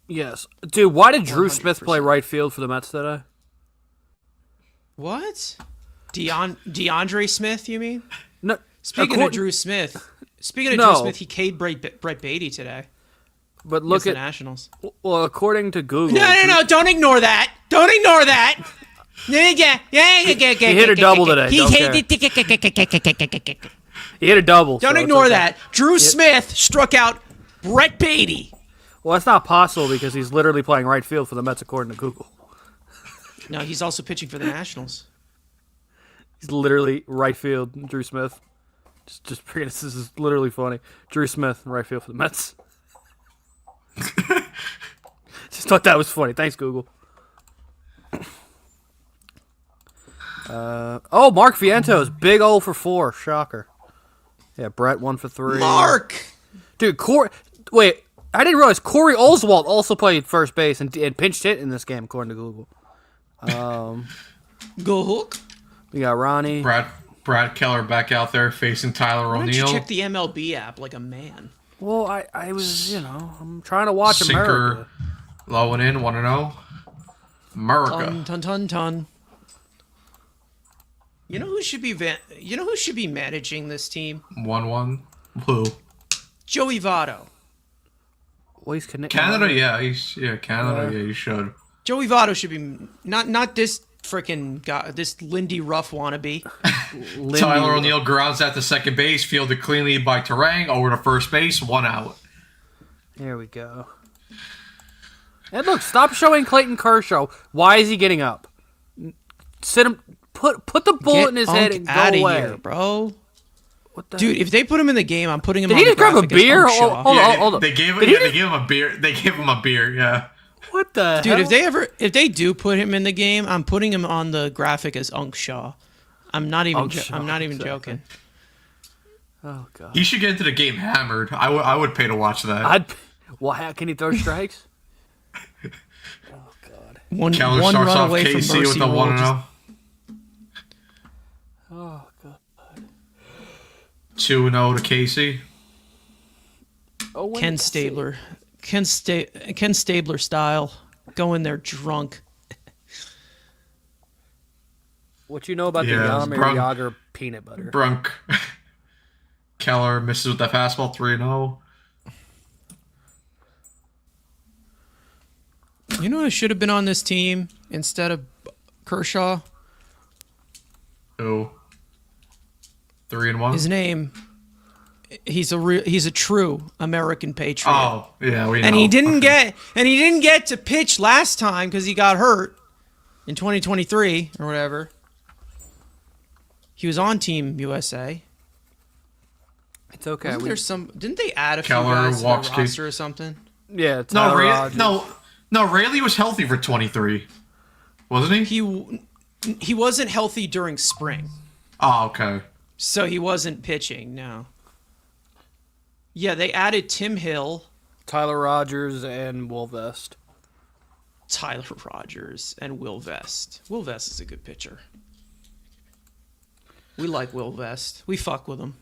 S3: Yes. Dude, why did Drew Smith play
S2: 100%.
S3: right field for the Mets today?
S2: What? DeAndre Smith, you mean?
S3: No.
S2: Speaking of Drew Smith,
S3: No.
S2: he K'd Brett Beatty today.
S3: But look
S2: against the
S3: at
S2: Nationals.
S3: well, according to Google,
S2: No! Don't ignore that. Don't ignore that. He
S3: He hit a double today. He hit a double.
S2: Don't
S3: so it's
S2: ignore
S3: okay.
S2: that. Drew Smith struck out Brett Beatty.
S3: Well, that's not possible because he's literally playing right field for the Mets according to Google.
S2: No, he's also pitching for the Nationals.
S3: He's literally right field, Drew Smith. Just forget this is literally funny. Drew Smith, right field for the Mets. Just thought that was funny. Thanks, Google. Mark Vientos, big 0 for 4. Shocker. Yeah, Brett 1 for 3.
S2: Mark!
S3: Dude, wait, I didn't realize Corey Oswalt also played first base and pinched hit in this game, according to Google.
S2: Go Hook.
S3: We got Ronnie.
S1: Brad Keller back out there facing Tyler
S2: Why don't you
S1: O'Neill.
S2: check the MLB app like a man?
S3: Well, I was, I'm trying to watch
S1: Sinker
S3: America.
S1: low and in, 1-0. America.
S2: Ton. You know who should be managing this team?
S1: 1-1. Who?
S2: Joey Votto.
S3: Well, he's Canada.
S1: Canada, yeah. Canada, yeah, you should.
S2: Joey Votto should be not this freaking guy, this Lindy Ruff wannabe.
S1: Tyler O'Neill grounds at the second base, fielded cleanly by Terang, over to first base, 1 out.
S3: There we go. And look, stop showing Clayton Kershaw. Why is he getting up? Sit him. Put the bullet in his head and go
S2: Outta
S3: away,
S2: here, bro.
S3: What the
S2: Dude, if they put him in the game, I'm putting him
S3: Did
S2: on
S3: he
S2: the
S3: just grab a
S2: graphic as
S3: beer?
S2: Unkshaw.
S3: Hold on.
S1: They gave
S3: Did he
S1: him a beer. They gave him a beer, yeah.
S3: What the
S2: Dude,
S3: hell?
S2: if they do put him in the game, I'm putting him on the graphic as Unkshaw. I'm not even.
S3: Oh,
S2: I'm not even
S3: exactly.
S2: joking.
S3: Oh god.
S1: He should get into the game hammered. I would pay to watch that.
S3: Well, how can he throw strikes? Oh god.
S2: One
S1: Keller
S2: one
S1: starts
S2: run
S1: off
S2: away from
S1: KC
S2: mercy
S1: with the
S2: rule.
S1: 1-0.
S3: Oh god.
S1: 2-0 to Casey.
S3: Oh, when
S2: Ken
S3: did I see-
S2: Stabler. Ken Stabler style. Go in there drunk.
S3: What you know about
S1: Yeah,
S3: the Yam or
S1: Brunk.
S3: Yager peanut butter?
S1: Brunk. Keller misses with that fastball 3-0.
S2: You know who should have been on this team instead of Kershaw?
S1: 2. 3-1.
S2: His name. He's a true American patriot.
S1: Oh, yeah, we know.
S2: And he didn't get to pitch last time because he got hurt in 2023 or whatever. He was on Team USA.
S3: It's okay.
S2: Wasn't there some? Didn't they add a
S1: Keller
S2: few guys to
S1: walks
S2: the roster or something?
S3: Yeah,
S1: No,
S3: Tyler Rogers.
S1: no, Rayleigh was healthy for 23. Wasn't he?
S2: He wasn't healthy during spring,
S1: Oh, okay.
S2: so he wasn't pitching. No. Yeah, they added Tim Hill,
S3: Tyler Rogers and Will Vest.
S2: Tyler Rogers, and Will Vest. Will Vest is a good pitcher. We like Will Vest. We fuck with him.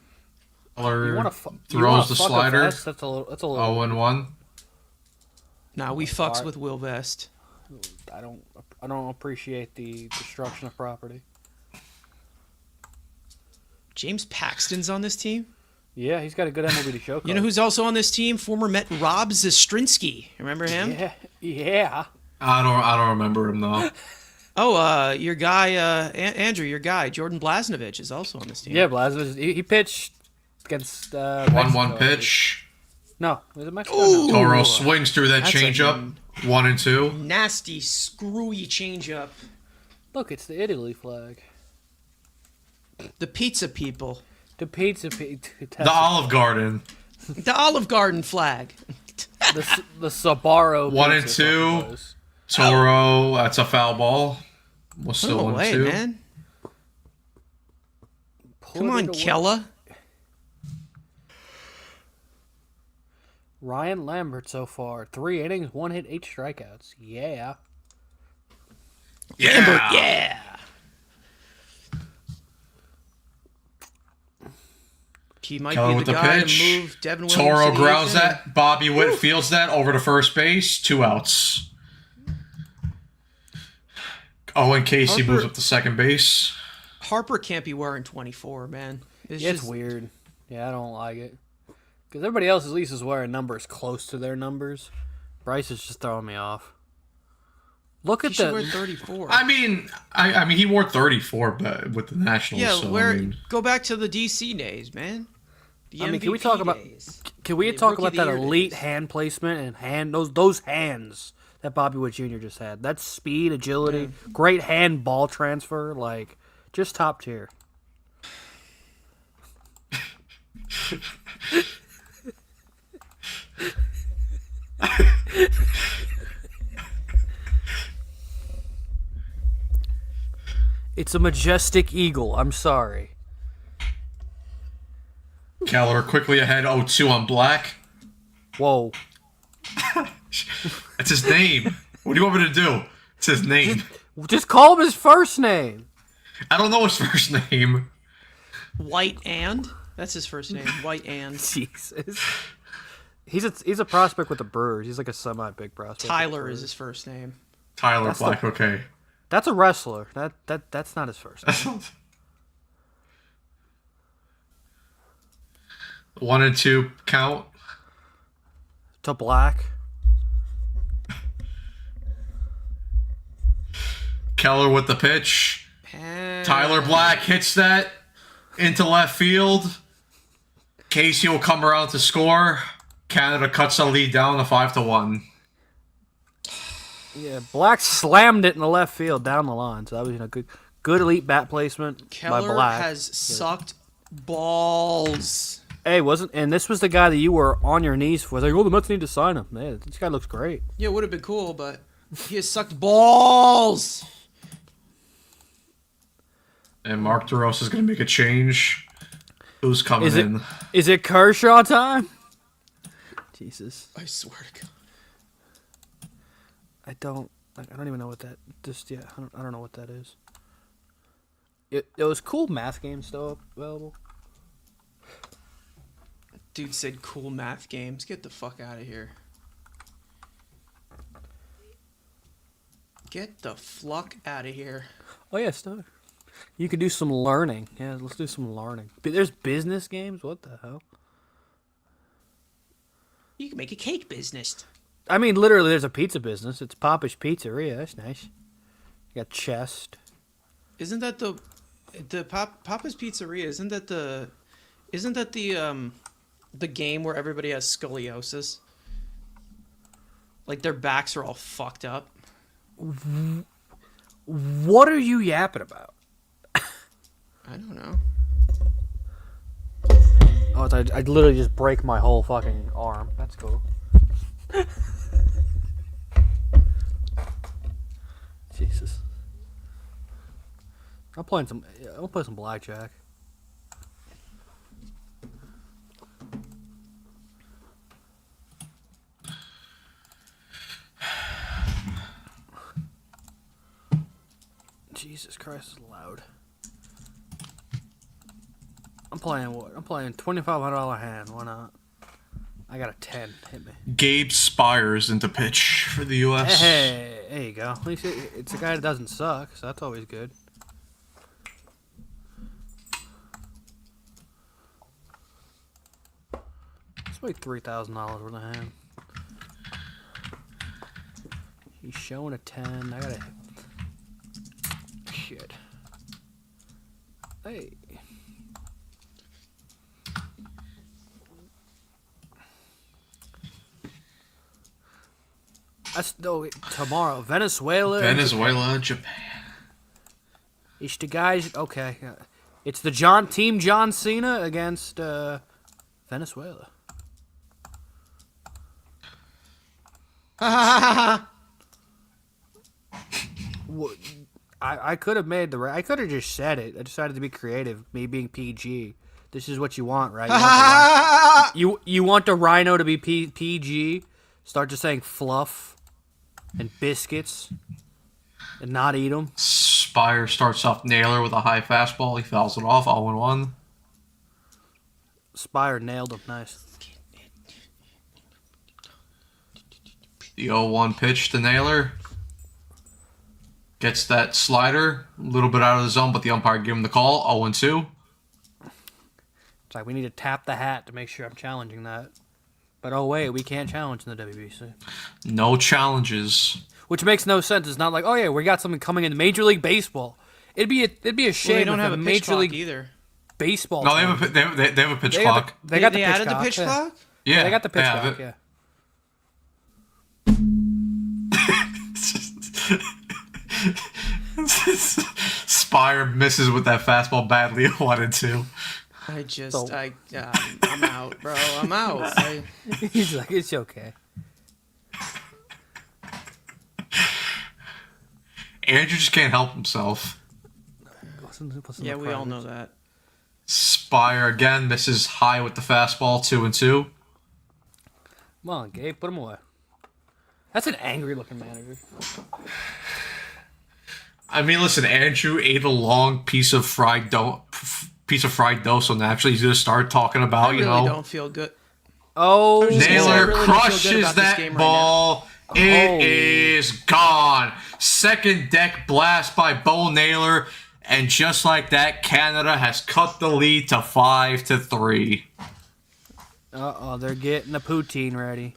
S1: Keller
S3: Throws
S1: throws the slider.
S3: That's a little.
S1: 0-1.
S2: Nah, we fucks
S3: Alright.
S2: with Will Vest.
S3: I don't appreciate the destruction of property.
S2: James Paxton's on this team.
S3: Yeah, he's got a good MLB show.
S2: You know who's also on this team? Former Met Rob Zastrinsky. Remember him?
S3: Yeah.
S1: I don't remember him though.
S2: Oh, your guy, Andrew, your guy, Jordan Blasnovich is also on this team.
S3: Yeah, Blazkowicz. He pitched against
S1: 1-1
S3: Mexico.
S1: pitch.
S3: No, was it Mexico?
S2: Ooh.
S3: No.
S1: Toro swings through that
S2: That's a
S1: changeup. 1-2.
S2: Nasty, screwy changeup.
S3: Look, it's the Italy flag.
S2: The pizza people.
S3: The pizza.
S1: The Olive Garden.
S2: The Olive Garden flag.
S3: the Sabaro.
S1: 1-2. Toro, that's a foul ball. Was still
S2: No way,
S1: 1-2.
S2: man. Come on, Kella.
S3: Ryan Lambert so far, 3 innings, 1 hit, 8 strikeouts. Yeah.
S2: Lambert, yeah. He might
S1: Keller
S2: be
S1: with
S2: the
S1: the
S2: guy
S1: pitch.
S2: to move Devin Williams.
S1: Toro
S2: to the
S1: grounds
S2: eighth
S1: that. Bobby Witt fields that over to first base. 2 outs. Owen Casey
S2: Harper-
S1: moves up to second base.
S2: Harper can't be wearing 24, man.
S3: It's
S2: just
S3: weird. Yeah, I don't like it. Because everybody else at least is wearing numbers close to their numbers. Bryce is just throwing me off. Look
S2: He
S3: at
S2: should wear
S3: that.
S2: 34.
S1: I mean, he wore 34, but with the Nationals.
S2: Yeah,
S1: so,
S2: where
S1: I mean,
S2: go back to the DC days, man. The
S3: I mean, can we
S2: MVP
S3: talk about-
S2: days.
S3: Can we
S2: The
S3: talk
S2: Rookie
S3: about
S2: of the
S3: that
S2: Year
S3: elite
S2: days.
S3: hand placement and those hands that Bobby Witt Jr. just had? That speed, agility, great hand ball transfer, like just top tier. It's a majestic eagle. I'm sorry.
S1: Keller quickly ahead 0-2 on Black.
S3: Whoa.
S1: That's his name. What do you want me to do? It's his name.
S3: Just call him his first name.
S1: I don't know his first name.
S2: White and that's his first name. White and
S3: Jesus. He's a prospect with the Brewers. He's like a semi-big prospect. with the
S2: Tyler
S3: Brewers.
S2: is his first name.
S1: Tyler
S3: That's
S1: Black, okay.
S3: That's a wrestler. That's not his first name.
S1: 1-2 count.
S3: To Black.
S1: Keller with the pitch.
S2: And
S1: Tyler Black hits that into left field. Casey will come around to score. Canada cuts the lead down to 5-1.
S3: Yeah, Black slammed it in the left field down the line. So that was good elite bat placement by
S2: Keller
S3: Black.
S2: has sucked balls.
S3: Hey, and this was the guy that you were on your knees for. Like, oh, the Mets need to sign him. Man, this guy looks great.
S2: Yeah, it would have been cool, but he has sucked balls.
S1: And Mark DeRosa is going to make a change. Who's coming in?
S3: Is it Kershaw time? Jesus.
S2: I swear to God.
S3: I don't even know what that. I don't know what that is. It was cool math games still available.
S2: Dude said cool math games. Get the fuck out of here. Get the fluck out of here.
S3: Oh yeah, still. You could do some learning. Yeah, let's do some learning. But there's business games. What the hell?
S2: You can make a cake business.
S3: I mean, literally, there's a pizza business. It's Papa's Pizzeria. That's nice. You got Chest.
S2: Isn't that the Papa's Pizzeria? Isn't that the game where everybody has scoliosis? Like their backs are all fucked up.
S3: What are you yapping about?
S2: I don't know.
S3: Oh, I'd literally just break my whole fucking arm. That's cool. Jesus. I'll play some blackjack. Jesus Christ, it's loud. I'm playing what? I'm playing $2,500 hand. Why not? I got a 10. Hit me.
S1: Gabe Spires into pitch for the U.S.
S3: Hey, there you go. At least it's a guy that doesn't suck, so that's always good. It's like $3,000 worth of hand. He's showing a 10. I gotta. Shit. Hey. Tomorrow, Venezuela,
S1: Japan.
S3: It's the guys. Okay, it's the Team John Cena against Venezuela. I could have made I could have just said it. I decided to be creative. Me being PG. This is what you want, right? You want the Rhino to be PG. Start just saying fluff and biscuits and not eat them.
S1: Spire starts off Naylor with a high fastball. He fouls it off. 0-1.
S3: Spire nailed him. Nice.
S1: The 0-1 pitch to Naylor. Gets that slider. A little bit out of the zone, but the umpire gave him the call. 0-2.
S3: It's like we need to tap the hat to make sure I'm challenging that. But oh wait, we can't challenge in the WBC.
S1: No challenges.
S3: Which makes no sense. It's not like, oh yeah, we got something coming in Major League Baseball. It'd be a shame.
S2: Well, they don't have a pitch
S3: Major
S2: clock
S3: League
S2: either.
S3: Baseball.
S1: No, they have a pitch clock.
S3: They got the
S2: They
S3: pitch
S2: added
S3: clock.
S2: the pitch clock?
S1: Yeah,
S3: They got the pitch clock.
S1: Yeah. Spire misses with that fastball badly. 1-2.
S2: I'm out, bro. I'm out.
S3: He's like, it's okay.
S1: Andrew just can't help himself.
S2: Yeah, we all know that.
S1: Spire again misses high with the fastball. 2-2.
S3: Come on, Gabe, put him away. That's an angry-looking manager.
S1: I mean, listen, Andrew ate a long piece of fried dough, so naturally he's gonna start talking about,
S2: I really don't feel good.
S3: Oh,
S1: Naylor
S2: really
S1: crushes that
S2: game
S1: ball. It is gone. Second deck blast by Bo Naylor, and just like that, Canada has cut the lead to 5-3.
S3: Uh-oh, they're getting the poutine ready.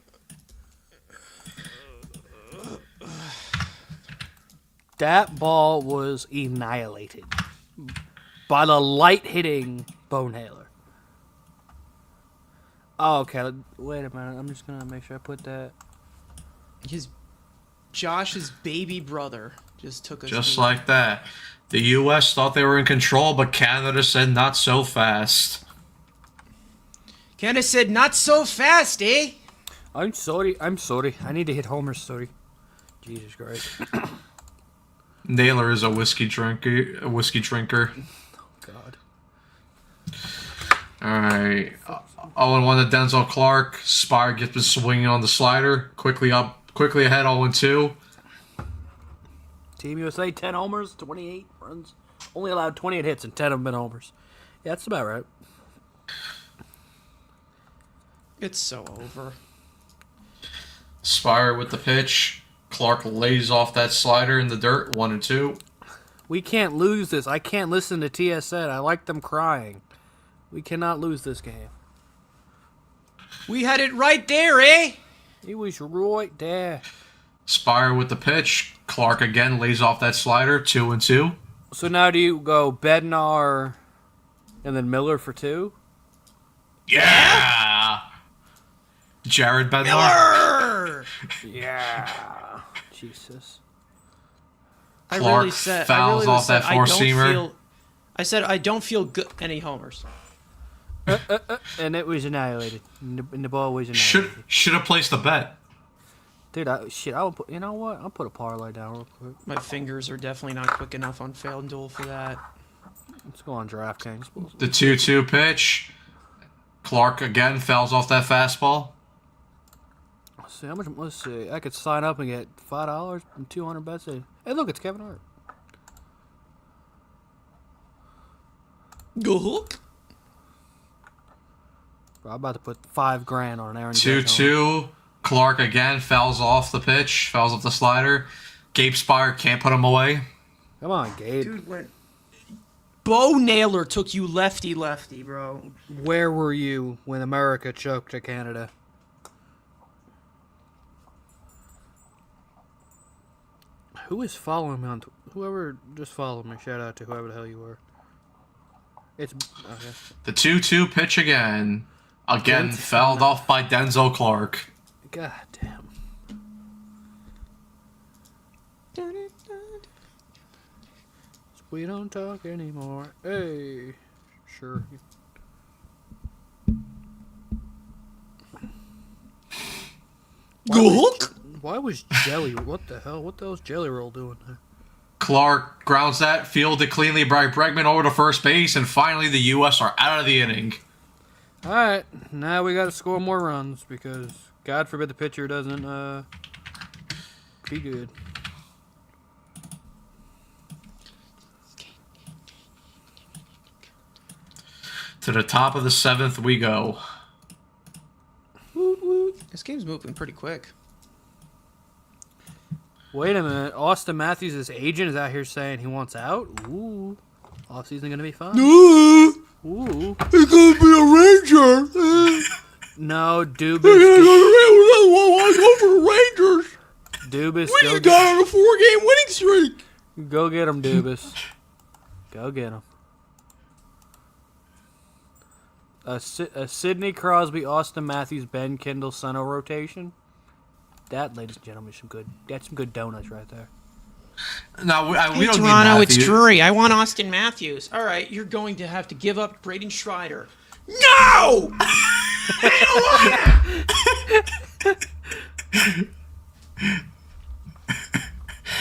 S3: That ball was annihilated by the light-hitting Bo Naylor. Oh, okay. Wait a minute. I'm just going to make sure I put that.
S2: Josh's baby brother just took us.
S1: Just like that. The U.S. thought they were in control, but Canada said not so fast.
S2: Candace said, not so fast, eh?
S3: I'm sorry. I need to hit Homer's story. Jesus Christ.
S1: Naylor is a whiskey drinker.
S3: God.
S1: All right. 0-1 to Denzel Clark. Spire gets been swinging on the slider. Quickly ahead. 0-2.
S3: Team USA, 10 homers, 28 runs. Only allowed 28 hits and 10 have been homers. Yeah, that's about right.
S2: It's so over.
S1: Spire with the pitch. Clark lays off that slider in the dirt. 1-2.
S3: We can't lose this. I can't listen to TSN. I like them crying. We cannot lose this game.
S2: We had it right there, eh?
S3: It was right there.
S1: Spire with the pitch. Clark again lays off that slider. 2-2.
S3: So now do you go Bednar and then Miller for 2?
S1: Yeah. Jared Bednar.
S2: Miller!
S3: Yeah. Jesus.
S2: I
S1: Clark
S2: really said.
S1: fouls off that four-seamer.
S2: I said I don't feel good. Any homers?
S3: And it was annihilated. And the ball was annihilated.
S1: Should have placed the bet.
S3: Dude, I would put, you know what? I'll put a parlay down real quick.
S2: My fingers are definitely not quick enough on FanDuel for that.
S3: Let's go on DraftKings.
S1: The 2-2 pitch. Clark again fouls off that fastball.
S3: Let's see how much. Let's see. I could sign up and get $5 and 200 bets. Hey, look, it's Kevin Hart.
S2: Go hook.
S3: Bro, I'm about to put $5,000 on Aaron Judge.
S1: 2-2. Clark again fouls off the pitch. Fouls off the slider. Gabe Spire can't put him away.
S3: Come on, Gabe.
S2: Dude, when Bo Naylor took you lefty, bro.
S3: Where were you when America choked to Canada? Who is following me on? Whoever just followed me. Shout out to whoever the hell you were. It's okay.
S1: The 2-2 pitch again. Again fouled off by Denzel Clark.
S3: God damn. We don't talk anymore. Hey. Sure.
S2: Go hook.
S3: Why was Jelly? What the hell? What the hell's Jelly Roll doing there?
S1: Clark grounds that, fielded cleanly by Bregman over to first base, and finally the U.S. are out of the inning.
S3: All right, now we got to score more runs because God forbid the pitcher doesn't be good.
S1: To the top of the 7th we go.
S2: Woot, woot. This game's moving pretty quick.
S3: Wait a minute, Austin Matthews' agent is out here saying he wants out. Ooh, offseason gonna be fun. Ooh,
S2: He's gonna be a Ranger.
S3: no, Dubas.
S2: Go for the Rangers.
S3: Dubas,
S2: We just got on a 4-game winning streak.
S3: go get him, Dubas. Go get him. A Sidney Crosby, Austin Matthews, Ben Kendall, Sano rotation. That, ladies and gentlemen, that's some good donuts right there.
S1: No, we don't need
S2: Toronto, it's
S1: Matthews.
S2: Drury. I want Austin Matthews. All right, you're going to have to give up Braden Schreider. No!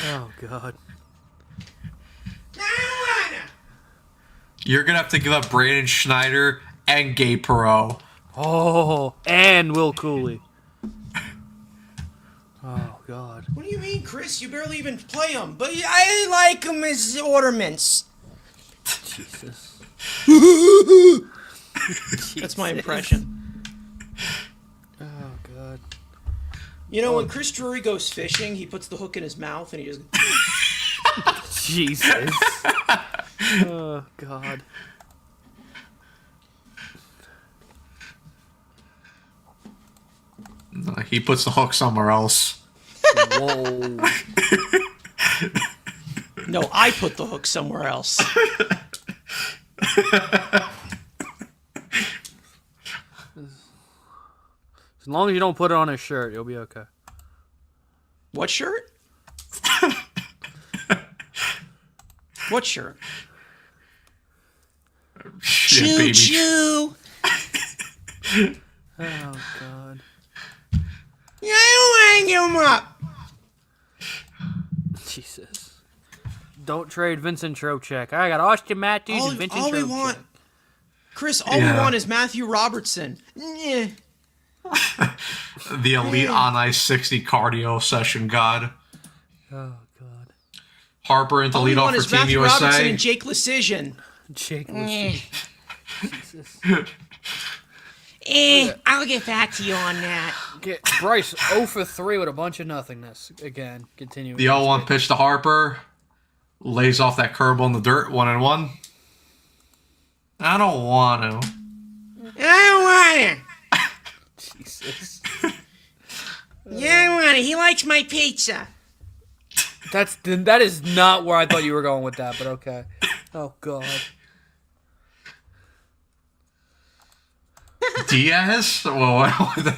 S3: Oh God.
S1: You're going to have to give up Braden Schneider and Gabe Perreault.
S3: Oh, and Will Cooley. Oh God.
S2: What do you mean, Chris? You barely even play him. But I like him as ornaments.
S3: Jesus.
S2: That's my impression.
S3: Oh God.
S2: You know, when Chris Drury goes fishing, he puts the hook in his mouth and he just...
S3: Jesus. Oh God.
S1: No, he puts the hook somewhere else.
S3: Whoa.
S2: No, I put the hook somewhere else.
S3: As long as you don't put it on his shirt, you'll be okay.
S2: What shirt? What shirt?
S1: Yeah, baby.
S2: Choo.
S3: Oh God.
S2: Yeah, I don't hang him up.
S3: Jesus. Don't trade Vincent Trocheck. I got Austin Matthews and Vincent Trocheck.
S2: All we want is Matthew Robertson. Yeah.
S1: The elite on ice 60 cardio session god.
S3: Oh God.
S1: Harper into
S2: All we
S1: leadoff
S2: want
S1: for
S2: is
S1: Team
S2: Matthew
S1: USA.
S2: Robertson and Jake Lecision.
S3: Jake. Jesus.
S2: I'll get back to you on that.
S3: Bryce 0 for 3 with a bunch of nothingness. Again, continuing.
S1: The 0-1 pitch to Harper. Lays off that curveball in the dirt. 1-1. I don't want to.
S2: I don't want
S3: Jesus.
S2: it. Yeah, I want it. He likes my pizza.
S3: That is not where I thought you were going with that, but okay. Oh God.
S1: Diaz? Whoa,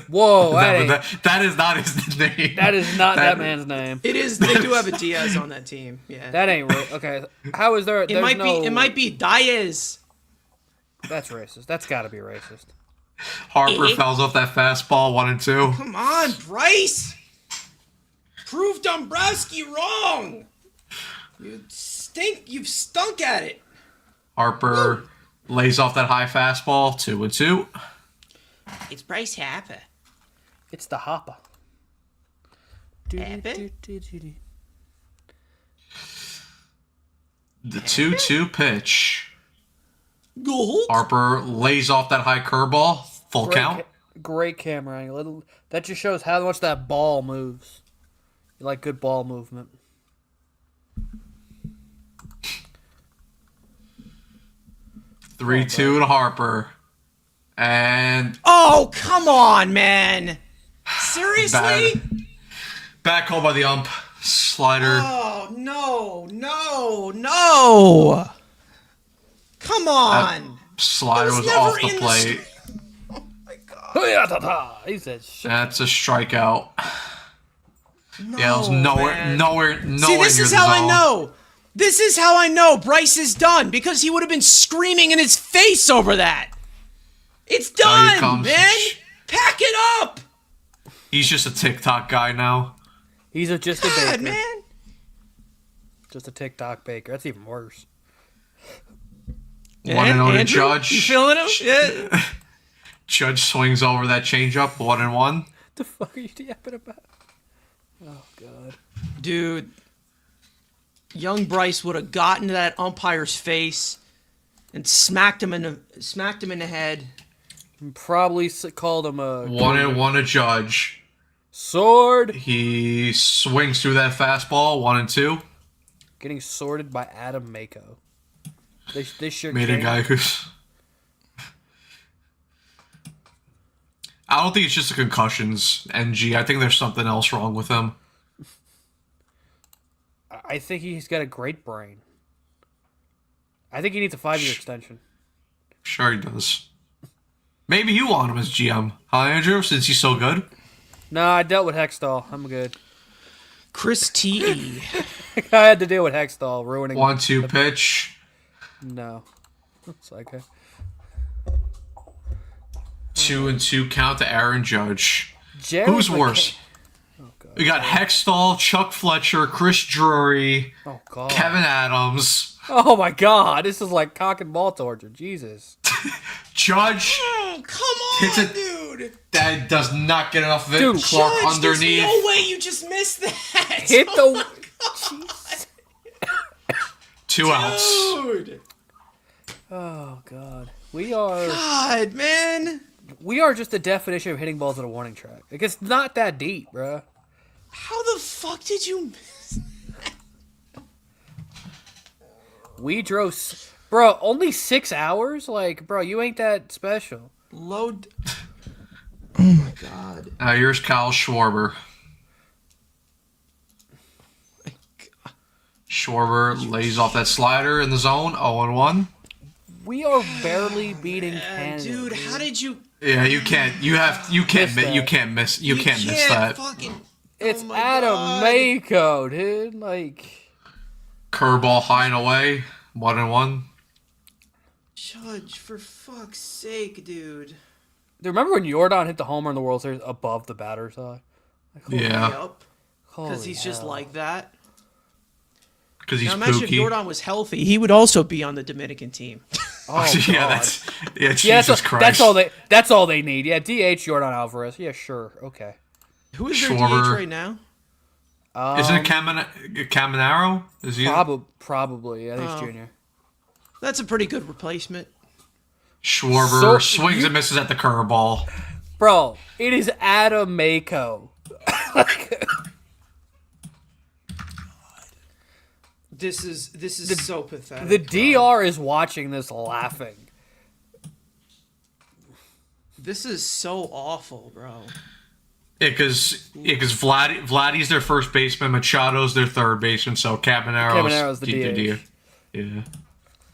S3: Whoa,
S1: that is not his name.
S3: that is not that man's name.
S2: It is. They do have a Diaz on that team. Yeah.
S3: That ain't right. Okay, how is there?
S2: It might be Diaz.
S3: That's racist. That's got to be racist.
S1: Harper fouls off that fastball. 1-2.
S2: Come on, Bryce. Prove Dombrowski wrong. You've stunk at it.
S1: Harper lays off that high fastball. 2-2.
S2: It's Bryce Harper.
S3: It's the Hopper.
S2: Happen?
S1: The 2-2 pitch.
S2: Gold.
S1: Harper lays off that high curveball. Full count.
S3: Great camera angle. That just shows how much that ball moves. You like good ball movement.
S1: Three two to Harper. And
S2: Oh, come on, man. Seriously?
S1: back call by the ump. Slider.
S2: Oh, no. Come on.
S1: Slider
S2: That
S1: was
S2: never
S1: off the
S2: in
S1: plate.
S2: Oh, my God.
S3: He said,
S1: That's a strikeout.
S2: No,
S1: Yeah, it was
S2: man.
S1: nowhere
S2: See, this
S1: near
S2: is
S1: the
S2: how I
S1: zone.
S2: know. This is how I know Bryce is done, because he would have been screaming in his face over that. It's
S1: Here
S2: done,
S1: comes-
S2: man. Pack it up.
S1: He's just a TikTok guy now.
S3: he's just a
S2: God,
S3: baker.
S2: man.
S3: Just a TikTok baker. That's even worse.
S1: 1-0 to
S2: Andrew,
S1: Judge.
S2: You feeling him? Yeah.
S1: Judge swings over that changeup. 1-1.
S3: The fuck are you yapping about? Oh God.
S2: Dude, young Bryce would have gotten to that umpire's face and smacked him in the head.
S3: Probably called him a
S1: 1-1 to Judge.
S3: sword.
S1: He swings through that fastball. 1-2.
S3: Getting sorted by Adam Mako. They sure
S1: Made a
S3: can.
S1: guy who's. I don't think it's just the concussions, NG. I think there's something else wrong with him.
S3: I think he's got a great brain. I think he needs a 5-year extension.
S1: Sure he does. Maybe you want him as GM, huh, Andrew? Since he's so good.
S3: No, I dealt with Hextall. I'm good.
S2: Chris T.E.
S3: I had to deal with Hextall ruining.
S1: 1-2 pitch.
S3: No. It's okay.
S1: 2-2 count to Aaron Judge.
S3: Jared
S1: Who's
S3: McCann-
S1: worse?
S3: Oh God.
S1: We got Hextall, Chuck Fletcher, Chris Drury,
S3: Oh God.
S1: Kevin Adams,
S3: Oh my God. This is like cock and ball torture. Jesus.
S1: Judge.
S2: Oh, come
S1: Hits
S2: on,
S1: it.
S2: dude.
S1: That does not get enough of it.
S3: Dude,
S1: Clark
S2: Judge,
S1: underneath.
S2: There's no way you just missed that.
S3: Hit
S2: Oh
S3: the.
S2: my
S3: Jeez.
S1: 2 outs.
S2: Dude.
S3: Oh God. We are
S2: God, man.
S3: just the definition of hitting balls at a warning track. Like it's not that deep, bruh.
S2: How the fuck did you miss?
S3: We drove, bro. Only 6 hours. Like, bro, you ain't that special.
S2: Load. Oh my God.
S1: Here's Kyle Schwarber. Schwarber lays off that slider in the zone. 0-1.
S3: We are barely beating Canada.
S2: Dude, how did you?
S1: Yeah, you can't. You can't.
S3: Miss
S1: You
S3: that.
S1: can't miss. You can't miss that.
S2: Fucking.
S3: It's
S2: Oh my
S3: Adam
S2: God.
S3: Mako, dude. Like,
S1: Curveball high and away. 1-1.
S2: Judge, for fuck's sake, dude.
S3: remember when Jordan hit the homer in the World Series above the batter's eye? Like,
S1: Yeah.
S2: Yup.
S3: holy
S2: Because he's just
S3: hell.
S2: like that.
S1: because he's
S2: Now imagine if
S1: pooky.
S2: Jordan was healthy, he would also be on the Dominican team.
S3: Oh,
S1: yeah,
S3: God.
S1: Jesus Christ.
S3: That's all they need. Yeah, DH Jordan Alvarez. Yeah, sure. Okay.
S2: Who is their
S1: Schwarber.
S2: DH right now?
S1: Isn't it Caminero? Is he
S3: Probably. Yeah, he's junior.
S2: That's a pretty good replacement.
S1: Schwarber
S3: So-
S1: swings and misses at the curveball.
S3: Bro, it is Adam Mako.
S2: This is so pathetic.
S3: The DR is watching this laughing.
S2: This is so awful, bro.
S1: Yeah, because Vladdy's their first baseman, Machado's their third baseman, so
S3: Cabanero's the DH.
S1: Yeah.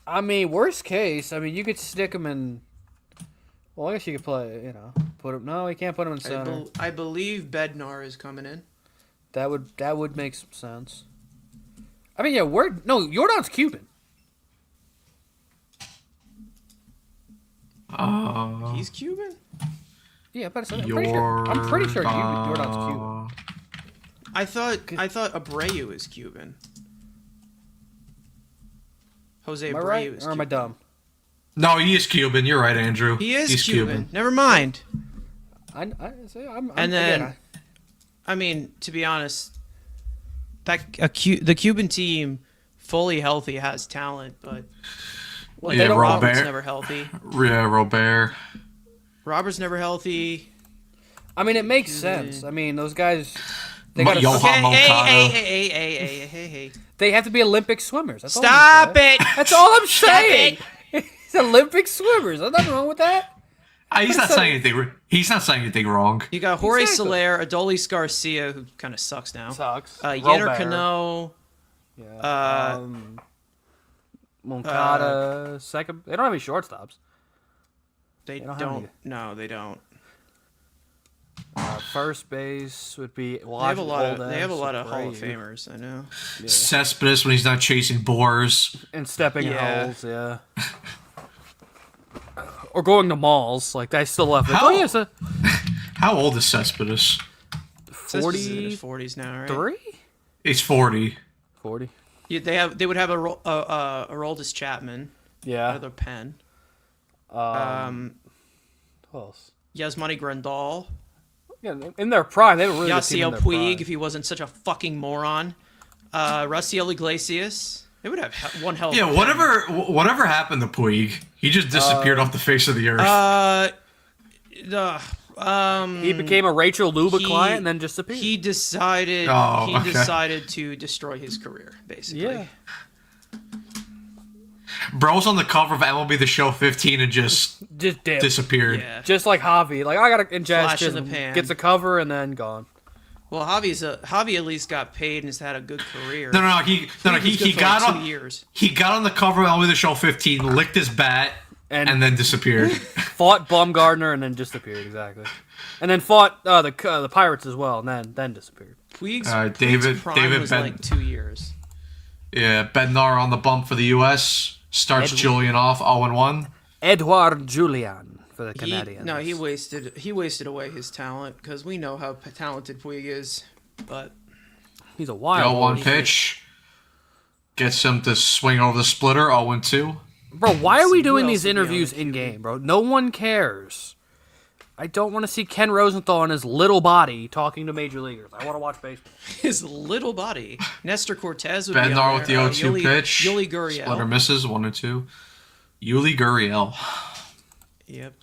S3: I mean, worst case, you could stick him in. Well, I guess you could play, put him. No, you can't put him in center.
S2: I believe Bednar is coming in.
S3: That would make some sense. I mean, yeah, Jordan's Cuban.
S2: He's Cuban?
S3: Yeah, but I'm pretty sure Jordan's Cuban.
S2: I thought Abreu is Cuban. Jose
S3: Am I
S2: Abreu
S3: right,
S2: is
S3: or
S2: Cuban.
S3: am I dumb?
S1: No, he is Cuban. You're right, Andrew.
S2: He's Cuban. Never mind.
S3: I'm
S2: And then, I mean, to be honest, the Cuban team, fully healthy, has talent, but
S1: Yeah,
S2: Robert's
S1: Robert.
S2: never healthy.
S1: Yeah, Robert.
S2: Robert's never healthy.
S3: I mean, it makes sense. I mean, those guys, they
S1: But
S3: got
S1: Johan
S2: Okay,
S1: Moncada.
S2: hey.
S3: they have to be Olympic swimmers. That's all I'm
S2: Stop
S3: saying.
S2: it!
S3: That's all I'm
S2: Stop
S3: saying. He's Olympic swimmers. There's nothing wrong with that.
S1: He's not saying anything. He's not saying anything wrong.
S2: You got Jorge
S3: Exactly.
S2: Soler, Adolis Garcia, who kind of sucks now.
S3: Sucks.
S2: Yenner
S3: Robert.
S2: Cano.
S3: Yeah. Moncada, second. They don't have any shortstops.
S2: They
S3: don't have
S2: don't.
S3: any.
S2: No, they don't.
S3: First base would be.
S2: They have a lot of Hall of Famers. I know.
S1: Cespedes when he's not chasing boars.
S3: And stepping in
S2: Yeah.
S3: holes, yeah. Or going to malls, like I still left. Like,
S1: How-
S3: oh yeah, so
S1: How old is Cespedes?
S2: Cespedes is in
S3: 43?
S2: his 40s now, right?
S1: He's 40.
S3: 40.
S2: Yeah, they would have Aroldis Chapman,
S3: Yeah.
S2: another pen.
S3: Who else?
S2: Yasmani Grandal,
S3: Yeah, in their prime, they were really good team in
S2: Yasiel
S3: their
S2: Puig,
S3: prime.
S2: if he wasn't such a fucking moron. Russiel Iglesias. They would have one hell of
S1: Yeah,
S2: a pen.
S1: whatever happened to Puig? He just disappeared off the face of the earth.
S3: He became a Rachel Luba
S2: he-
S3: client and then just disappeared.
S2: He decided
S1: okay.
S2: decided to destroy his career, basically.
S3: Yeah.
S1: Bro's on the cover of MLB The Show 15 and just
S3: Just dip.
S1: disappeared.
S2: Yeah.
S3: Just like Javi. Like, I gotta ingest
S2: Flash in
S3: just
S2: the pan.
S3: gets a cover and then gone.
S2: Well, Javi at least got paid and has had a good career.
S1: No, he
S2: was good for
S1: got
S2: like 2
S1: on.
S2: years.
S1: He got on the cover of MLB The Show 15, licked his bat, and then disappeared.
S3: Fought Baumgartner and then disappeared, exactly. And then fought the Pirates as well, and then disappeared.
S2: Puig's,
S1: David-
S2: Puig's prime
S1: David
S2: was
S1: Ben-
S2: like 2 years.
S1: Yeah, Bednar on the bump for the U.S. Starts Julian off 0-1.
S3: Edouard Julian for the
S2: He
S3: Canadians.
S2: wasted away his talent because we know how talented Puig is. But
S3: He's a wild
S1: 0-1
S3: one.
S1: pitch. Gets him to swing over the splitter, 0-2.
S3: Bro, why are we doing
S2: else
S3: these
S2: would be on
S3: interviews
S2: the
S3: in game, bro? No one cares. I don't want to see Ken Rosenthal and his little body talking to major leaguers. I want to watch baseball.
S2: his little body. Nestor Cortez would be on
S1: Bednar
S2: there.
S1: with the 0-2 pitch.
S2: Yuli
S1: Splitter
S2: Gurriel.
S1: misses, 1-2. Yuli Gurriel.
S2: Yep.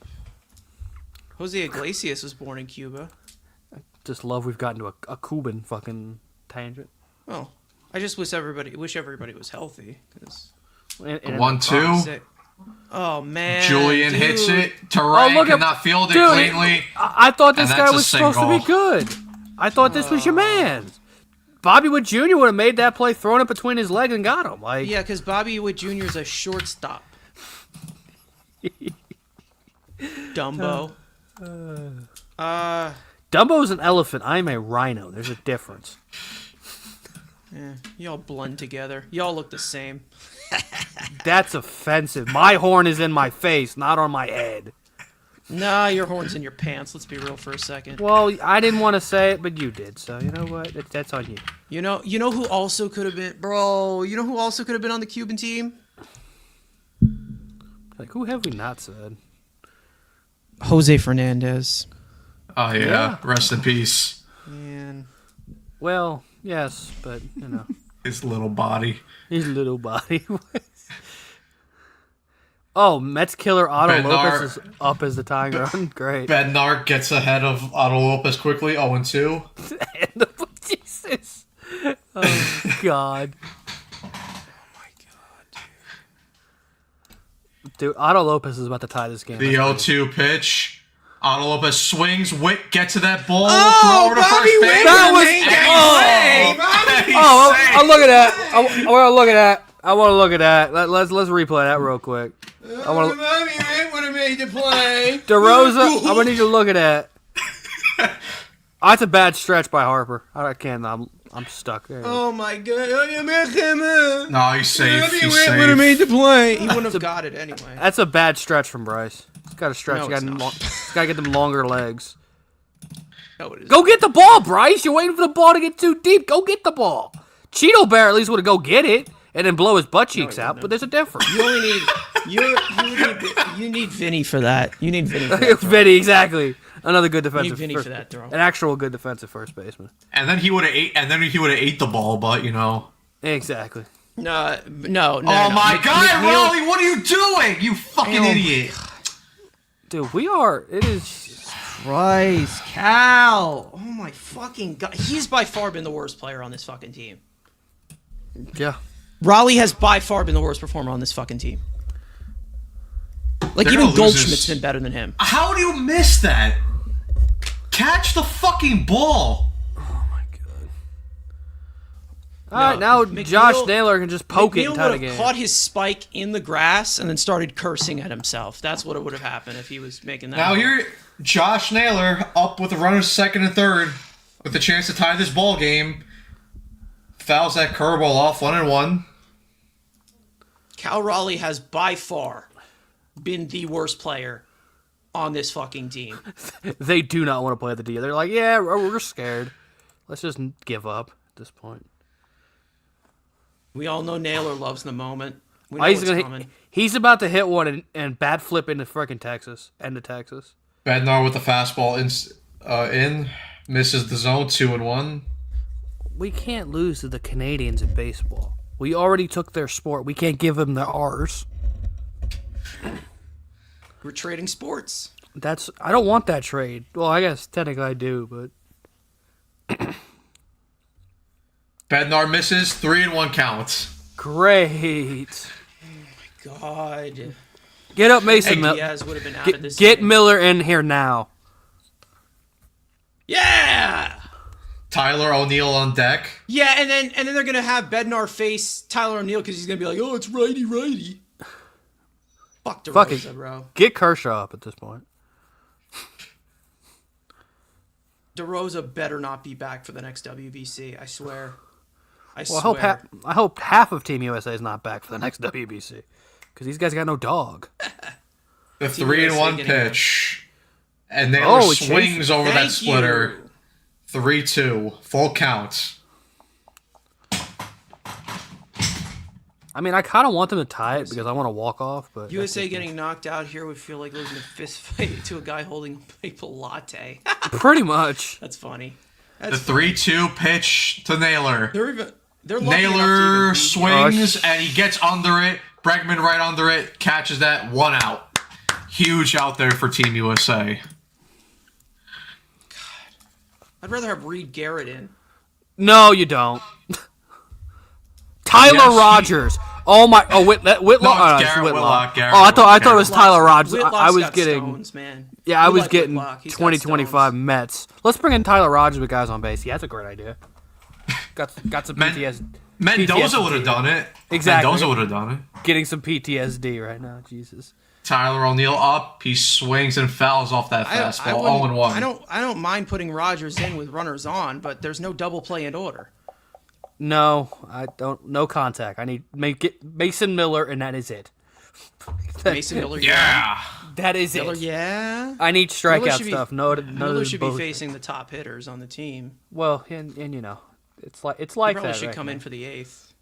S2: Jose Iglesias was born in Cuba.
S3: Just love we've gotten to a Cuban fucking tangent.
S2: Oh, I just wish everybody was healthy. 'Cause
S1: 1-2.
S2: Oh man,
S1: Julian
S2: dude.
S1: hits it. Terang
S3: look at-
S1: cannot field it
S3: dude,
S1: cleanly.
S3: I thought this
S1: And
S3: guy
S1: that's a
S3: was supposed to be
S1: single.
S3: good. I thought this was your man. Bobby Wood Jr. would have made that play, thrown it between his legs, and got him. Like,
S2: Yeah, because Bobby Wood Jr. is a shortstop. Dumbo.
S3: Dumbo's an elephant. I'm a rhino. There's a difference.
S2: Yeah, y'all blend together. Y'all look the same.
S3: That's offensive. My horn is in my face, not on my head.
S2: Nah, your horn's in your pants. Let's be real for a second.
S3: Well, I didn't want to say it, but you did. So you know what? That's on you.
S2: You know who also could have been, bro. You know who also could have been on the Cuban team?
S3: Like, who have we not said?
S2: Jose Fernandez.
S1: Oh yeah. Rest in peace.
S2: Man.
S3: Well, yes, but you know,
S1: His little body.
S3: his little body. Oh, Mets killer Otto
S1: Bednar.
S3: Lopez is up as the tying run. Great.
S1: Bednar gets ahead of Otto Lopez quickly, 0-2.
S3: Jesus. Oh God. Dude, Otto Lopez is about to tie this game.
S1: The
S3: That's
S1: 0-2 pitch. Otto Lopez swings. Witt gets to that ball.
S2: Oh,
S1: throw over to
S2: Bobby
S1: first
S2: Witt
S1: base.
S3: That was-
S1: And he
S3: Oh,
S1: saved.
S3: I'll look at that. I want to look at that. I want to look at that. Let's replay that real quick. I want to.
S2: Bobby Witt would have made the play.
S3: DeRosa, I'm gonna need you to look at that. Oh, that's a bad stretch by Harper. I can't. I'm stuck. There you go.
S2: Oh my God!
S1: No, he's safe.
S2: Bobby
S1: He's
S2: Witt would have
S1: safe.
S2: made the play. He wouldn't have got it anyway.
S3: That's a bad stretch from Bryce. He's got to stretch.
S2: No,
S3: He's
S2: it's not.
S3: got to get them longer legs.
S2: No, it is.
S3: Go get the ball, Bryce. You're waiting for the ball to get too deep. Go get the ball. Cheeto Bear at least would have go get it and then blow his butt cheeks out. But there's a difference.
S2: You only need you need Vinny for that. You need Vinny for that. throw.
S3: Vinny, exactly. Another good
S2: You need
S3: defensive.
S2: Vinny for that throw.
S3: An actual good defensive first baseman.
S1: And then he would have ate. And then he would have ate the ball. But you know.
S3: Exactly.
S2: No.
S1: Oh my God,
S2: McNeil-
S1: Raleigh! What are you doing? You fucking
S2: Oh,
S1: idiot!
S3: Dude, we are. It is.
S2: Christ, Cal! Oh my fucking God! He's by far been the worst player on this fucking team.
S3: Yeah.
S2: Raleigh has by far been the worst performer on this fucking team. Like
S1: They're
S2: even
S1: gonna lose
S2: Goldschmidt's
S1: this.
S2: been better than him.
S1: How do you miss that? Catch the fucking ball.
S3: All right, now
S2: McNeil-
S3: Josh Naylor can just poke it
S2: McNeil
S3: and tie the
S2: would have
S3: game.
S2: caught his spike in the grass and then started cursing at himself. That's what would have happened if he was making that.
S1: Now
S2: ball.
S1: here, Josh Naylor up with the runners second and third, with a chance to tie this ball game. Fouls that curveball off 1-1.
S2: Cal Raleigh has by far been the worst player on this fucking team.
S3: They do not want to play the D. They're like, yeah, we're scared. Let's just give up at this point.
S2: We all know Naylor loves the moment. We know
S3: Oh,
S2: what's coming.
S3: he's about to hit one and bat flip into freaking Texas. End of Texas.
S1: Bednar with the fastball in misses the zone 2-1.
S3: We can't lose to the Canadians in baseball. We already took their sport. We can't give them ours.
S2: We're trading sports.
S3: I don't want that trade. Well, I guess technically I do, but
S1: Bednar misses 3-1 count.
S3: great.
S2: God.
S3: Get up, Mason Miller.
S2: Diaz would have been out of this
S3: Get
S2: game.
S3: Miller in here now.
S2: Yeah!
S1: Tyler O'Neill on deck.
S2: Yeah, and then they're gonna have Bednar face Tyler O'Neill because he's gonna be like, oh, it's righty. Fuck
S3: Fuck
S2: DeRosa,
S3: it.
S2: bro.
S3: Get Kershaw up at this point.
S2: DeRosa better not be back for the next WBC. I swear.
S3: Well, I hope half of Team USA is not back for the next WBC because these guys got no dog.
S1: The
S2: Team
S1: 3-1
S2: USA getting
S1: pitch. And Naylor
S3: Oh, it
S1: swings
S3: chases.
S1: over that
S2: Thank
S1: splitter.
S2: you.
S1: 3-2. Full count.
S3: I mean, I kind of want them to tie it because I want to walk off, but
S2: USA getting knocked out here would feel like losing a fist fight to a guy holding a maple latte.
S3: pretty much.
S2: That's funny.
S1: The
S2: That's
S1: 3-2 pitch to Naylor.
S2: they're lucky enough to
S1: Naylor
S2: even beat-
S1: swings and he gets under it. Bregman right under it. Catches that. 1 out. Huge out there for Team USA.
S2: I'd rather have Reed Garrett in.
S3: No, you don't. Tyler
S1: Yes,
S3: Rogers. Oh my! Oh, Whitlock.
S1: No, it's
S3: it's
S1: Garrett
S3: Whitlock.
S1: Garrett
S3: Oh, I thought it was
S2: Whitlock's-
S3: Tyler Rogers.
S2: Whitlock's
S3: I was
S2: got
S3: getting.
S2: stones, man.
S3: Yeah, I
S2: We
S3: was
S2: like
S3: getting
S2: Whitlock. He's got
S3: 2025
S2: stones.
S3: Mets. Let's bring in Tyler Rogers with guys on base. Yeah, that's a great idea. Got some PTSD.
S1: Mendoza would have done it.
S3: Exactly.
S1: Mendoza would have done it.
S3: Getting some PTSD right now. Jesus.
S1: Tyler O'Neill up. He swings and fouls off that fastball. 0-1.
S2: I don't mind putting Rogers in with runners on, but there's no double play in order.
S3: No, I don't. No contact. I need make it Mason Miller, and that is it.
S2: Mason Miller.
S1: Yeah.
S3: That is
S2: Miller,
S3: it.
S2: yeah.
S3: I need
S2: Miller
S3: strikeout
S2: should be-
S3: stuff. No,
S2: Miller should be facing the top hitters on the team.
S3: Well, and you know, it's like
S2: He
S3: that.
S2: probably should
S3: right
S2: come
S3: now.
S2: in for the 8th.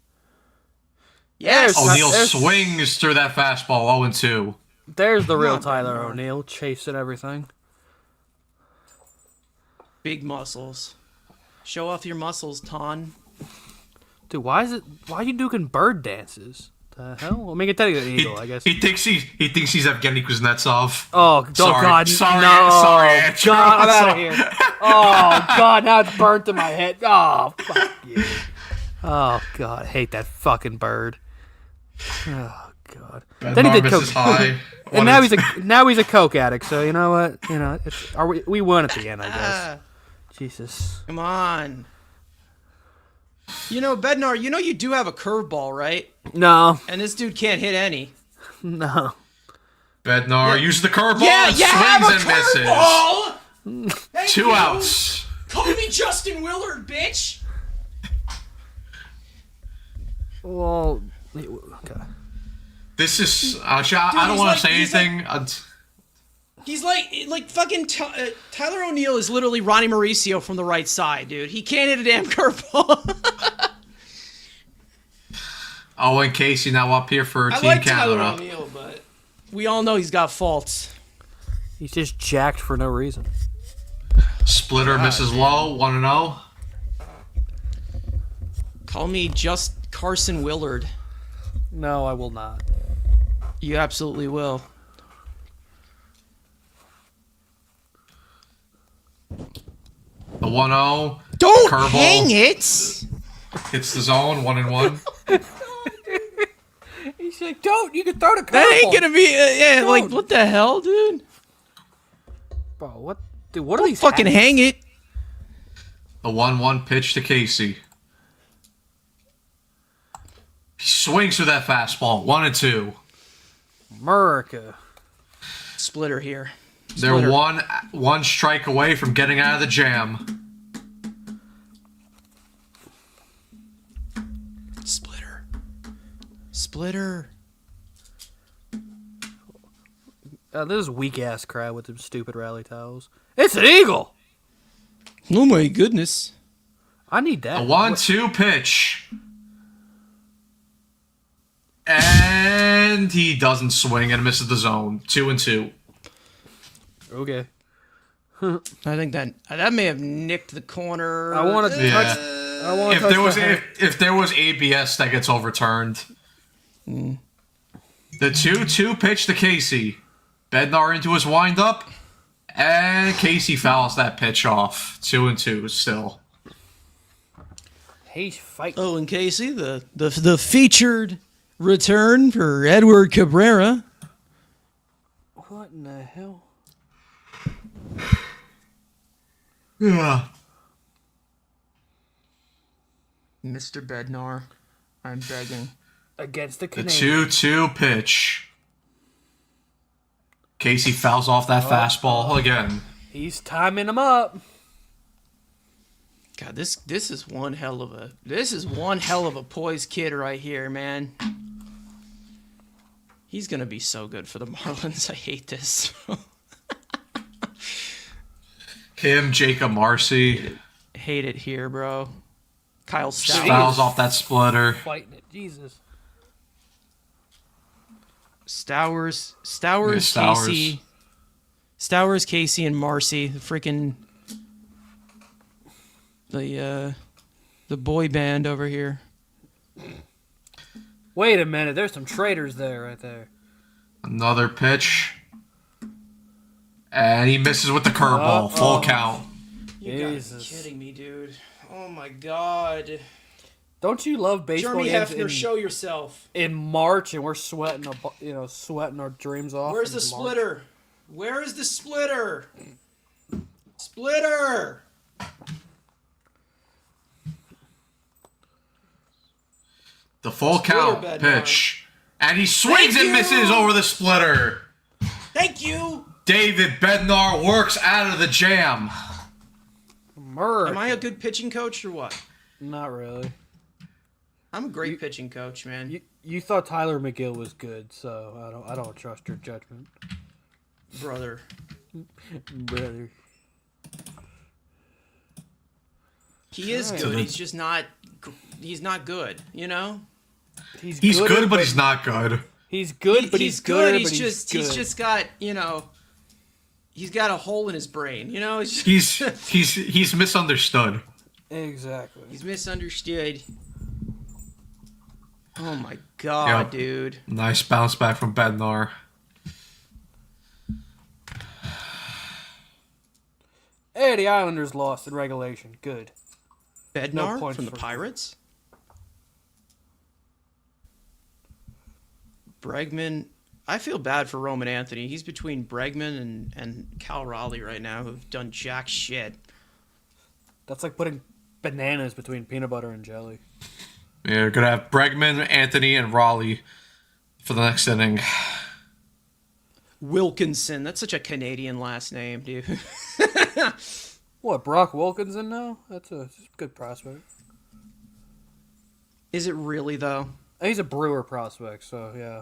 S3: Yes!
S2: Yes.
S1: O'Neal
S3: There's-
S1: swings through that fastball, 0-2.
S3: There's the real
S2: Not
S3: Tyler
S2: Bednar.
S3: O'Neill chasing everything.
S2: Big muscles. Show off your muscles, Ton.
S3: Dude, why are you doing bird dances? The hell? Well, make it tell you an eagle, I guess.
S1: He thinks he's Evgeny Kuznetsov.
S3: Oh
S1: Sorry.
S3: God!
S1: Sorry,
S3: no!
S1: sorry, Andrew.
S3: God, I'm out of
S1: Sorry.
S3: here. Oh God! Now it's burnt in my head. Oh fuck you! Oh God! I hate that fucking bird. Oh God! Then he
S1: Bednar
S3: did
S1: misses
S3: coke,
S1: high.
S3: and now he's a coke addict. So you know what? You know, we won at the end, I guess.
S2: Ah,
S3: Jesus.
S2: come on. You know, Bednar, you do have a curveball, right?
S3: No,
S2: And this dude can't hit any.
S3: no.
S1: Bednar uses the curveball
S2: Yeah,
S1: and
S2: you have
S1: swings
S2: a
S1: and misses.
S2: curveball! Thank
S1: 2
S2: you.
S1: outs.
S2: Call me Justin Willard, bitch!
S3: Well, okay.
S1: This is. I don't
S2: he's
S1: want to
S2: like-
S1: say
S2: he's like-
S1: anything.
S2: He's like fucking Tyler O'Neill is literally Ronnie Mauricio from the right side, dude. He can't hit a damn curveball.
S1: Owen Casey now up here for
S2: I
S1: Team
S2: like Tyler
S1: Canada.
S2: O'Neill, but we all know he's got faults.
S3: He's just jacked for no reason.
S1: Splitter misses low, 1-0.
S2: Call me just Carson Willard.
S3: No, I will not.
S2: You absolutely will.
S1: The 1-0
S2: Don't
S1: Curveball.
S2: hang it.
S1: hits the zone, 1-1.
S3: He's like, don't. You can throw the curveball.
S2: That ain't gonna be. Yeah,
S3: Don't.
S2: like what the hell, dude?
S3: Bro, what? Dude, what are these?
S2: Fucking
S3: habits?
S2: hang it.
S1: The 1-1 pitch to Casey. He swings through that fastball, 1-2.
S3: America.
S2: Splitter here.
S1: They're
S2: Splitter.
S1: one strike away from getting out of the jam.
S2: Splitter. Splitter.
S3: This is weak ass crowd with them stupid rally towels. It's an eagle.
S2: Oh my goodness.
S3: I need that.
S1: A 1-2 pitch. And he doesn't swing and misses the zone. 2-2.
S3: Okay.
S2: I think that may have nicked the corner.
S3: I want to
S1: Yeah.
S3: touch. I want
S1: If
S3: to touch
S1: there was
S3: the hand.
S1: if there was ABS, that gets overturned. The 2-2 pitch to Casey. Bednar into his windup, and Casey fouls that pitch off. 2-2 still.
S3: He's fighting.
S2: Oh, and Casey, the featured return for Edward Cabrera.
S3: What in the hell?
S1: Yeah.
S2: Mr. Bednar, I'm begging.
S3: Against the
S1: The
S3: Canadian.
S1: 2-2 pitch. Casey fouls off that fastball again.
S3: He's timing him up.
S2: God, this is one hell of a poised kid right here, man. He's gonna be so good for the Marlins. I hate this.
S1: Him, Jacob Marcy,
S2: Hate it here, bro. Kyle Stout.
S1: fouls off that splitter.
S3: Fighting it. Jesus.
S2: Stowers,
S1: Yeah, Stowers.
S2: Casey. Stowers, Casey, and Marcy. The freaking the boy band over here.
S3: Wait a minute. There's some traitors there, right there.
S1: Another pitch. And he misses with the curveball. Full count.
S2: You gotta be
S3: Jesus.
S2: kidding me, dude. Oh my god.
S3: Don't you love baseball
S2: Jeremy
S3: games
S2: Hefner, show yourself.
S3: in March and we're sweating, sweating our dreams off?
S2: Where's the
S3: in March?
S2: splitter? Where is the splitter? Splitter!
S1: The full
S2: Splitter
S1: count
S2: Bednar.
S1: pitch. And he swings
S2: Thank
S1: and misses
S2: you.
S1: over the splitter.
S2: Thank you!
S1: David Bednar works out of the jam.
S3: America.
S2: Am I a good pitching coach or what?
S3: Not really.
S2: I'm a great pitching coach, man.
S3: You thought Tyler McGill was good, so I don't trust your judgment.
S2: brother.
S3: Brother.
S2: He is
S3: Alright.
S2: good. He's just not. He's not good. You know.
S1: He's good, but he's not good.
S3: He's good, but he's
S2: good.
S3: good.
S2: He's
S3: but
S2: just
S3: good.
S2: he's just got he's got a hole in his brain. You know.
S1: He's misunderstood.
S3: Exactly.
S2: He's misunderstood. Oh my god,
S1: Yep.
S2: dude.
S1: Nice bounce back from Bednar.
S3: Hey, the Islanders lost in regulation. Good.
S2: Bednar
S3: points
S2: from the
S3: for-
S2: Pirates. Bregman. I feel bad for Roman Anthony. He's between Bregman and Cal Raleigh right now, who've done jack shit.
S3: That's like putting bananas between peanut butter and jelly.
S1: Yeah, we're gonna have Bregman, Anthony, and Raleigh for the next inning.
S2: Wilkinson. That's such a Canadian last name, dude.
S3: What, Brock Wilkinson now? That's a good prospect.
S2: Is it really, though?
S3: He's a Brewer prospect, so yeah.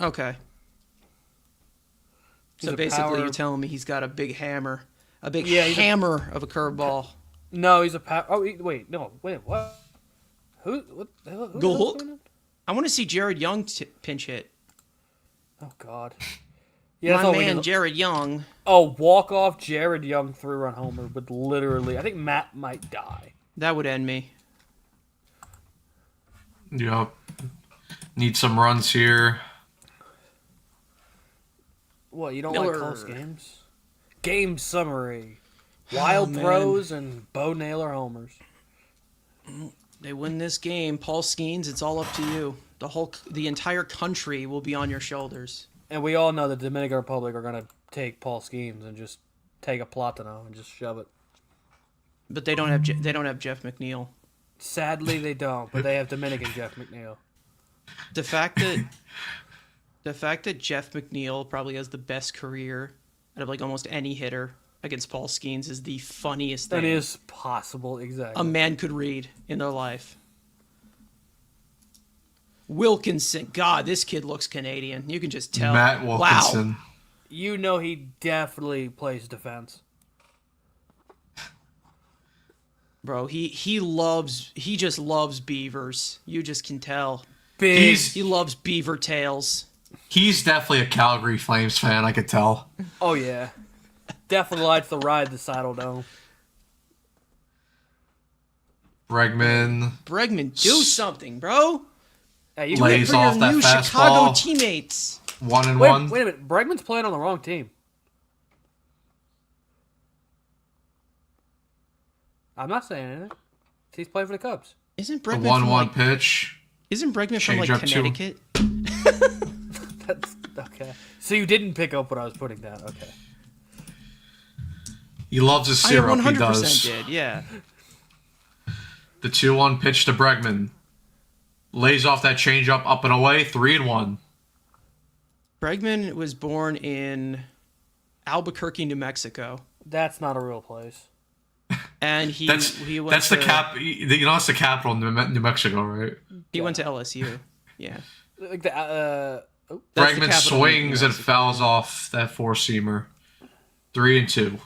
S2: Okay.
S3: He's
S2: So
S3: a
S2: basically,
S3: power-
S2: you're telling me he's got a big hammer. A big
S3: Yeah, he's a-
S2: hammer of a curveball.
S3: No, he's a wait, what? What the hell? Who
S2: Go
S3: the hell's
S2: Hulk.
S3: going on?
S2: I want to see Jared Young pinch hit.
S3: Oh God. Yeah, that's
S2: My
S3: all we
S2: man,
S3: need.
S2: Jared Young.
S3: Oh, walk-off Jared Young 3-run homer would literally... I think Matt might die.
S2: That would end me.
S1: Yep. Need some runs here.
S3: What, you don't
S2: Miller.
S3: like close games? Game summary. Wild
S2: man.
S3: throws and Bo Naylor homers.
S2: They win this game. Paul Skeens, it's all up to you. The entire country will be on your shoulders.
S3: And we all know the Dominican Republic are going to take Paul Skeens and just take a Platano and just shove it.
S2: But they don't have Jeff McNeil.
S3: Sadly, they don't, but they have Dominican Jeff McNeil.
S2: The fact that Jeff McNeil probably has the best career out of like almost any hitter against Paul Skeens is the funniest thing
S3: That is possible, exactly.
S2: a man could read in their life. Wilkinson, God, this kid looks Canadian. You can just tell.
S1: Matt Wilkinson.
S2: Wow.
S3: You know he definitely plays defense.
S2: Bro, he just loves beavers. You just can tell.
S3: Big.
S2: He loves beaver tails.
S1: He's definitely a Calgary Flames fan, I could tell.
S3: Oh, yeah. Definitely likes to ride the Saddle Dome.
S1: Bregman.
S2: Bregman, do something, bro.
S3: Hey, you
S1: Lays
S2: For your
S1: off that
S2: new
S1: fastball.
S2: Chicago teammates.
S1: 1-1.
S3: Wait a minute. Bregman's playing on the wrong team. I'm not saying anything. He's playing for the Cubs.
S2: Isn't
S1: The
S2: Bregman
S1: 1-1
S2: from like,
S1: pitch.
S2: Isn't Bregman from like
S1: Change up to-
S2: Connecticut?
S3: That's okay. So you didn't pick up what I was putting down. Okay.
S1: He loves his
S2: I
S1: syrup, he
S2: 100%
S1: does.
S2: did, yeah.
S1: The 2-1 pitch to Bregman. Lays off that changeup up and away, 3-1.
S2: Bregman was born in Albuquerque, New Mexico,
S3: That's not a real place.
S2: and he
S1: That's
S2: went
S1: that's
S2: to,
S1: the cap. You know, it's the capital of New Mexico, right?
S2: He went to LSU. Yeah.
S3: Like the oh,
S2: That's the
S1: Bregman
S2: capital of New
S1: swings and
S2: Mexico.
S1: fouls off that four-seamer. 3-2.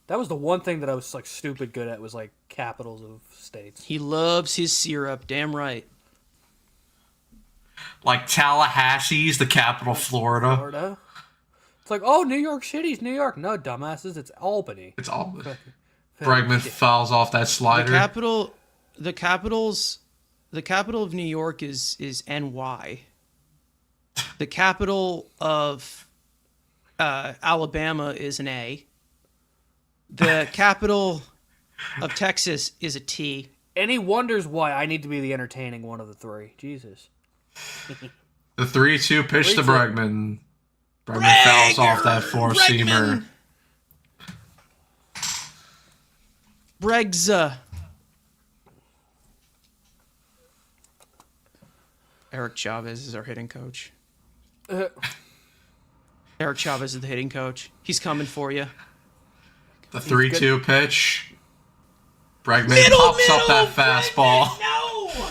S3: that was the one thing that I was like stupid good at was like capitals of states.
S2: He loves his syrup. Damn right.
S1: Like Tallahassee's the capital of Florida.
S3: Florida. It's like, oh, New York City's New York. No, dumbasses, it's Albany.
S1: It's all. Bregman fouls off that
S2: The
S1: slider.
S2: the capital of New York is NY. The capital of Alabama is an A. The capital of Texas is a T.
S3: And he wonders why I need to be the entertaining one of the three. Jesus.
S1: The 3-2 pitch to
S3: 3-2.
S1: Bregman. Bregman fouls off that four-seamer.
S2: Bregza. Eric Chavez is our hitting coach. Eric Chavez is the hitting coach. He's coming for you.
S1: The 3-2 pitch. Bregman pops up that fastball.
S2: No!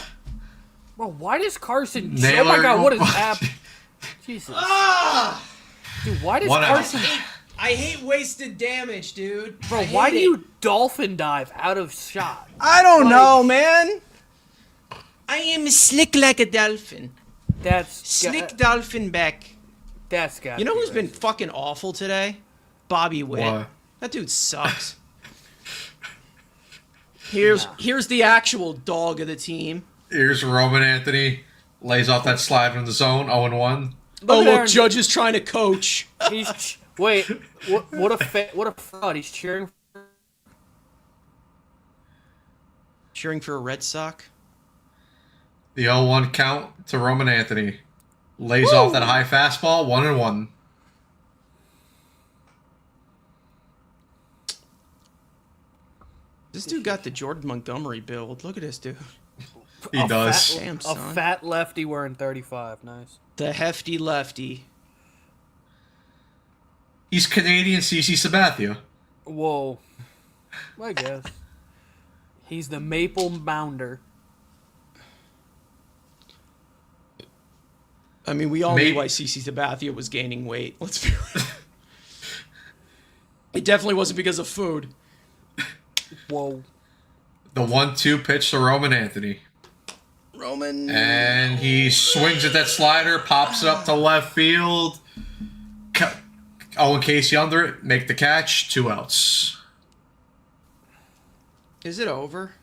S3: Well, why does Carson...
S1: Naylor-
S3: Oh my God, what is happening? Jesus. Dude, why does
S1: What
S3: Carson...
S2: I hate wasted damage, dude.
S3: Bro, why do you dolphin dive out of shot?
S2: I don't know, man. I am slick like a dolphin.
S3: That's...
S2: Slick dolphin back.
S3: That's got.
S2: You know who's been fucking awful today? Bobby Witt.
S1: Why?
S2: That dude sucks. Here's the actual dog of the team.
S1: Here's Roman Anthony. Lays off that slide in the zone. 0-1.
S2: Look, Judge is trying to coach.
S3: Wait, what a fraud. He's cheering
S2: for a Red Sox.
S1: The 0-1 count to Roman Anthony. Lays off that high fastball. 1-1.
S2: This dude got the Jordan Montgomery build. Look at this dude.
S1: He does.
S2: Damn,
S3: a
S2: son.
S3: fat lefty wearing 35. Nice.
S2: The hefty lefty.
S1: He's Canadian CC Sabathia.
S3: Whoa. I guess. He's the maple mounder.
S2: I mean, we all knew why CC Sabathia was gaining weight. Let's be real. It definitely wasn't because of food.
S3: Whoa.
S1: The 1-2 pitch to Roman Anthony.
S2: Roman.
S1: And he swings at that slider, pops it up to left field. Owen Casey under it, make the catch, 2 outs.
S2: Is it over?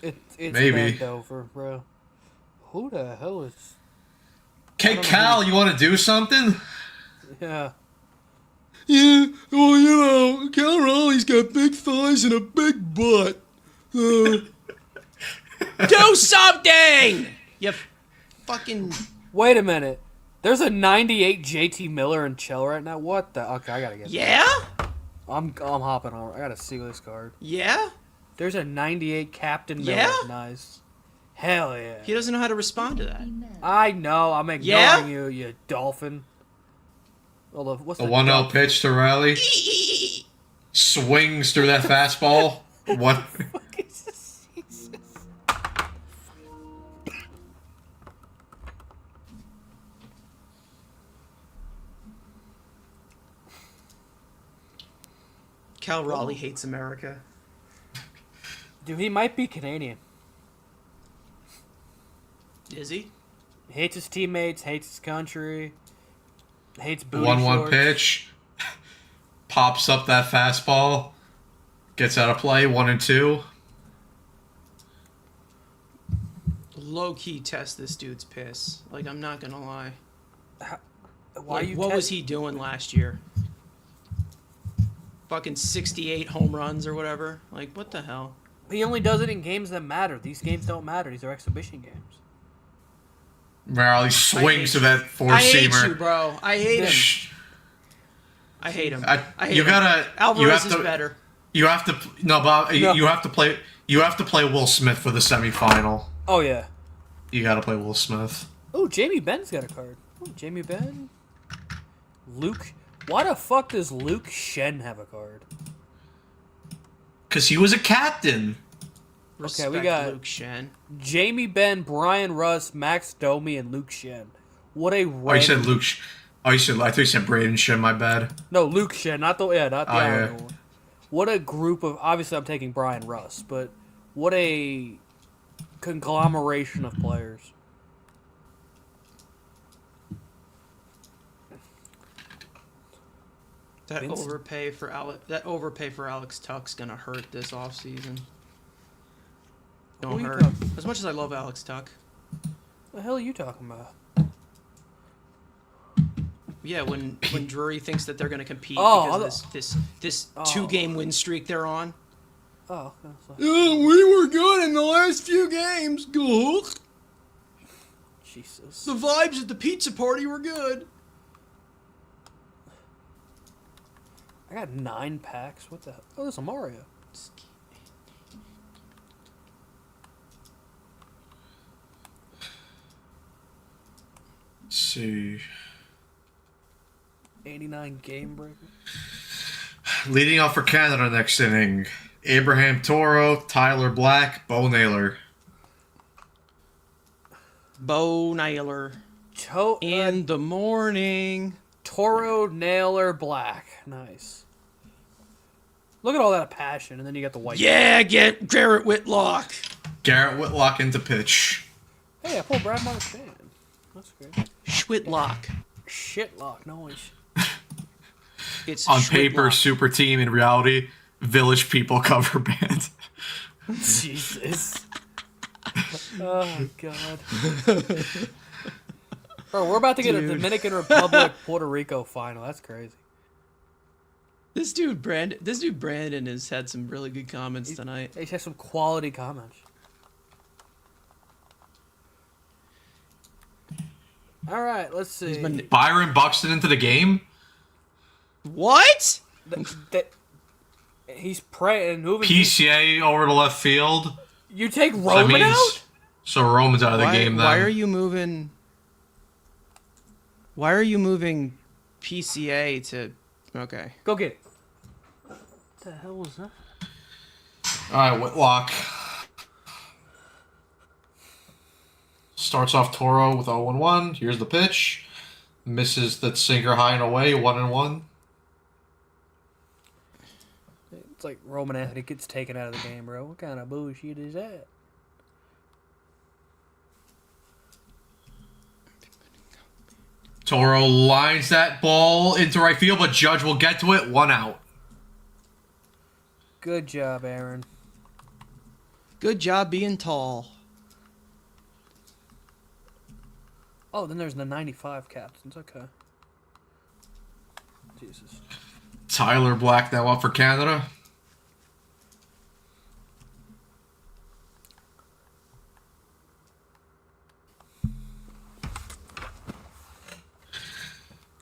S3: It's
S1: Maybe.
S3: bent over, bro. Who the hell is...
S1: Okay, Cal, you want to do something?
S3: Yeah.
S2: Yeah, well, you know, Cal Raleigh's got big thighs and a big butt. Do something! You fucking...
S3: Wait a minute. There's a 98 JT Miller in Chell right now. What the... Okay, I gotta get...
S2: Yeah?
S3: I'm hopping on. I gotta see this card.
S2: Yeah?
S3: There's a 98 Captain Miller.
S2: Yeah?
S3: Nice. Hell yeah.
S2: He doesn't know how to respond to that.
S3: I know. I'm ignoring you, you dolphin. What's
S1: The 1-0 pitch to Riley. Swings through that fastball. What?
S2: Cal Raleigh hates America.
S3: Dude, he might be Canadian.
S2: Is he?
S3: Hates his teammates, hates his country, hates booty
S1: 1-1
S3: shorts.
S1: pitch. Pops up that fastball. Gets out of play. 1-2.
S2: Low-key test this dude's piss. Like, I'm not gonna lie.
S3: Why
S2: Like,
S3: you
S2: what was he doing last year? Fucking 68 home runs or whatever? Like, what the hell?
S3: He only does it in games that matter. These games don't matter. These are exhibition games.
S1: Riley swings to that
S2: I
S1: four-seamer.
S2: hate you, bro. I hate him. I hate him. I hate
S1: you
S2: him.
S1: gotta.
S2: Alvarez
S1: you
S2: is
S1: have to,
S2: better.
S1: You have to. No, Bob.
S3: No.
S1: You have to play. You have to play Will Smith for the semifinal.
S3: Oh, yeah.
S1: You gotta play Will Smith.
S3: Oh, Jamie Benn's got a card. Oh, Jamie Benn. Luke. Why the fuck does Luke Shen have a card?
S1: Cause he was a captain.
S2: Respect
S3: we got-
S2: Luke Shen.
S3: Jamie Benn, Brian Russ, Max Domi, and Luke Shen. What a random...
S1: Oh, you said Luke. I thought you said Braden Shin. My bad.
S3: No, Luke Shen, not the not the
S1: Oh,
S3: Islander
S1: yeah.
S3: one. What a group of... Obviously, I'm taking Brian Russ, but what a conglomeration of players.
S2: That overpay for Alex Tuck's gonna hurt this offseason. Don't
S3: Who are you
S2: hurt.
S3: talking-
S2: As much as I love Alex Tuck.
S3: The hell are you talking about?
S2: Yeah, when Drury thinks that they're gonna compete
S3: Oh,
S2: because of this 2-game win streak they're on.
S3: Oh, okay.
S2: Yeah, we were good in the last few games. Good.
S3: Jesus.
S2: The vibes at the pizza party were good.
S3: I got 9 packs. What the hell? Oh, there's a Mario.
S1: Let's see.
S3: 89 game breaker.
S1: Leading off for Canada next inning. Abraham Toro, Tyler Black, Bo Naylor.
S2: Bo Naylor. In the morning.
S3: Toro, Naylor, Black. Nice. Look at all that passion, and then you got the white.
S2: Yeah, get Garrett Whitlock.
S1: Garrett Whitlock into pitch.
S3: Hey, I pulled Brad Marchand. That's good.
S2: Schwitlock.
S3: Shitlock noise.
S2: It's
S1: On paper,
S2: Schwitlock.
S1: super team. In reality, Village People cover band.
S3: Jesus. Oh, God. Bro, we're about to get a Dominican Republic Puerto Rico final. That's crazy.
S2: This dude Brandon has had some really good comments tonight.
S3: He has some quality comments. All right, let's see.
S1: Byron Buxton into the game.
S2: What?
S3: He's praying.
S1: PCA over to left field.
S3: You take Roman out?
S1: So Roman's out of the game then.
S2: Why are you moving? Why are you moving PCA to? Okay.
S3: Go get it. What the hell was that?
S1: All right, Whitlock. Starts off Toro with 0-1. Here's the pitch. Misses the sinker high and away, 1-1.
S3: It's like Roman Anthony gets taken out of the game, bro. What kind of bullshit is that?
S1: Toro lines that ball into right field, but Judge will get to it. 1 out.
S3: Good job, Aaron.
S2: Good job being tall.
S3: Oh, then there's the 95 captains. Okay. Jesus.
S1: Tyler Black now up for Canada.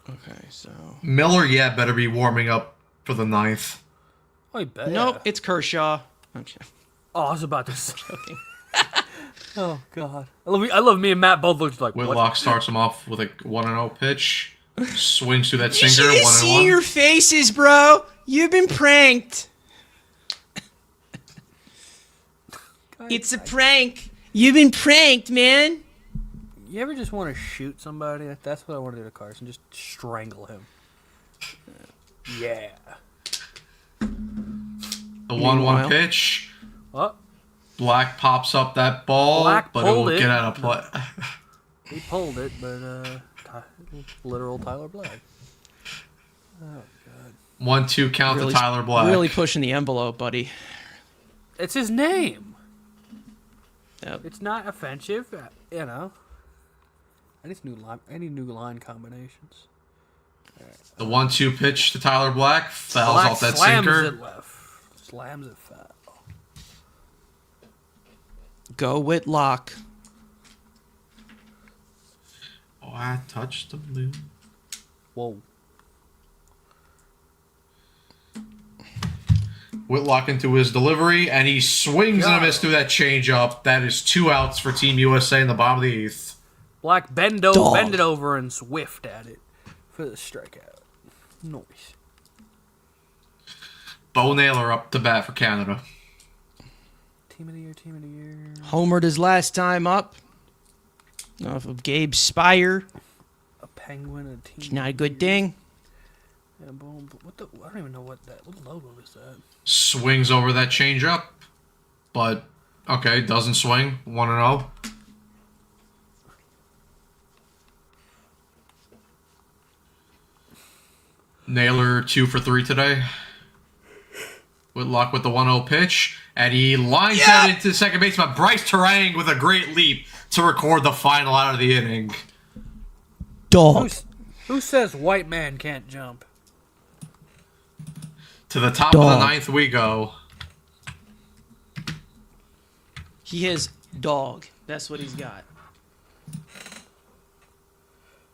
S2: Okay, so
S1: Miller, better be warming up for the 9th.
S3: I bet.
S2: nope, it's Kershaw. Okay.
S3: Oh, I was about to say. Oh, God. I love me and Matt both looked like,
S1: Whitlock
S3: what?
S1: starts him off with a 1-0 pitch. Swings through that
S2: You
S1: sinker,
S2: should see your
S1: 1-1.
S2: faces, bro. You've been pranked. It's a prank. You've been pranked, man.
S3: You ever just want to shoot somebody? That's what I want to do to Carson. Just strangle him. Yeah.
S1: The 1-1
S2: Meanwhile.
S1: pitch.
S3: Oh,
S1: Black pops up that ball,
S3: Black
S1: but it will
S3: pulled it.
S1: get out of play.
S3: he pulled it, but literal Tyler Black. Oh, God.
S1: 1-2 count to Tyler Black.
S2: Really pushing the envelope, buddy.
S3: It's his name.
S2: Yep.
S3: It's not offensive, you know. I need new line combinations.
S1: The 1-2 pitch to Tyler Black fouls
S3: Black
S1: off that
S3: slams
S1: sinker.
S3: it left. Slams it foul.
S2: Go Whitlock.
S1: Oh, I touched the moon.
S3: Whoa.
S1: Whitlock into his delivery, and he swings and a miss through that changeup. That is 2 outs for Team USA in the bottom of the 8th.
S3: Black bend it over and swift at it for the strikeout. Nice.
S1: Bo Naylor up to bat for Canada.
S3: Team of the year.
S2: Homered his last time up. Off of Gabe Spire.
S3: A penguin, a team.
S2: Not a good thing.
S3: Yeah, boom. I don't even know what logo is that.
S1: Swings over that changeup, but okay, doesn't swing. 1-0. Naylor 2 for 3 today. Whitlock with the 1-0 pitch, and he lines that into second base. But Bryce Terang with a great leap to record the final out of the inning.
S2: Dog.
S3: Who says white man can't jump?
S1: To the top of the 9th we go.
S2: He is dog. That's what he's got.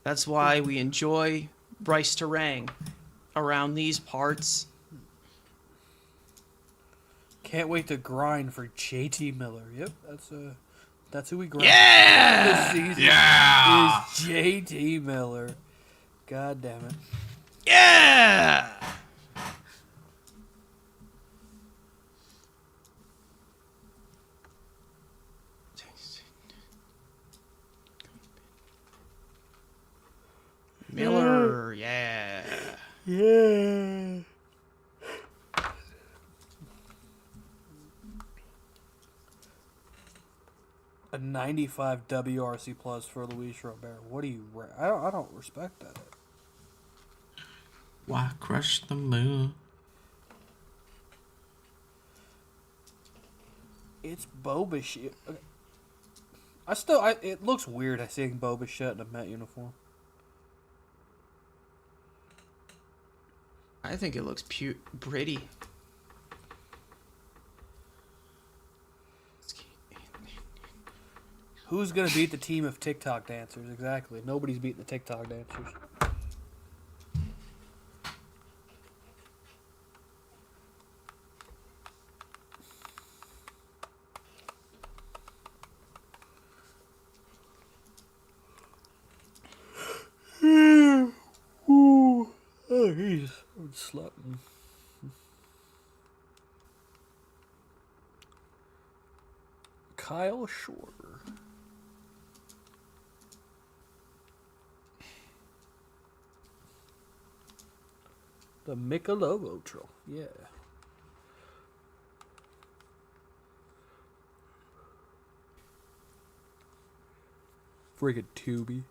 S2: That's why we enjoy Bryce Terang around these parts.
S3: Can't wait to grind for JT Miller. Yep, that's who we grind.
S2: Yeah!
S3: This season
S1: Yeah!
S3: is JT Miller. God damn it.
S2: Yeah! Miller, yeah.
S3: Yeah. A 95 WRC plus for Luis Robert. What do you? I don't respect that.
S1: Why crush the moon?
S3: It's Boba shit. It looks weird seeing Boba shit in a Met uniform.
S2: I think it looks pretty.
S3: Who's gonna beat the team of TikTok dancers? Exactly. Nobody's beating the TikTok dancers. Ooh. Oh, he's slapping. Kyle Shorter. The Michelob Ultra. Yeah. Friggin' Tubi.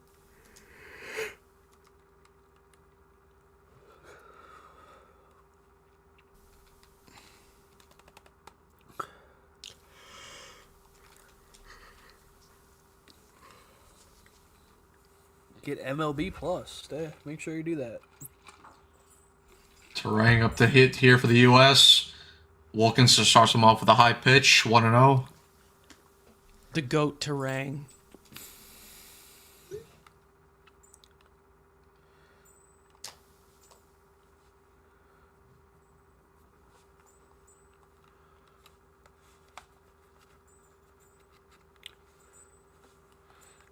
S3: Get MLB Plus. Make sure you do that.
S1: Terang up the hit here for the U.S. Wilkinson starts him off with a high pitch, 1-0.
S2: The GOAT Terang.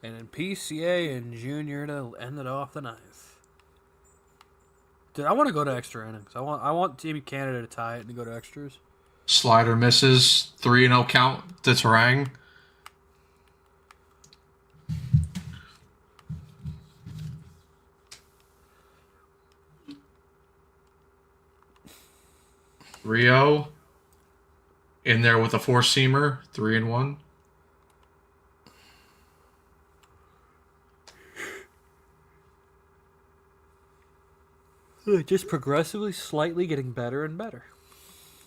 S3: And in PCA and Junior to end it off the ninth. Dude, I want to go to extra innings. I want Team Canada to tie it and to go to extras.
S1: Slider misses, 3-0 count to Terang. Rio in there with a four-seamer, 3-1.
S3: Just progressively, slightly getting better and better.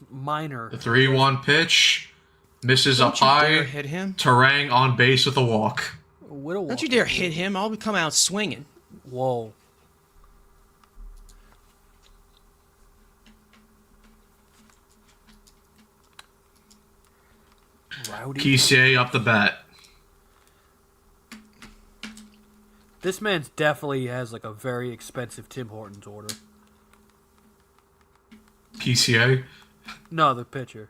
S3: Minor.
S1: The 3-1 pitch misses
S2: Don't
S1: up
S2: you
S1: high.
S2: dare hit him.
S1: Terang on base with a walk.
S2: Don't you dare hit him. I'll come out swinging.
S3: Whoa. Rowdy.
S1: PCA up the bat.
S3: This man's definitely has like a very expensive Tim Hortons order.
S1: PCA?
S3: No, the pitcher.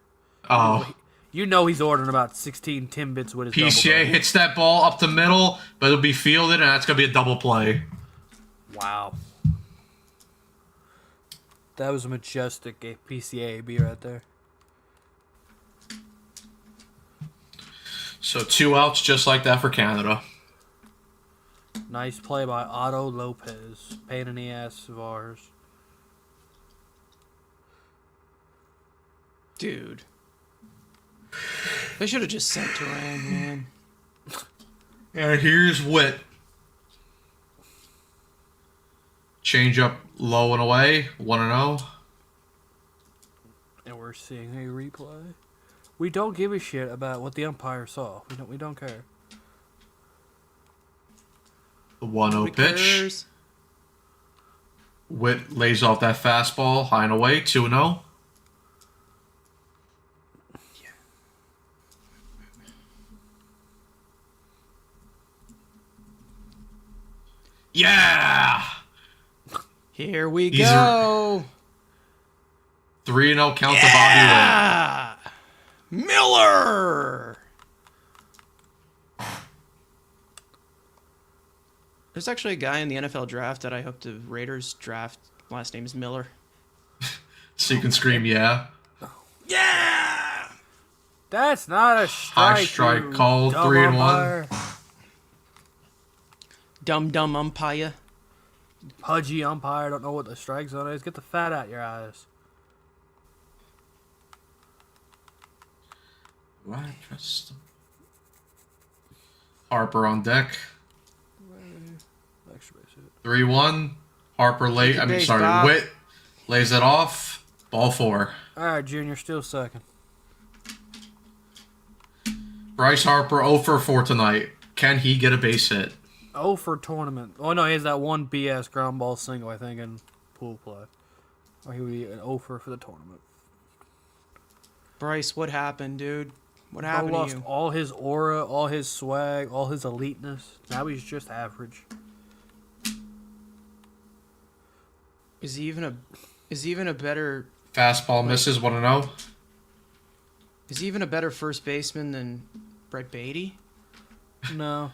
S1: Oh.
S3: You know he's ordering about 16 Timbits with his
S1: PCA
S3: double
S1: hits that ball up the middle, but it'll be fielded, and that's going to be a double play.
S3: Wow. That was a majestic PCA AB right there.
S1: So 2 outs just like that for Canada.
S3: Nice play by Otto Lopez. Pain in the ass of ours.
S2: Dude. They should have just sent Terang, man.
S1: And here's Witt. Change up low and away, 1-0.
S3: And we're seeing a replay. We don't give a shit about what the umpire saw. We don't care.
S1: The 1-0 pitch. Witt lays off that fastball, high and away, 2-0. Yeah!
S2: Here we go.
S1: 3-0 count to Bobby Witt.
S2: Yeah! Miller! There's actually a guy in the NFL draft that I hope the Raiders draft. Last name is Miller.
S1: So you can scream, yeah.
S2: Yeah!
S3: That's not a strike.
S1: High strike called, 3-1.
S2: Dumb umpire.
S3: Pudgy umpire, don't know what the strike zone is. Get the fat out your eyes.
S1: Right, just Harper on deck.
S3: Extra base hit.
S1: 3-1. Harper late.
S2: Take your base,
S1: Sorry,
S2: Bob.
S1: Witt lays it off. Ball 4.
S3: All right, Junior, still second.
S1: Bryce Harper 0 for 4 tonight. Can he get a base hit?
S3: Oh, for tournament. Oh, no, he has that one BS ground ball single, I think, in pool play. Or he would be an 0 for the tournament.
S2: Bryce, what happened, dude? What
S3: Bro
S2: happened to
S3: lost
S2: you?
S3: all his aura, all his swag, all his eliteness. Now he's just average.
S2: Is he even a better
S1: Fastball misses. 1-0.
S2: is he even a better first baseman than Brett Beatty?
S3: No.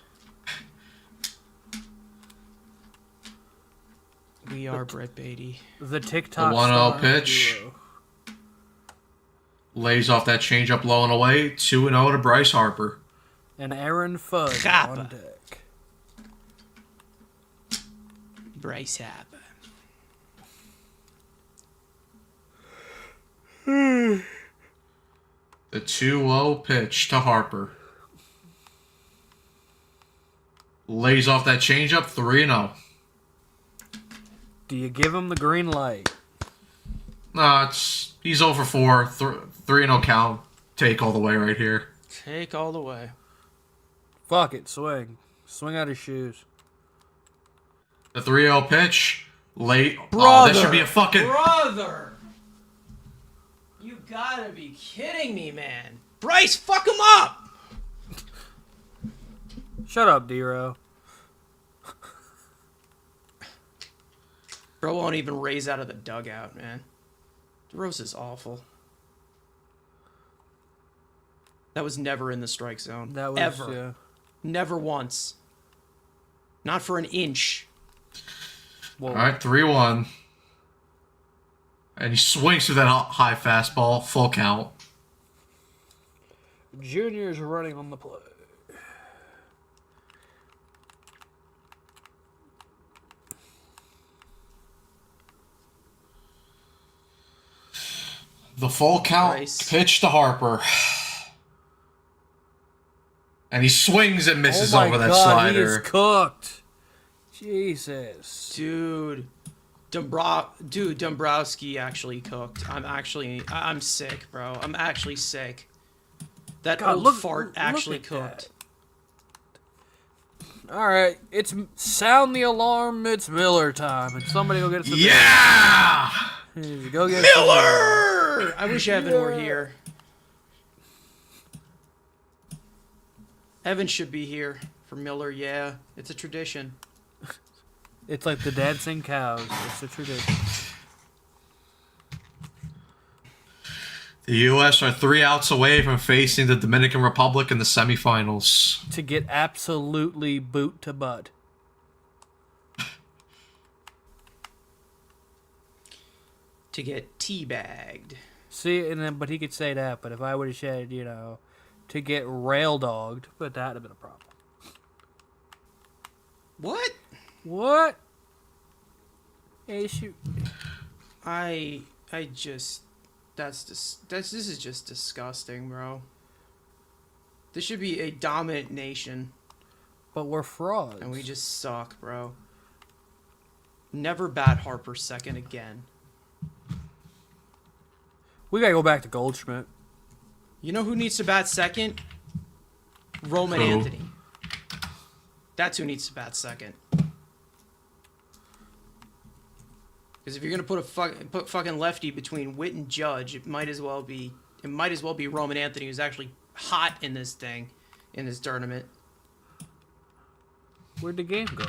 S2: We are Brett Beatty.
S3: The TikTok
S1: The 1-0
S3: star
S1: pitch.
S3: duo.
S1: Lays off that changeup low and away. 2-0 to Bryce Harper.
S3: And Aaron Fudge
S2: Kappa.
S3: on deck.
S2: Bryce Harper.
S1: The 2-0 pitch to Harper. Lays off that changeup. 3-0.
S3: Do you give him the green light?
S1: No, he's 0 for 4. 3-0 count. Take all the way right here.
S2: Take all the way.
S3: Fuck it, swing. Swing out his shoes.
S1: The 3-0 pitch. Late. Oh,
S2: Brother.
S1: that should be a fucking...
S2: Brother! You gotta be kidding me, man. Bryce, fuck him up!
S3: Shut up, D-Row.
S2: Bro won't even raise out of the dugout, man. DeRose is awful. That was never in the strike zone.
S3: That was,
S2: Ever.
S3: yeah.
S2: Never once. Not for an inch.
S3: Whoa.
S1: All right, 3-1. And he swings through that high fastball. Full count.
S3: Junior's running on the play.
S1: The full count
S2: Bryce.
S1: pitch to Harper. And he swings and misses
S3: Oh my
S1: over that
S3: God, he is
S1: slider.
S3: cooked. Jesus.
S2: Dude. Dombrowski actually cooked. I'm sick, bro. I'm actually sick. That
S3: God,
S2: old fart actually
S3: at
S2: cooked.
S3: that. All right, sound the alarm. It's Miller time, and somebody go get us a
S1: Yeah!
S3: beer. Go get us a
S2: Miller! I wish Evan were
S3: Yeah.
S2: here. Evan should be here for Miller, yeah. It's a tradition.
S3: It's like the dancing cows. It's a tradition.
S1: The U.S. are 3 outs away from facing the Dominican Republic in the semifinals.
S3: To get absolutely boot to butt.
S2: To get teabagged.
S3: See, but he could say that. But if I would have said, to get rail dogged, but that'd have been a problem.
S2: What?
S3: What? Hey, shoot.
S2: This is just disgusting, bro. This should be a dominant nation,
S3: But we're frauds.
S2: and we just suck, bro. Never bat Harper second again.
S3: We gotta go back to Goldschmidt.
S2: You know who needs to bat second? Roman
S1: Who?
S2: Anthony. That's who needs to bat second. Because if you're gonna put fucking lefty between Witt and Judge, it might as well be Roman Anthony, who's actually hot in this thing, in this tournament.
S3: Where'd the game go?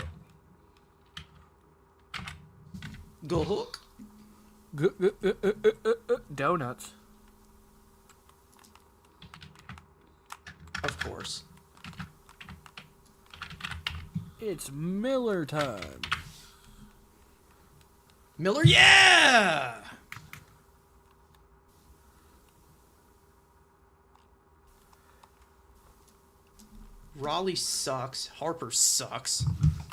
S2: Go hook.
S3: Donuts.
S2: Of course.
S3: It's Miller time.
S2: Miller, yeah! Raleigh sucks. Harper sucks.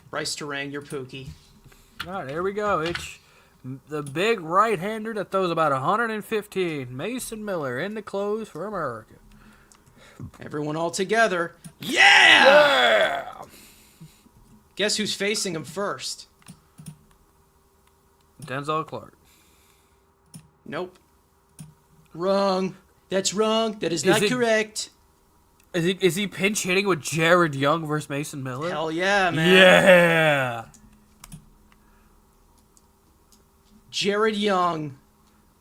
S2: Bryce Terang, you're Pookie.
S3: All right, here we go. It's the big right-hander that throws about 115. Mason Miller in the close for America.
S2: Everyone all together. Yeah!
S3: Yeah!
S2: Guess who's facing him first?
S3: Denzel Clark.
S2: Nope. Wrong. That's wrong. That is not correct.
S3: Is he pinch hitting with Jared Young versus Mason Miller?
S2: Hell yeah, man.
S3: Yeah!
S2: Jared Young.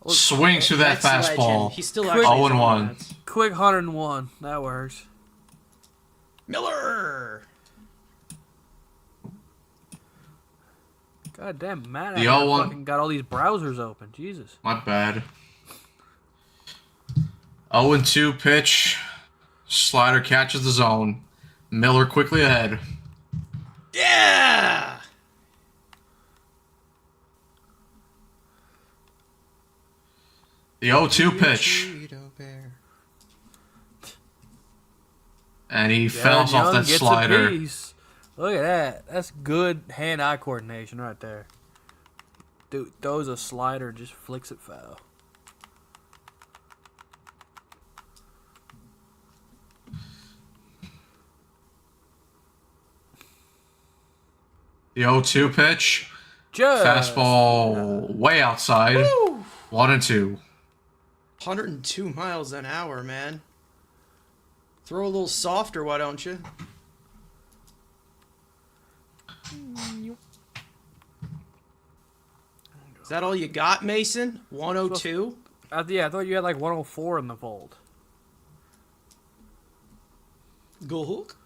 S1: Swings through that
S2: Mets
S1: fastball.
S2: legend. He's still
S3: Quick-
S2: actually
S1: 0-1.
S3: Quick 101. That works.
S2: Miller.
S3: God damn, Matt.
S1: The
S3: I
S1: 0-1.
S3: fucking got all these browsers open. Jesus.
S1: My bad. 0-2 pitch. Slider catches the zone. Miller quickly ahead.
S2: Yeah!
S1: The 0-2 pitch. And he fouls
S3: Jared
S1: off
S3: Young
S1: that
S3: gets a
S1: slider.
S3: piece. Look at that. That's good hand-eye coordination right there. Dude throws a slider, just flicks it foul.
S1: The 0-2 pitch.
S3: Just
S1: Fastball way outside.
S2: Woo!
S1: 1-2.
S2: 102 miles an hour, man. Throw a little softer, why don't you? Is that all you got, Mason? 102?
S3: yeah, I thought you had like 104 in the fold.
S2: Go hook.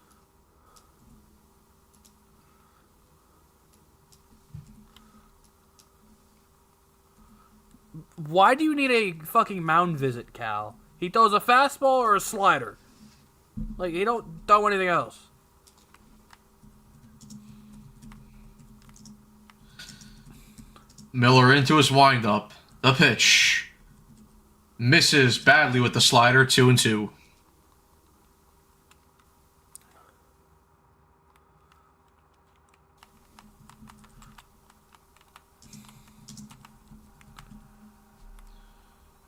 S3: Why do you need a fucking mound visit, Cal? He throws a fastball or a slider. Like, he don't throw anything else.
S1: Miller into his windup. The pitch. Misses badly with the slider. 2-2.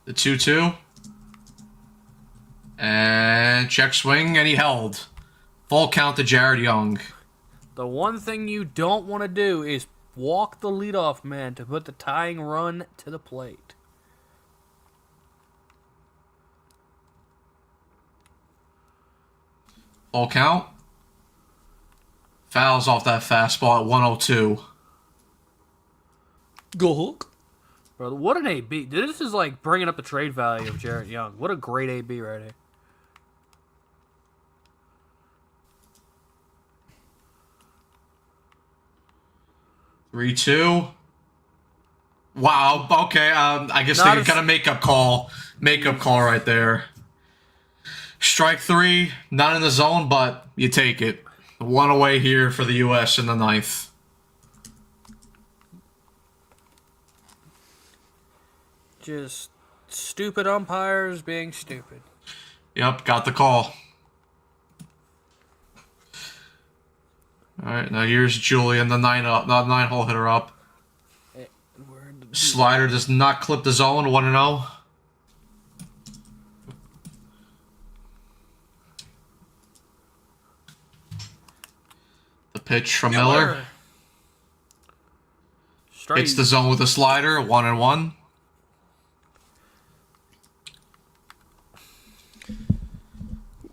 S1: The 2-2. And check swing, and he held. Full count to Jared Young.
S3: The one thing you don't want to do is walk the leadoff man to put the tying run to the plate.
S1: Full count. Fouls off that fastball at 102.
S2: Go hook.
S3: Bro, what an AB. This is like bringing up the trade value of Jarrett Young. What a great AB right here.
S1: Three, 2. Wow. Okay. I guess
S3: Not
S1: they got a makeup call. Makeup call right there. Strike 3. Not in the zone, but you take it. One away here for the U.S. in the 9th.
S3: Just stupid umpires being stupid.
S1: Yep. Got the call. All right. Now here's Julian, the 9-hole hitter up. Slider does not clip the zone. 1-0. The pitch from Miller.
S3: Straight.
S1: Hits the zone with a slider. 1-1.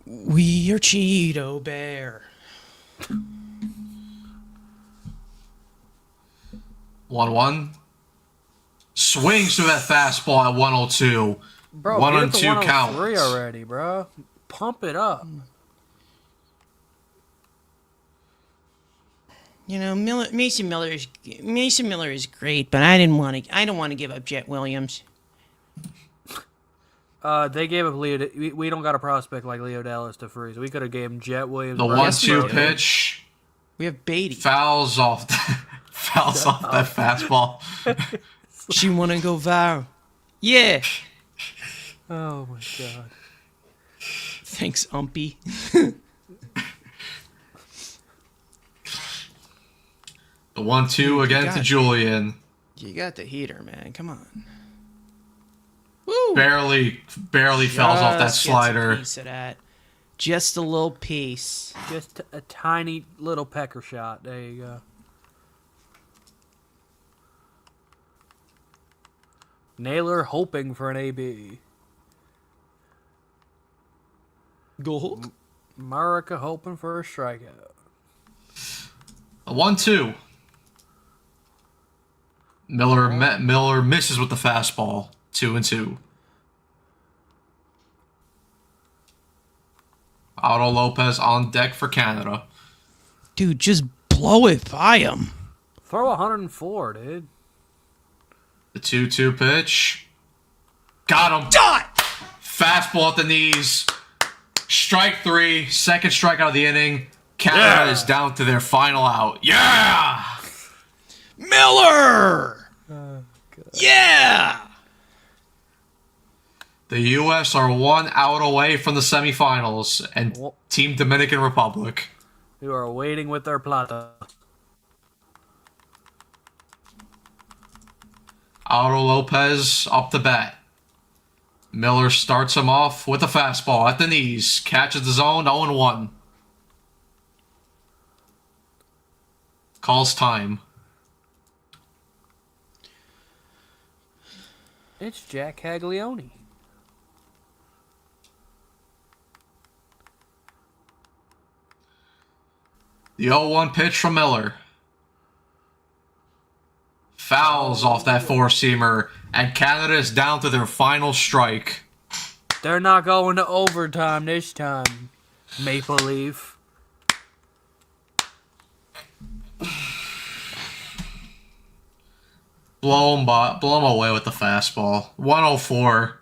S2: We are Cheeto Bear.
S1: 1-1. Swings through that fastball at 102.
S3: Bro,
S1: 1-2
S3: count.
S1: count.
S3: Already, bro. Pump it up.
S2: You know, Mason Miller is great, but I don't want to give up Jet Williams.
S3: They gave up Leo. We don't got a prospect like Leo Dallas to freeze. We could have gave him Jet Williams.
S1: The
S3: Yes,
S1: 1-2
S3: we did.
S1: pitch
S2: We have Beatty.
S1: fouls off that fastball.
S2: She want to go viral. Yeah.
S3: Oh my god.
S2: Thanks, Umpy.
S1: The The 1-2 again to Julian.
S2: You got the heater, man. Come on. Woo!
S1: Barely fouls off that
S2: Just gets a
S1: slider.
S2: piece of that. Just a little piece.
S3: Just a tiny little pecker shot. There you go. Naylor hoping for an AB.
S2: Goal.
S3: America hoping for a strikeout.
S1: A 1-2. Miller misses with the fastball. 2-2. Otto Lopez on deck for Canada.
S2: Dude, just blow it by him.
S3: Throw 104, dude.
S1: The 2-2 pitch. Got him.
S2: Dot!
S1: Fastball at the knees. Strike 3. Second strikeout of the inning. Canada is down to their final out. Yeah!
S2: Miller! Yeah!
S1: The U.S. are 1 out away from the semifinals, and Team Dominican Republic.
S3: Who are waiting with their plata.
S1: Otto Lopez up the bat. Miller starts him off with a fastball at the knees. Catches the zone, 0-1. Calls time.
S3: It's Jack Caglione.
S1: The 0-1 pitch from Miller. Fouls off that four-seamer, and Canada is down to their final strike.
S3: They're not going to overtime this time, Maple Leaf.
S1: Blow him away with the fastball. 104.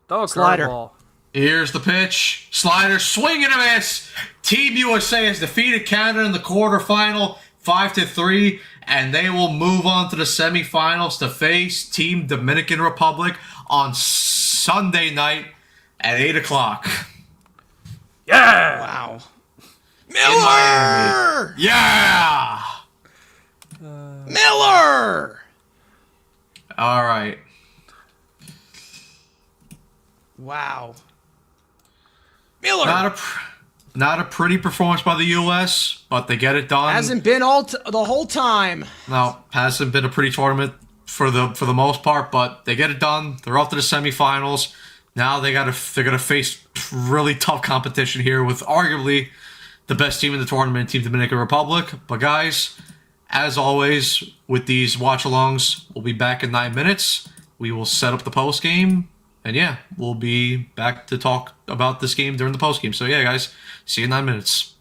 S3: Throw a
S2: Slider.
S3: curveball.
S1: Here's the pitch. Slider, swing and a miss. Team USA has defeated Canada in the quarterfinal 5-3, and they will move on to the semifinals to face Team Dominican Republic on Sunday night at 8 o'clock.
S3: Yeah!
S2: Wow.
S1: Miami.
S2: Miller!
S1: Yeah!
S2: Miller!
S1: All right.
S2: Wow. Miller!
S1: Not a pretty performance by the U.S., but they get it done.
S2: Hasn't been the whole time.
S1: No, hasn't been a pretty tournament for the most part, but they get it done. They're off to the semifinals. Now they're gonna face really tough competition here with arguably the best team in the tournament, Team Dominican Republic. But guys, as always with these watch-alongs, we'll be back in 9 minutes. We will set up the post game, and yeah, we'll be back to talk about this game during the post game. So yeah, guys, see you in 9 minutes.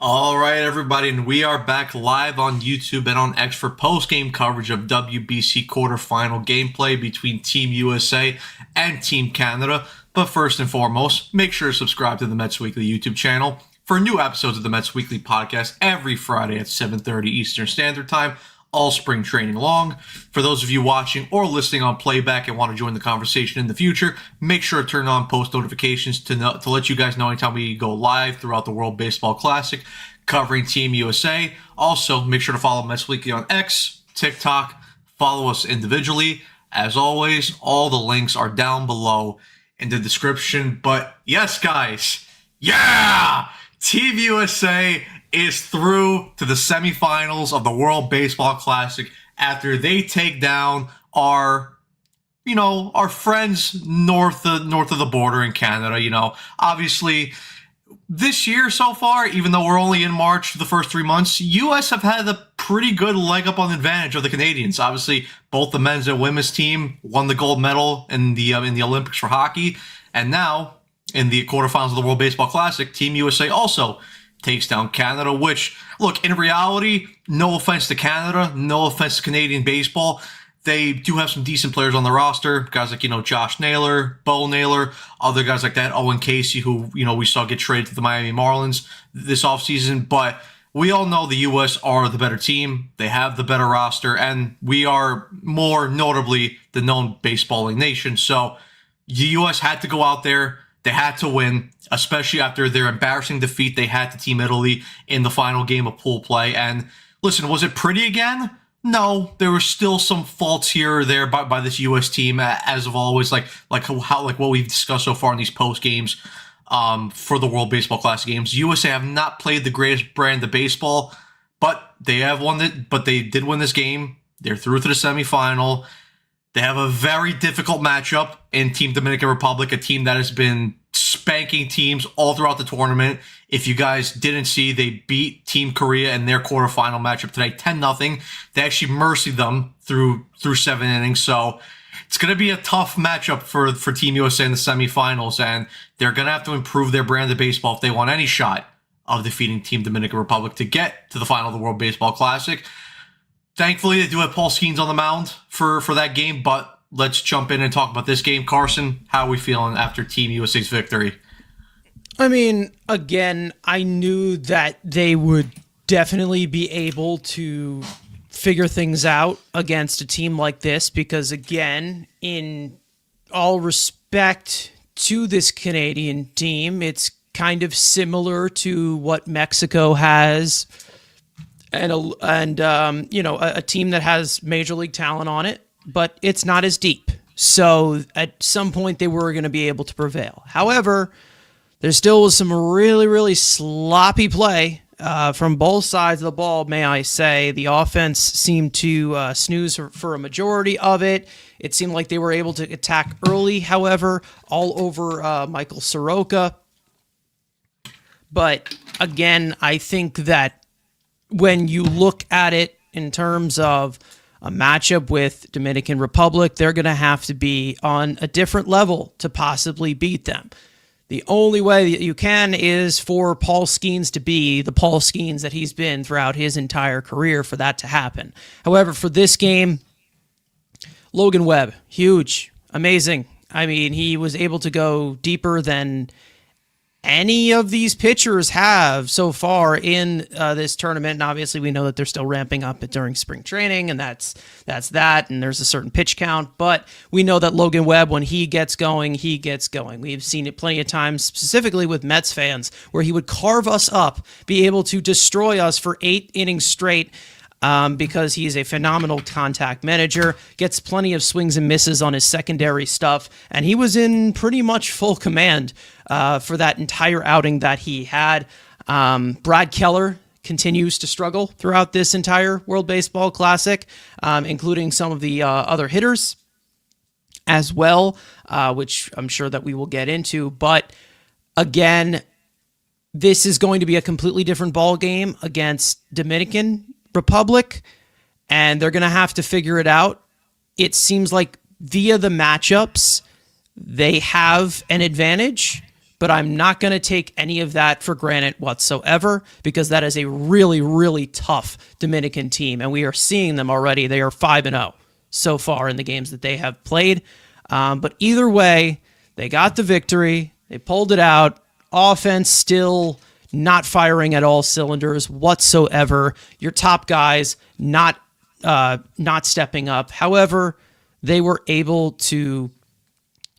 S1: All right, everybody, and we are back live on YouTube and on X for post-game coverage of WBC Quarterfinal gameplay between Team USA and Team Canada. But first and foremost, make sure to subscribe to the Mets Weekly YouTube channel for new episodes of the Mets Weekly podcast every Friday at 7:30 Eastern Standard Time, all spring training long. For those of you watching or listening on playback and want to join the conversation in the future, make sure to turn on post notifications to let you guys know anytime we go live throughout the World Baseball Classic covering Team USA. Also, make sure to follow Mets Weekly on X, TikTok, follow us individually. As always, all the links are down below in the description. But yes, guys, yeah! Team USA is through to the semifinals of the World Baseball Classic after they take down our friends north of the border in Canada. Obviously, this year so far, even though we're only in March, the first 3 months, U.S. have had a pretty good leg up on the advantage of the Canadians. Obviously, both the men's and women's team won the gold medal in the Olympics for hockey, and now in the quarterfinals of the World Baseball Classic, Team USA also takes down Canada, which, look, in reality, no offense to Canada, no offense to Canadian baseball, they do have some decent players on the roster. Guys like, Josh Naylor, Bo Naylor, other guys like that, Owen Casey, who, we saw get traded to the Miami Marlins this offseason. But we all know the U.S. are the better team. They have the better roster, and we are more notably the known baseballing nation. So the U.S. had to go out there. They had to win, especially after their embarrassing defeat they had to Team Italy in the final game of pool play. And listen, was it pretty again? No, there were still some faults here or there by this U.S. team, as of always, like what we've discussed so far in these post games for the World Baseball Classic games. USA have not played the greatest brand of baseball, but they have won it. But they did win this game. They're through to the semifinal. They have a very difficult matchup in Team Dominican Republic, a team that has been spanking teams all throughout the tournament. If you guys didn't see, they beat Team Korea in their quarterfinal matchup today, 10-0. They actually mercied them through 7 innings. So it's going to be a tough matchup for Team USA in the semifinals, and they're going to have to improve their brand of baseball if they want any shot of defeating Team Dominican Republic to get to the final of the World Baseball Classic. Thankfully, they do have Paul Skeens on the mound for that game, but let's jump in and talk about this game. Carson, how are we feeling after Team USA's victory?
S2: I mean, again, I knew that they would definitely be able to figure things out against a team like this because, again, in all respect to this Canadian team, it's kind of similar to what Mexico has and a team that has major league talent on it, but it's not as deep. So at some point they were going to be able to prevail. However, there still was some really, really sloppy play from both sides of the ball, may I say. The offense seemed to snooze for a majority of it. It seemed like they were able to attack early, however, all over Michael Soroka. But again, I think that when you look at it in terms of a matchup with Dominican Republic, they're going to have to be on a different level to possibly beat them. The only way that you can is for Paul Skeens to be the Paul Skeens that he's been throughout his entire career for that to happen. However, for this game, Logan Webb, huge, amazing. I mean, he was able to go deeper than any of these pitchers have so far in this tournament. And obviously we know that they're still ramping up during spring training, and that's that. And there's a certain pitch count, but we know that Logan Webb, when he gets going, he gets going. We've seen it plenty of times, specifically with Mets fans, where he would carve us up, be able to destroy us for 8 innings straight. Because he's a phenomenal contact manager, gets plenty of swings and misses on his secondary stuff, and he was in pretty much full command for that entire outing that he had. Brad Keller continues to struggle throughout this entire World Baseball Classic, including some of the other hitters as well, which I'm sure that we will get into. But again, this is going to be a completely different ball game against Dominican Republic, and they're going to have to figure it out. It seems like via the matchups, they have an advantage, but I'm not going to take any of that for granted whatsoever, because that is a really, really tough Dominican team, and we are seeing them already. They are 5-0 so far in the games that they have played. But either way, they got the victory. They pulled it out. Offense still not firing at all cylinders whatsoever. Your top guys not stepping up. However, they were able to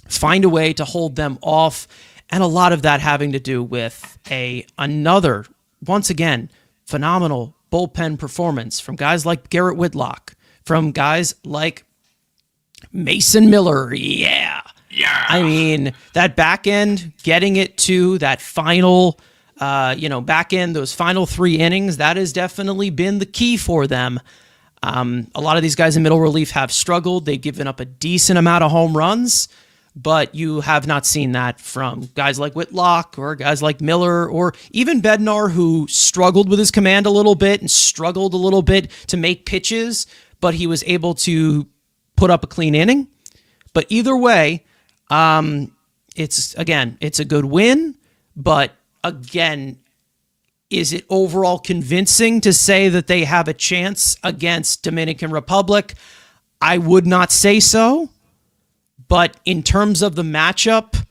S2: find a way to hold them off, and a lot of that having to do with another, once again, phenomenal bullpen performance from guys like Garrett Whitlock, from guys like Mason Miller. Yeah. I mean, that back end, getting it to that final, back end, those final 3 innings, that has definitely been the key for them. A lot of these guys in middle relief have struggled. They've given up a decent amount of home runs, but you have not seen that from guys like Whitlock or guys like Miller or even Bednar, who struggled with his command a little bit and struggled a little bit to make pitches, but he was able to put up a clean inning. But either way, it's a good win, but again, is it overall convincing to say that they have a chance against Dominican Republic? I would not say so, but in terms of the matchup,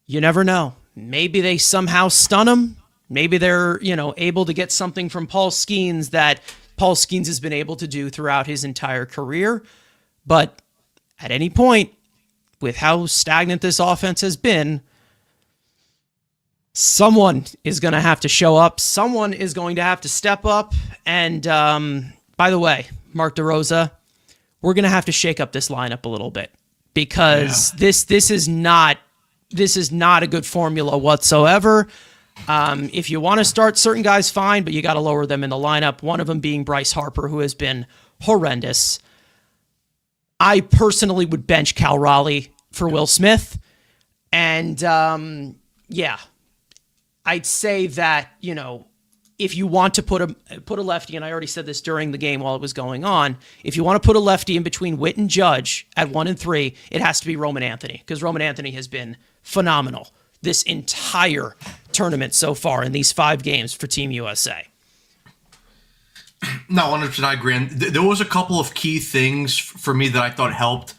S2: you never know. Maybe they somehow stun them. Maybe they're, able to get something from Paul Skeens that Paul Skeens has been able to do throughout his entire career. But at any point, with how stagnant this offense has been, someone is going to have to show up. Someone is going to have to step up. And by the way, Mark DeRosa, we're going to have to shake up this lineup a little bit, because this is not a good formula whatsoever. If you want to start certain guys, fine, but you got to lower them in the lineup. One of them being Bryce Harper, who has been horrendous. I personally would bench Cal Raleigh for Will Smith. And I'd say that, if you want to put a lefty, and I already said this during the game while it was going on, if you want to put a lefty in between Witt and Judge at 1 and 3, it has to be Roman Anthony, because Roman Anthony has been phenomenal this entire tournament so far in these 5 games for Team USA.
S1: No, 100%, I agree. And there was a couple of key things for me that I thought helped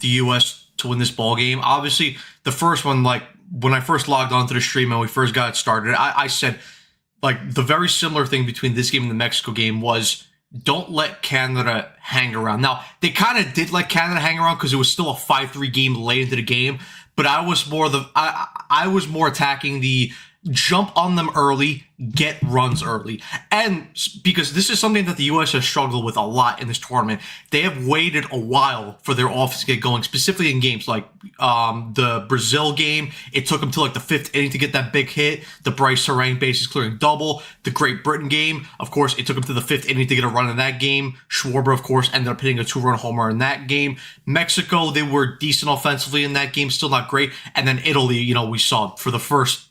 S1: the U.S. to win this ball game. Obviously, the first one, like when I first logged onto the stream and we first got it started, I said, like, the very similar thing between this game and the Mexico game was don't let Canada hang around. Now, they kind of did let Canada hang around because it was still a 5-3 game late into the game, but I was more attacking the jump on them early, get runs early. And because this is something that the U.S. has struggled with a lot in this tournament, they have waited a while for their offense to get going, specifically in games like the Brazil game. It took them to like the 5th inning to get that big hit. The Bryce Harang bases clearing double. The Great Britain game, of course, it took them to the 5th inning to get a run in that game. Schwarber, of course, ended up hitting a 2-run homer in that game. Mexico, they were decent offensively in that game, still not great. And then Italy, we saw for the first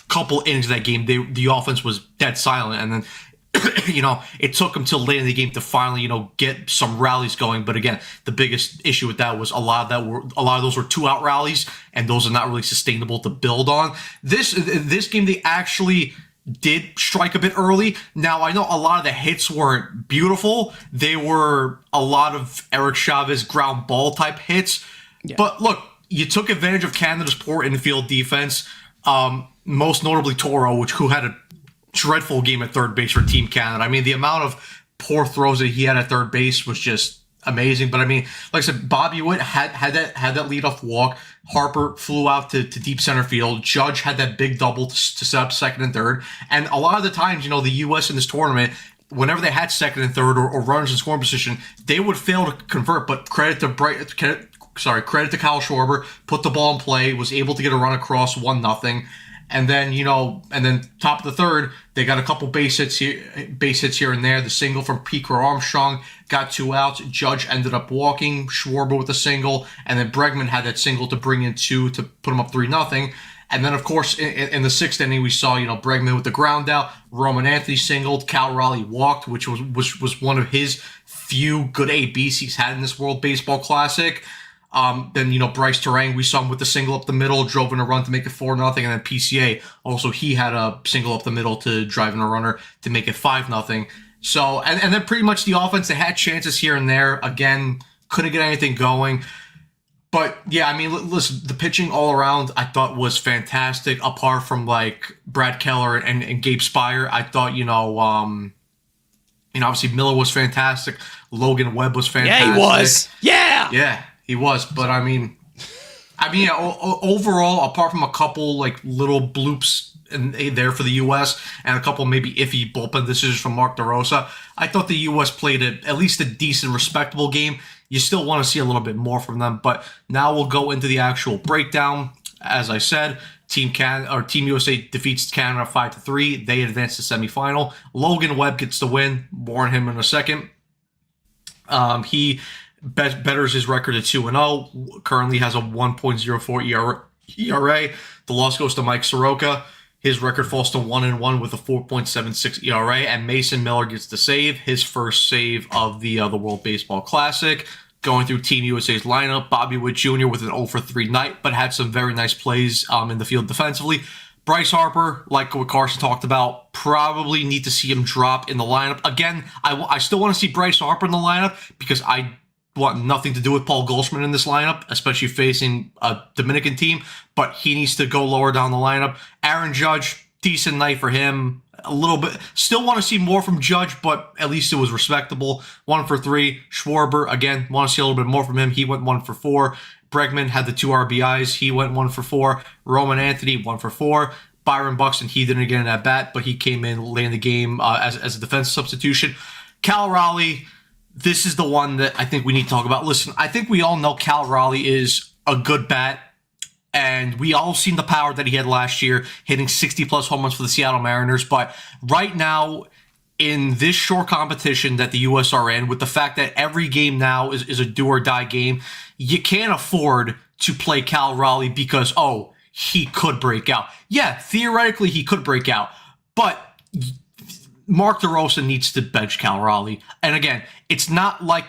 S1: couple innings of that game, the offense was dead silent, and then it took them till late in the game to finally get some rallies going. But again, the biggest issue with that was a lot of those were 2-out rallies, and those are not really sustainable to build on. This game, they actually did strike a bit early. Now, I know a lot of the hits weren't beautiful. They were a lot of Eric Chavez ground ball type hits. Yeah. But look, you took advantage of Canada's poor infield defense. Most notably Toro, who had a dreadful game at third base for Team Canada. I mean, the amount of poor throws that he had at third base was just amazing. But I mean, like I said, Bobby Witt had that leadoff walk. Harper flew out to deep center field. Judge had that big double to set up second and third. And a lot of the times, the U.S. in this tournament, whenever they had second and third or runners in scoring position, they would fail to convert. But credit to Kyle Schwarber, put the ball in play, was able to get a run across 1-0. And then, top of the third, they got a couple base hits here and there. The single from Piquet Armstrong got 2 outs. Judge ended up walking. Schwarber with a single. And then Bregman had that single to bring in 2 to put him up 3-0. And then, of course, in the 6th inning, we saw, Bregman with the ground out. Roman Anthony singled. Cal Raleigh walked, which was one of his few good ABs he's had in this World Baseball Classic. Then, Bryce Terang, we saw him with the single up the middle, drove in a run to make it 4-0. And then PCA, also, he had a single up the middle to drive in a runner to make it 5-0. So, and then pretty much the offense, they had chances here and there. Again, couldn't get anything going. But, yeah, I mean, listen, the pitching all around I thought was fantastic, apart from, like, Brad Keller and Gabe Spire. I thought, obviously Miller was fantastic. Logan Webb was fantastic.
S2: Yeah, he was. Yeah!
S1: Yeah, he was. But, yeah, overall, apart from a couple, like, little bloops there for the U.S. and a couple maybe iffy bullpen decisions from Mark DeRosa, I thought the U.S. played at least a decent, respectable game. You still want to see a little bit more from them, but now we'll go into the actual breakdown. As I said, Team USA defeats Canada 5-3. They advance to semifinal. Logan Webb gets the win. More on him in a second. He betters his record at 2-0. Currently has a 1.04 ERA. The loss goes to Mike Soroka. His record falls to 1-1 with a 4.76 ERA, and Mason Miller gets the save, his first save of the World Baseball Classic. Going through Team USA's lineup, Bobby Witt Jr. with an 0-for-3 night, but had some very nice plays in the field defensively. Bryce Harper, like what Carson talked about, probably need to see him drop in the lineup. Again, I still want to see Bryce Harper in the lineup because I want nothing to do with Paul Goldschmidt in this lineup, especially facing a Dominican team, but he needs to go lower down the lineup. Aaron Judge, decent night for him. A little bit. Still want to see more from Judge, but at least it was respectable. 1-for-3. Schwarber, again, want to see a little bit more from him. He went 1-for-4. Bregman had the 2 RBIs. He went 1-for-4. Roman Anthony, 1-for-4. Byron Buxton, he didn't get an at-bat, but he came in late in the game as a defensive substitution. Cal Raleigh, this is the one that I think we need to talk about. Listen, I think we all know Cal Raleigh is a good bat, and we all seen the power that he had last year, hitting 60-plus home runs for the Seattle Mariners. But right now, in this short competition that the U.S. are in, with the fact that every game now is a do-or-die game, you can't afford to play Cal Raleigh because, he could break out. Yeah, theoretically, he could break out. But Mark DeRosa needs to bench Cal Raleigh. And again, it's not like,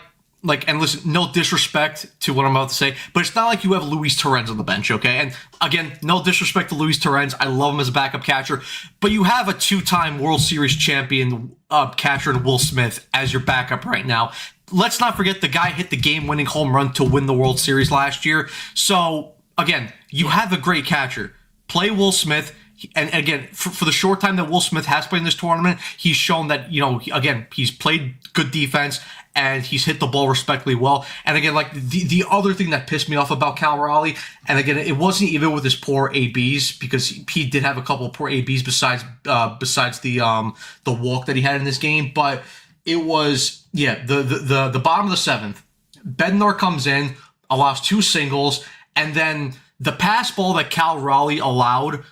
S1: and listen, no disrespect to what I'm about to say, but it's not like you have Luis Torrens on the bench, okay? And again, no disrespect to Luis Torrens. I love him as a backup catcher, but you have a 2-time World Series champion catcher in Will Smith as your backup right now. Let's not forget the guy hit the game-winning home run to win the World Series last year. So, again, you have a great catcher. Play Will Smith. And again, for the short time that Will Smith has played in this tournament, he's shown that, again, he's played good defense and he's hit the ball respectfully well. And again, like the other thing that pissed me off about Cal Raleigh, and again, it wasn't even with his poor ABs, because he did have a couple of poor ABs besides the walk that he had in this game, but it was, the bottom of the 7th, Bednar comes in, allows 2 singles, and then the pass ball that Cal Raleigh allowed,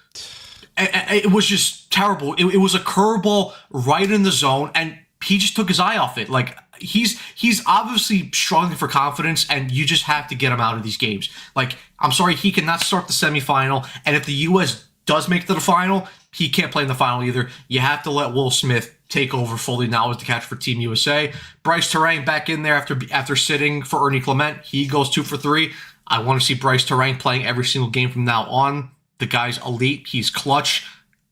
S1: it was just terrible. It was a curveball right in the zone, and he just took his eye off it. Like, he's obviously struggling for confidence, and you just have to get him out of these games. Like, I'm sorry, he cannot start the semifinal, and if the U.S. does make it to the final, he can't play in the final either. You have to let Will Smith take over fully now as the catcher for Team USA. Bryce Terang back in there after sitting for Ernie Clement. He goes 2-for-3. I want to see Bryce Terang playing every single game from now on. The guy's elite. He's clutch,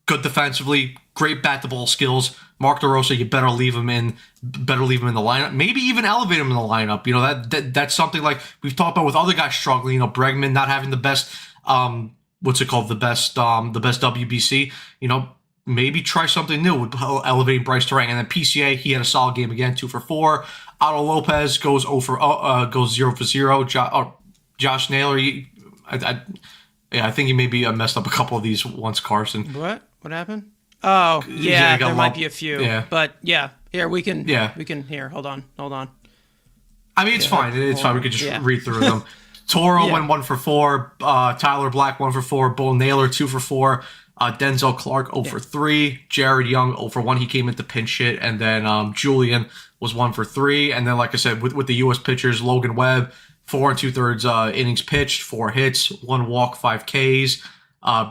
S1: good defensively, great bat-to-ball skills. Mark DeRosa, you better leave him in the lineup. Maybe even elevate him in the lineup. That's something like we've talked about with other guys struggling. Bregman not having the best, the best WBC. Maybe try something new with elevating Bryce Terang. And then PCA, he had a solid game again, 2-for-4. Otto Lopez goes 0-for-0. Josh Naylor, I think he maybe messed up a couple of these once, Carson.
S2: What happened? Oh, yeah, there might be a few.
S1: Yeah.
S2: But yeah, here we can here. Hold on.
S1: I mean, it's fine. It's fine. We could just read through them. Toro went 1-for-4. Tyler Black 1-for-4. Bo Naylor 2-for-4. Denzel Clark 0-for-3. Jared Young 0-for-1. He came in to pinch hit, and then Julian was 1-for-3. And then, like I said, with the U.S. pitchers, Logan Webb 4 2/3 innings pitched, 4 hits, 1 walk, 5 Ks.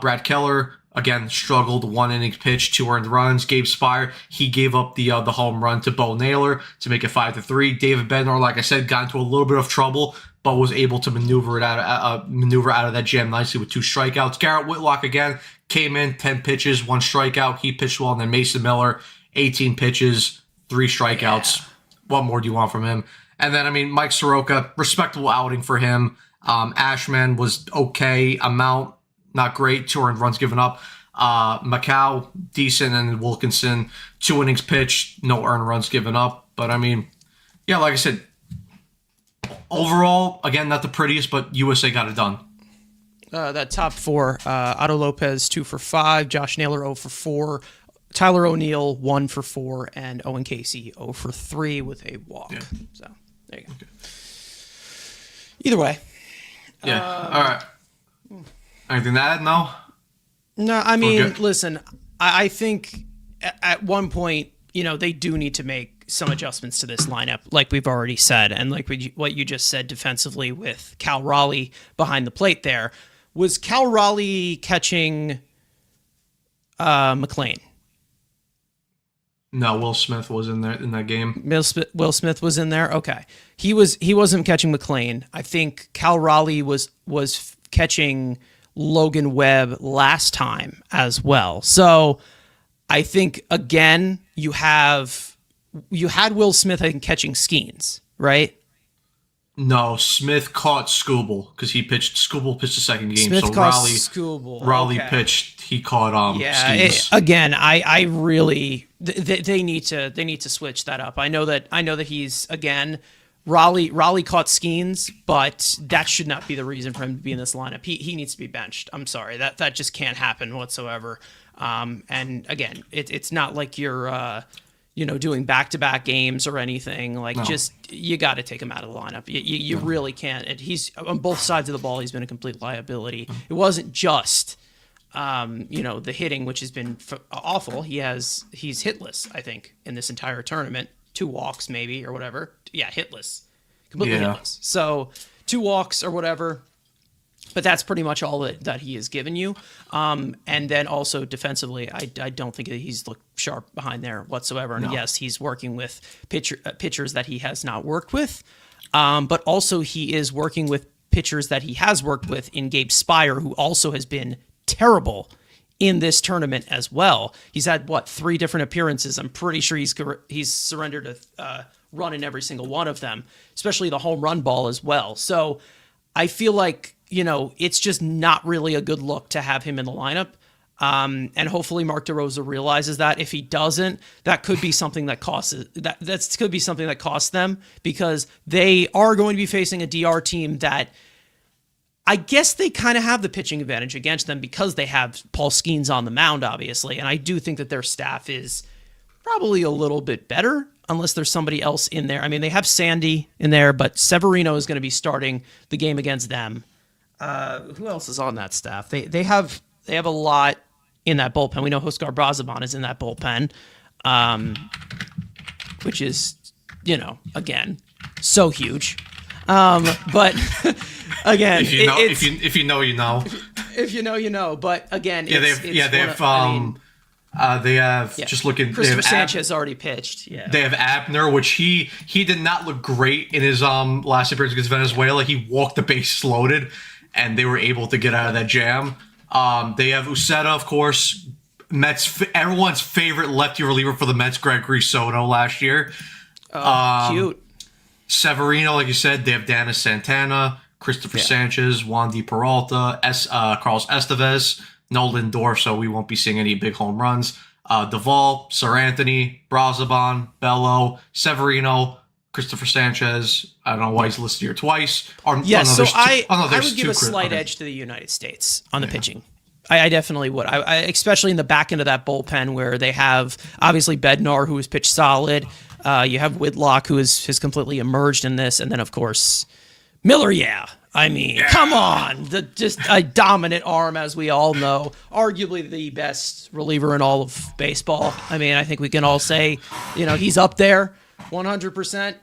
S1: Brad Keller, again, struggled 1 inning pitch, 2 earned runs. Gabe Spire, he gave up the home run to Bo Naylor to make it 5-3. David Bednar, like I said, got into a little bit of trouble, but was able to maneuver out of that jam nicely with 2 strikeouts. Garrett Whitlock again came in 10 pitches, 1 strikeout. He pitched well, and then Mason Miller, 18 pitches, 3 strikeouts. Yeah. What more do you want from him? And then, I mean, Mike Soroka, respectable outing for him. Ashman was okay. Amount, not great. 2 earned runs given up. Macau, decent. And Wilkinson, 2 innings pitched, no earned runs given up. But, I mean, yeah, like I said, overall, again, not the prettiest, but USA got it done.
S2: That top 4, Otto Lopez, 2 for 5. Josh Naylor, 0 for 4. Tyler O'Neill, 1 for 4. And Owen Casey, 0 for 3 with a walk. Yeah. So, there you go. Okay. Either way.
S1: Yeah. All right. Anything to add? No?
S2: No, I mean, listen, I think at one point, they do need to make some adjustments to this lineup, like we've already said. And like what you just said defensively with Cal Raleigh behind the plate there. Was Cal Raleigh catching McLean?
S1: No, Will Smith was in there in that game.
S2: Will Smith was in there. Okay, he wasn't catching McLean. I think Cal Raleigh was catching Logan Webb last time as well. So I think again you had Will Smith, I think, catching Skeens, right?
S1: No, Smith caught Scooble because Scooble pitched the second game.
S2: Smith
S1: so
S2: caught Scooble.
S1: Raleigh pitched. He caught Skeens.
S2: Again, I really they need to switch that up. I know that he's again Raleigh caught Skeens, but that should not be the reason for him to be in this lineup. He needs to be benched. I'm sorry, that just can't happen whatsoever. And again, it's not like you're doing back-to-back games or anything. Just you got to take him out of the lineup. You really can't. He's on both sides of the ball. He's been a complete liability. It wasn't just the hitting, which has been awful. He's hitless, I think, in this entire tournament. 2 walks maybe or whatever. Yeah, hitless. Completely hitless. So 2 walks or whatever. But that's pretty much all that he has given you. And then also defensively, I don't think that he's looked sharp behind there whatsoever. And yes, he's working with pitchers that he has not worked with. But also he is working with pitchers that he has worked with in Gabe Spire, who also has been terrible in this tournament as well. He's had, 3 different appearances. I'm pretty sure he's surrendered a run in every single one of them, especially the home run ball as well. So I feel like, it's just not really a good look to have him in the lineup. And hopefully Mark DeRosa realizes that. If he doesn't, that could be something that costs them, because they are going to be facing a DR team that I guess they kind of have the pitching advantage against them because they have Paul Skeens on the mound, obviously. And I do think that their staff is probably a little bit better unless there's somebody else in there. I mean, they have Sandy in there, but Severino is going to be starting the game against them. Who else is on that staff? They have a lot in that bullpen. We know Huskar Brazaban is in that bullpen, which is, again, so huge. But again,
S1: if you know, you know.
S2: If you know, you know. But again,
S1: they have just looking.
S2: Christopher Sanchez already pitched. Yeah,
S1: they have Abner, which he did not look great in his last appearance against Venezuela. He walked the bases loaded, and they were able to get out of that jam. They have Uceta, of course, everyone's favorite lefty reliever for the Mets, Gregory Soto last year.
S2: Cute.
S1: Severino, like you said, they have Danis Santana, Christopher Sanchez, Wandy Peralta, Carlos Estevez, Nolan Dorf, so we won't be seeing any big home runs. Duvall, Sir Anthony, Brazaban, Bello, Severino, Christopher Sanchez. I don't know why he's listed here twice.
S2: I would give a slight edge to the United States on the pitching. I definitely would. I especially in the back end of that bullpen where they have obviously Bednar, who has pitched solid. You have Whitlock, who has completely emerged in this, and then of course Miller. Come on, just a dominant arm, as we all know. Arguably the best reliever in all of baseball. I think we can all say, he's up there, 100%.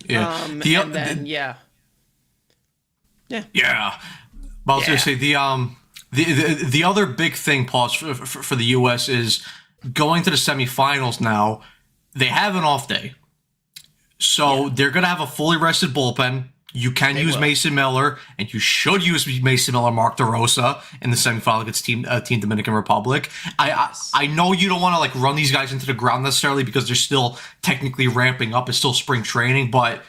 S1: Yeah.
S2: Yeah.
S1: But I was gonna say the The other big thing, Paul, for the U.S. is going to the semifinals now. They have an off day. So they're going to have a fully rested bullpen. You can use Mason Miller, and you should use Mason Miller, Mark DeRosa in the semifinal against Team Dominican Republic. I know you don't want to like run these guys into the ground necessarily because they're still technically ramping up. It's still spring training, but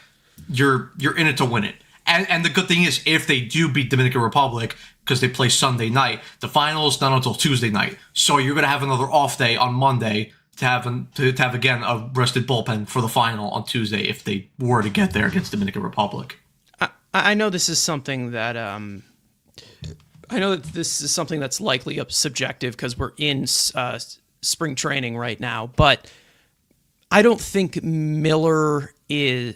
S1: you're in it to win it. And the good thing is, if they do beat Dominican Republic, because they play Sunday night, the final is not until Tuesday night. So you're going to have another off day on Monday to have again a rested bullpen for the final on Tuesday if they were to get there against Dominican Republic.
S2: I know this is something that that's likely subjective because we're in spring training right now, but I don't think Miller is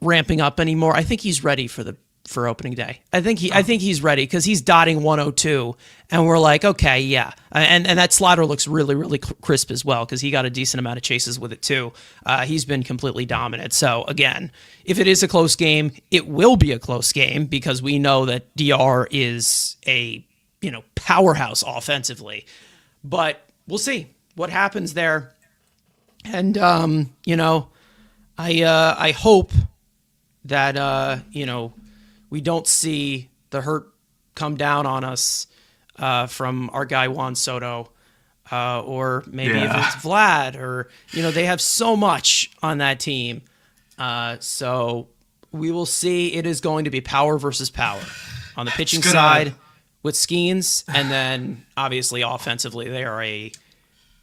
S2: ramping up anymore. I think he's ready for opening day. I think he's ready because he's dotting 102, and we're like, okay, yeah. And that slider looks really, really crisp as well because he got a decent amount of chases with it too. He's been completely dominant. So again, if it is a close game, it will be a close game because we know that DR is a powerhouse offensively. But we'll see what happens there. And I hope that we don't see the hurt come down on us from our guy Juan Soto, or maybe if it's Vlad, or they have so much on that team. So we will see. It is going to be power versus power on the pitching side with Skeens, and then obviously offensively they are a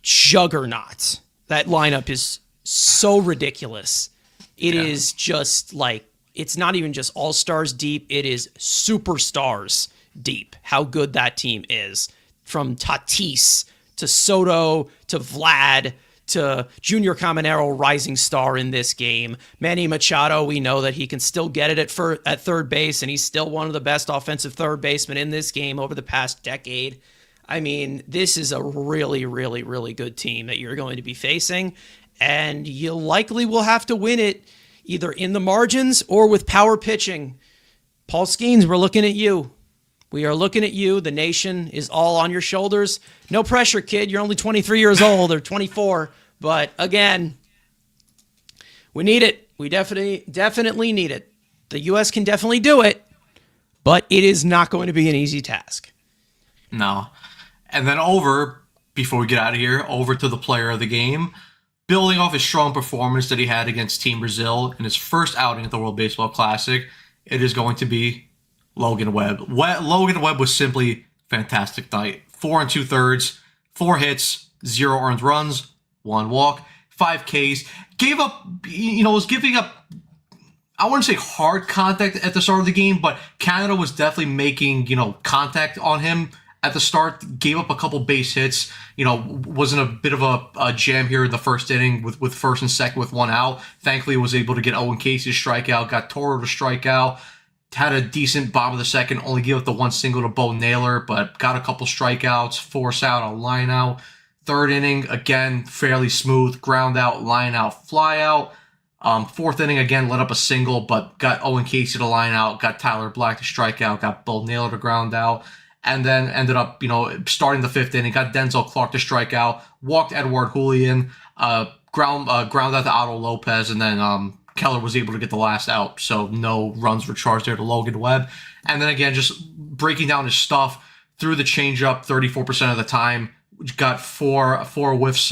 S2: juggernaut. That lineup is so ridiculous. It is just like, it's not even just all-stars deep, it is superstars deep, how good that team is. From Tatis to Soto to Vlad to Junior Caminero, rising star in this game. Manny Machado, we know that he can still get it at third base, and he's still one of the best offensive third basemen in this game over the past decade. I mean, this is a really, really, really good team that you're going to be facing, and you likely will have to win it either in the margins or with power pitching. Paul Skeens, we're looking at you. We are looking at you. The nation is all on your shoulders. No pressure, kid. You're only 23 years old or 24. But again, we need it. We definitely need it. The U.S. can definitely do it, but it is not going to be an easy task.
S1: No. And then before we get out of here, over to the player of the game. Building off his strong performance that he had against Team Brazil in his first outing at the World Baseball Classic, it is going to be Logan Webb. Logan Webb was simply fantastic night. 4 2/3, 4 hits, 0 earned runs, 1 walk, 5 Ks. Was giving up, I wouldn't say hard contact at the start of the game, but Canada was definitely making, contact on him at the start. Gave up a couple base hits, was in a bit of a jam here in the first inning with first and second with 1 out. Thankfully, was able to get Owen Casey to strike out, got Toro to strike out, had a decent bottom of the second, only gave up the 1 single to Bo Naylor, but got a couple strikeouts, force out, a line out. Third inning, again, fairly smooth, ground out, line out, fly out. Fourth inning, again, let up a single, but got Owen Casey to line out, got Tyler Black to strike out, got Bo Naylor to ground out. And then ended up, starting the 5th inning, got Denzel Clark to strike out, walked Edward Julian, ground out to Otto Lopez, and then Keller was able to get the last out. So no runs were charged there to Logan Webb. And then again, just breaking down his stuff, threw the changeup 34% of the time, got four whiffs,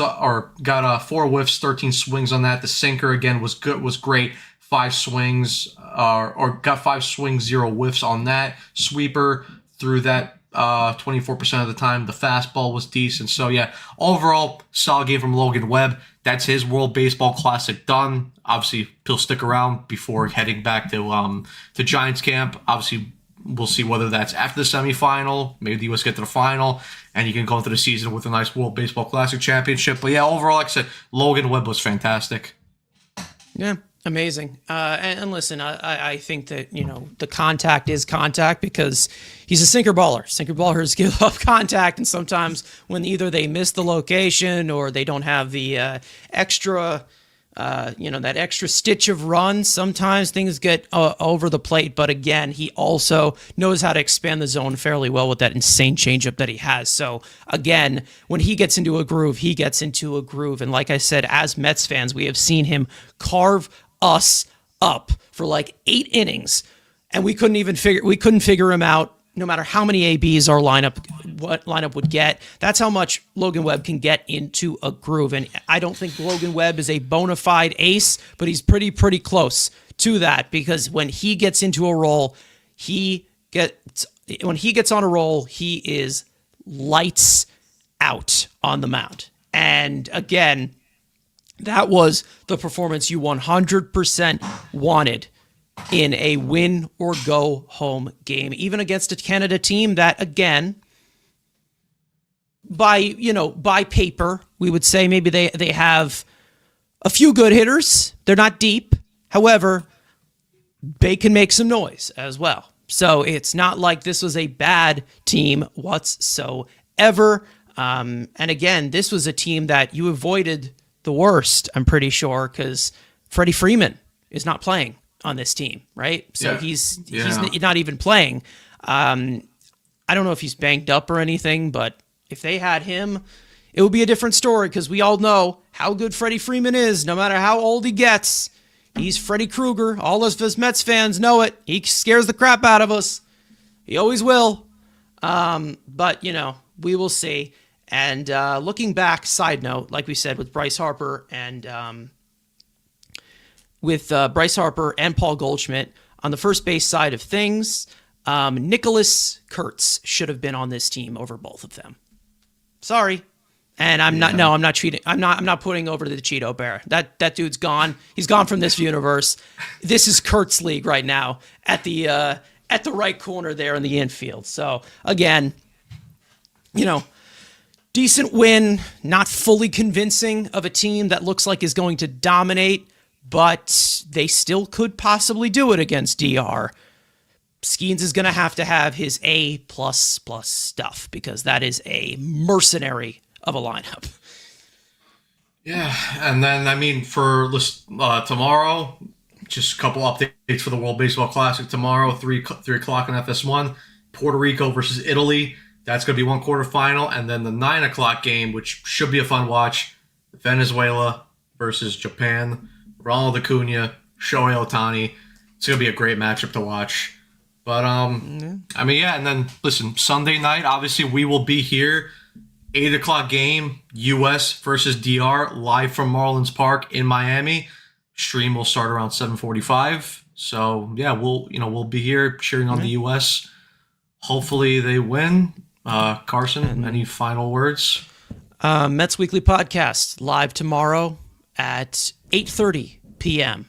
S1: 13 swings on that. The sinker again was good, was great. 5 swings, or got 5 swings, 0 whiffs on that. Sweeper threw that 24% of the time. The fastball was decent. So yeah, overall solid game from Logan Webb. That's his World Baseball Classic done. Obviously, he'll stick around before heading back to Giants camp. Obviously, we'll see whether that's after the semifinal. Maybe the U.S. get to the final, and you can go into the season with a nice World Baseball Classic championship. But yeah, overall, like I said, Logan Webb was fantastic.
S2: Yeah. Amazing. And listen, I think that, the contact is contact because he's a sinker baller. Sinker ballers give up contact, and sometimes when either they miss the location or they don't have the extra that extra stitch of run. Sometimes things get over the plate, but again, he also knows how to expand the zone fairly well with that insane changeup that he has. So again, when he gets into a groove, he gets into a groove. And like I said, as Mets fans, we have seen him carve us up for like 8 innings, and we couldn't figure him out. No matter how many ABs our lineup would get, that's how much Logan Webb can get into a groove. And I don't think Logan Webb is a bona fide ace, but he's pretty close to that, because when he gets into a role, when he gets on a roll, he is lights out on the mound. And again, that was the performance you 100% wanted in a win or go home game, even against a Canada team that, again, by paper, we would say maybe they have a few good hitters. They're not deep. However, they can make some noise as well. So it's not like this was a bad team whatsoever. And again, this was a team that you avoided the worst, I'm pretty sure, because Freddie Freeman is not playing on this team, right? So he's not even playing. I don't know if he's banked up or anything, but if they had him, it would be a different story, because we all know how good Freddie Freeman is. No matter how old he gets, he's Freddy Krueger. All of us Mets fans know it. He scares the crap out of us. He always will. But, we will see. And looking back, side note, like we said, with Bryce Harper and Paul Goldschmidt on the first base side of things, Nicholas Kurtz should have been on this team over both of them. Sorry. And I'm not cheating. I'm not putting over the Cheeto Bear. That dude's gone. He's gone from this universe. This is Kurt's league right now at the right corner there in the infield. So again, decent win, not fully convincing of a team that looks like is going to dominate, but they still could possibly do it against DR. Skeens is going to have his A++ stuff, because that is a mercenary of a lineup.
S1: Yeah, and then, for tomorrow, just a couple updates for the World Baseball Classic tomorrow, 3 o'clock on FS1, Puerto Rico versus Italy. That's going to be one quarterfinal, and then the 9 o'clock game, which should be a fun watch, Venezuela versus Japan. Ronald Acuna, Shohei Ohtani. It's going to be a great matchup to watch. But, and then, listen, Sunday night, obviously, we will be here. 8 o'clock game, U.S. versus DR, live from Marlins Park in Miami. Stream will start around 7:45. So, yeah, we'll be here cheering on the U.S. Hopefully they win. Carson, any final words?
S2: Mets Weekly Podcast, live tomorrow at 8:30 p.m.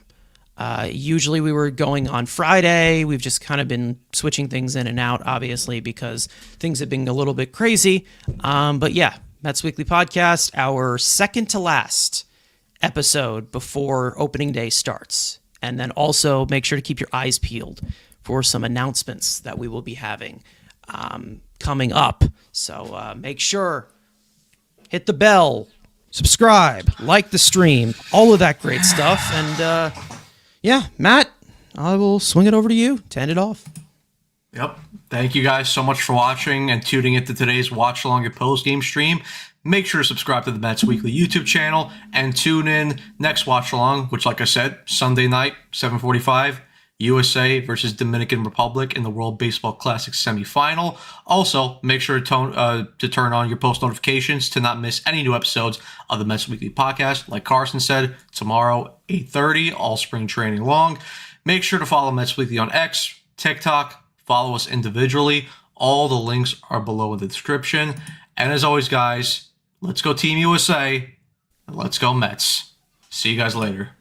S2: Usually we were going on Friday. We've just kind of been switching things in and out, obviously, because things have been a little bit crazy. But yeah, Mets Weekly Podcast, our second to last episode before opening day starts. And then also make sure to keep your eyes peeled for some announcements that we will be having coming up. So make sure, hit the bell, subscribe, like the stream, all of that great stuff. And yeah, Matt, I will swing it over to you to end it off.
S1: Yep. Thank you guys so much for watching and tuning into today's Watch Along and Postgame stream. Make sure to subscribe to the Mets Weekly YouTube channel and tune in next Watch Along, which, like I said, Sunday night, 7:45, USA versus Dominican Republic in the World Baseball Classic semifinal. Also, make sure to turn on your post notifications to not miss any new episodes of the Mets Weekly Podcast. Like Carson said, tomorrow, 8:30, all spring training long. Make sure to follow Mets Weekly on X, TikTok, follow us individually. All the links are below in the description. And as always, guys, let's go Team USA, and let's go Mets. See you guys later.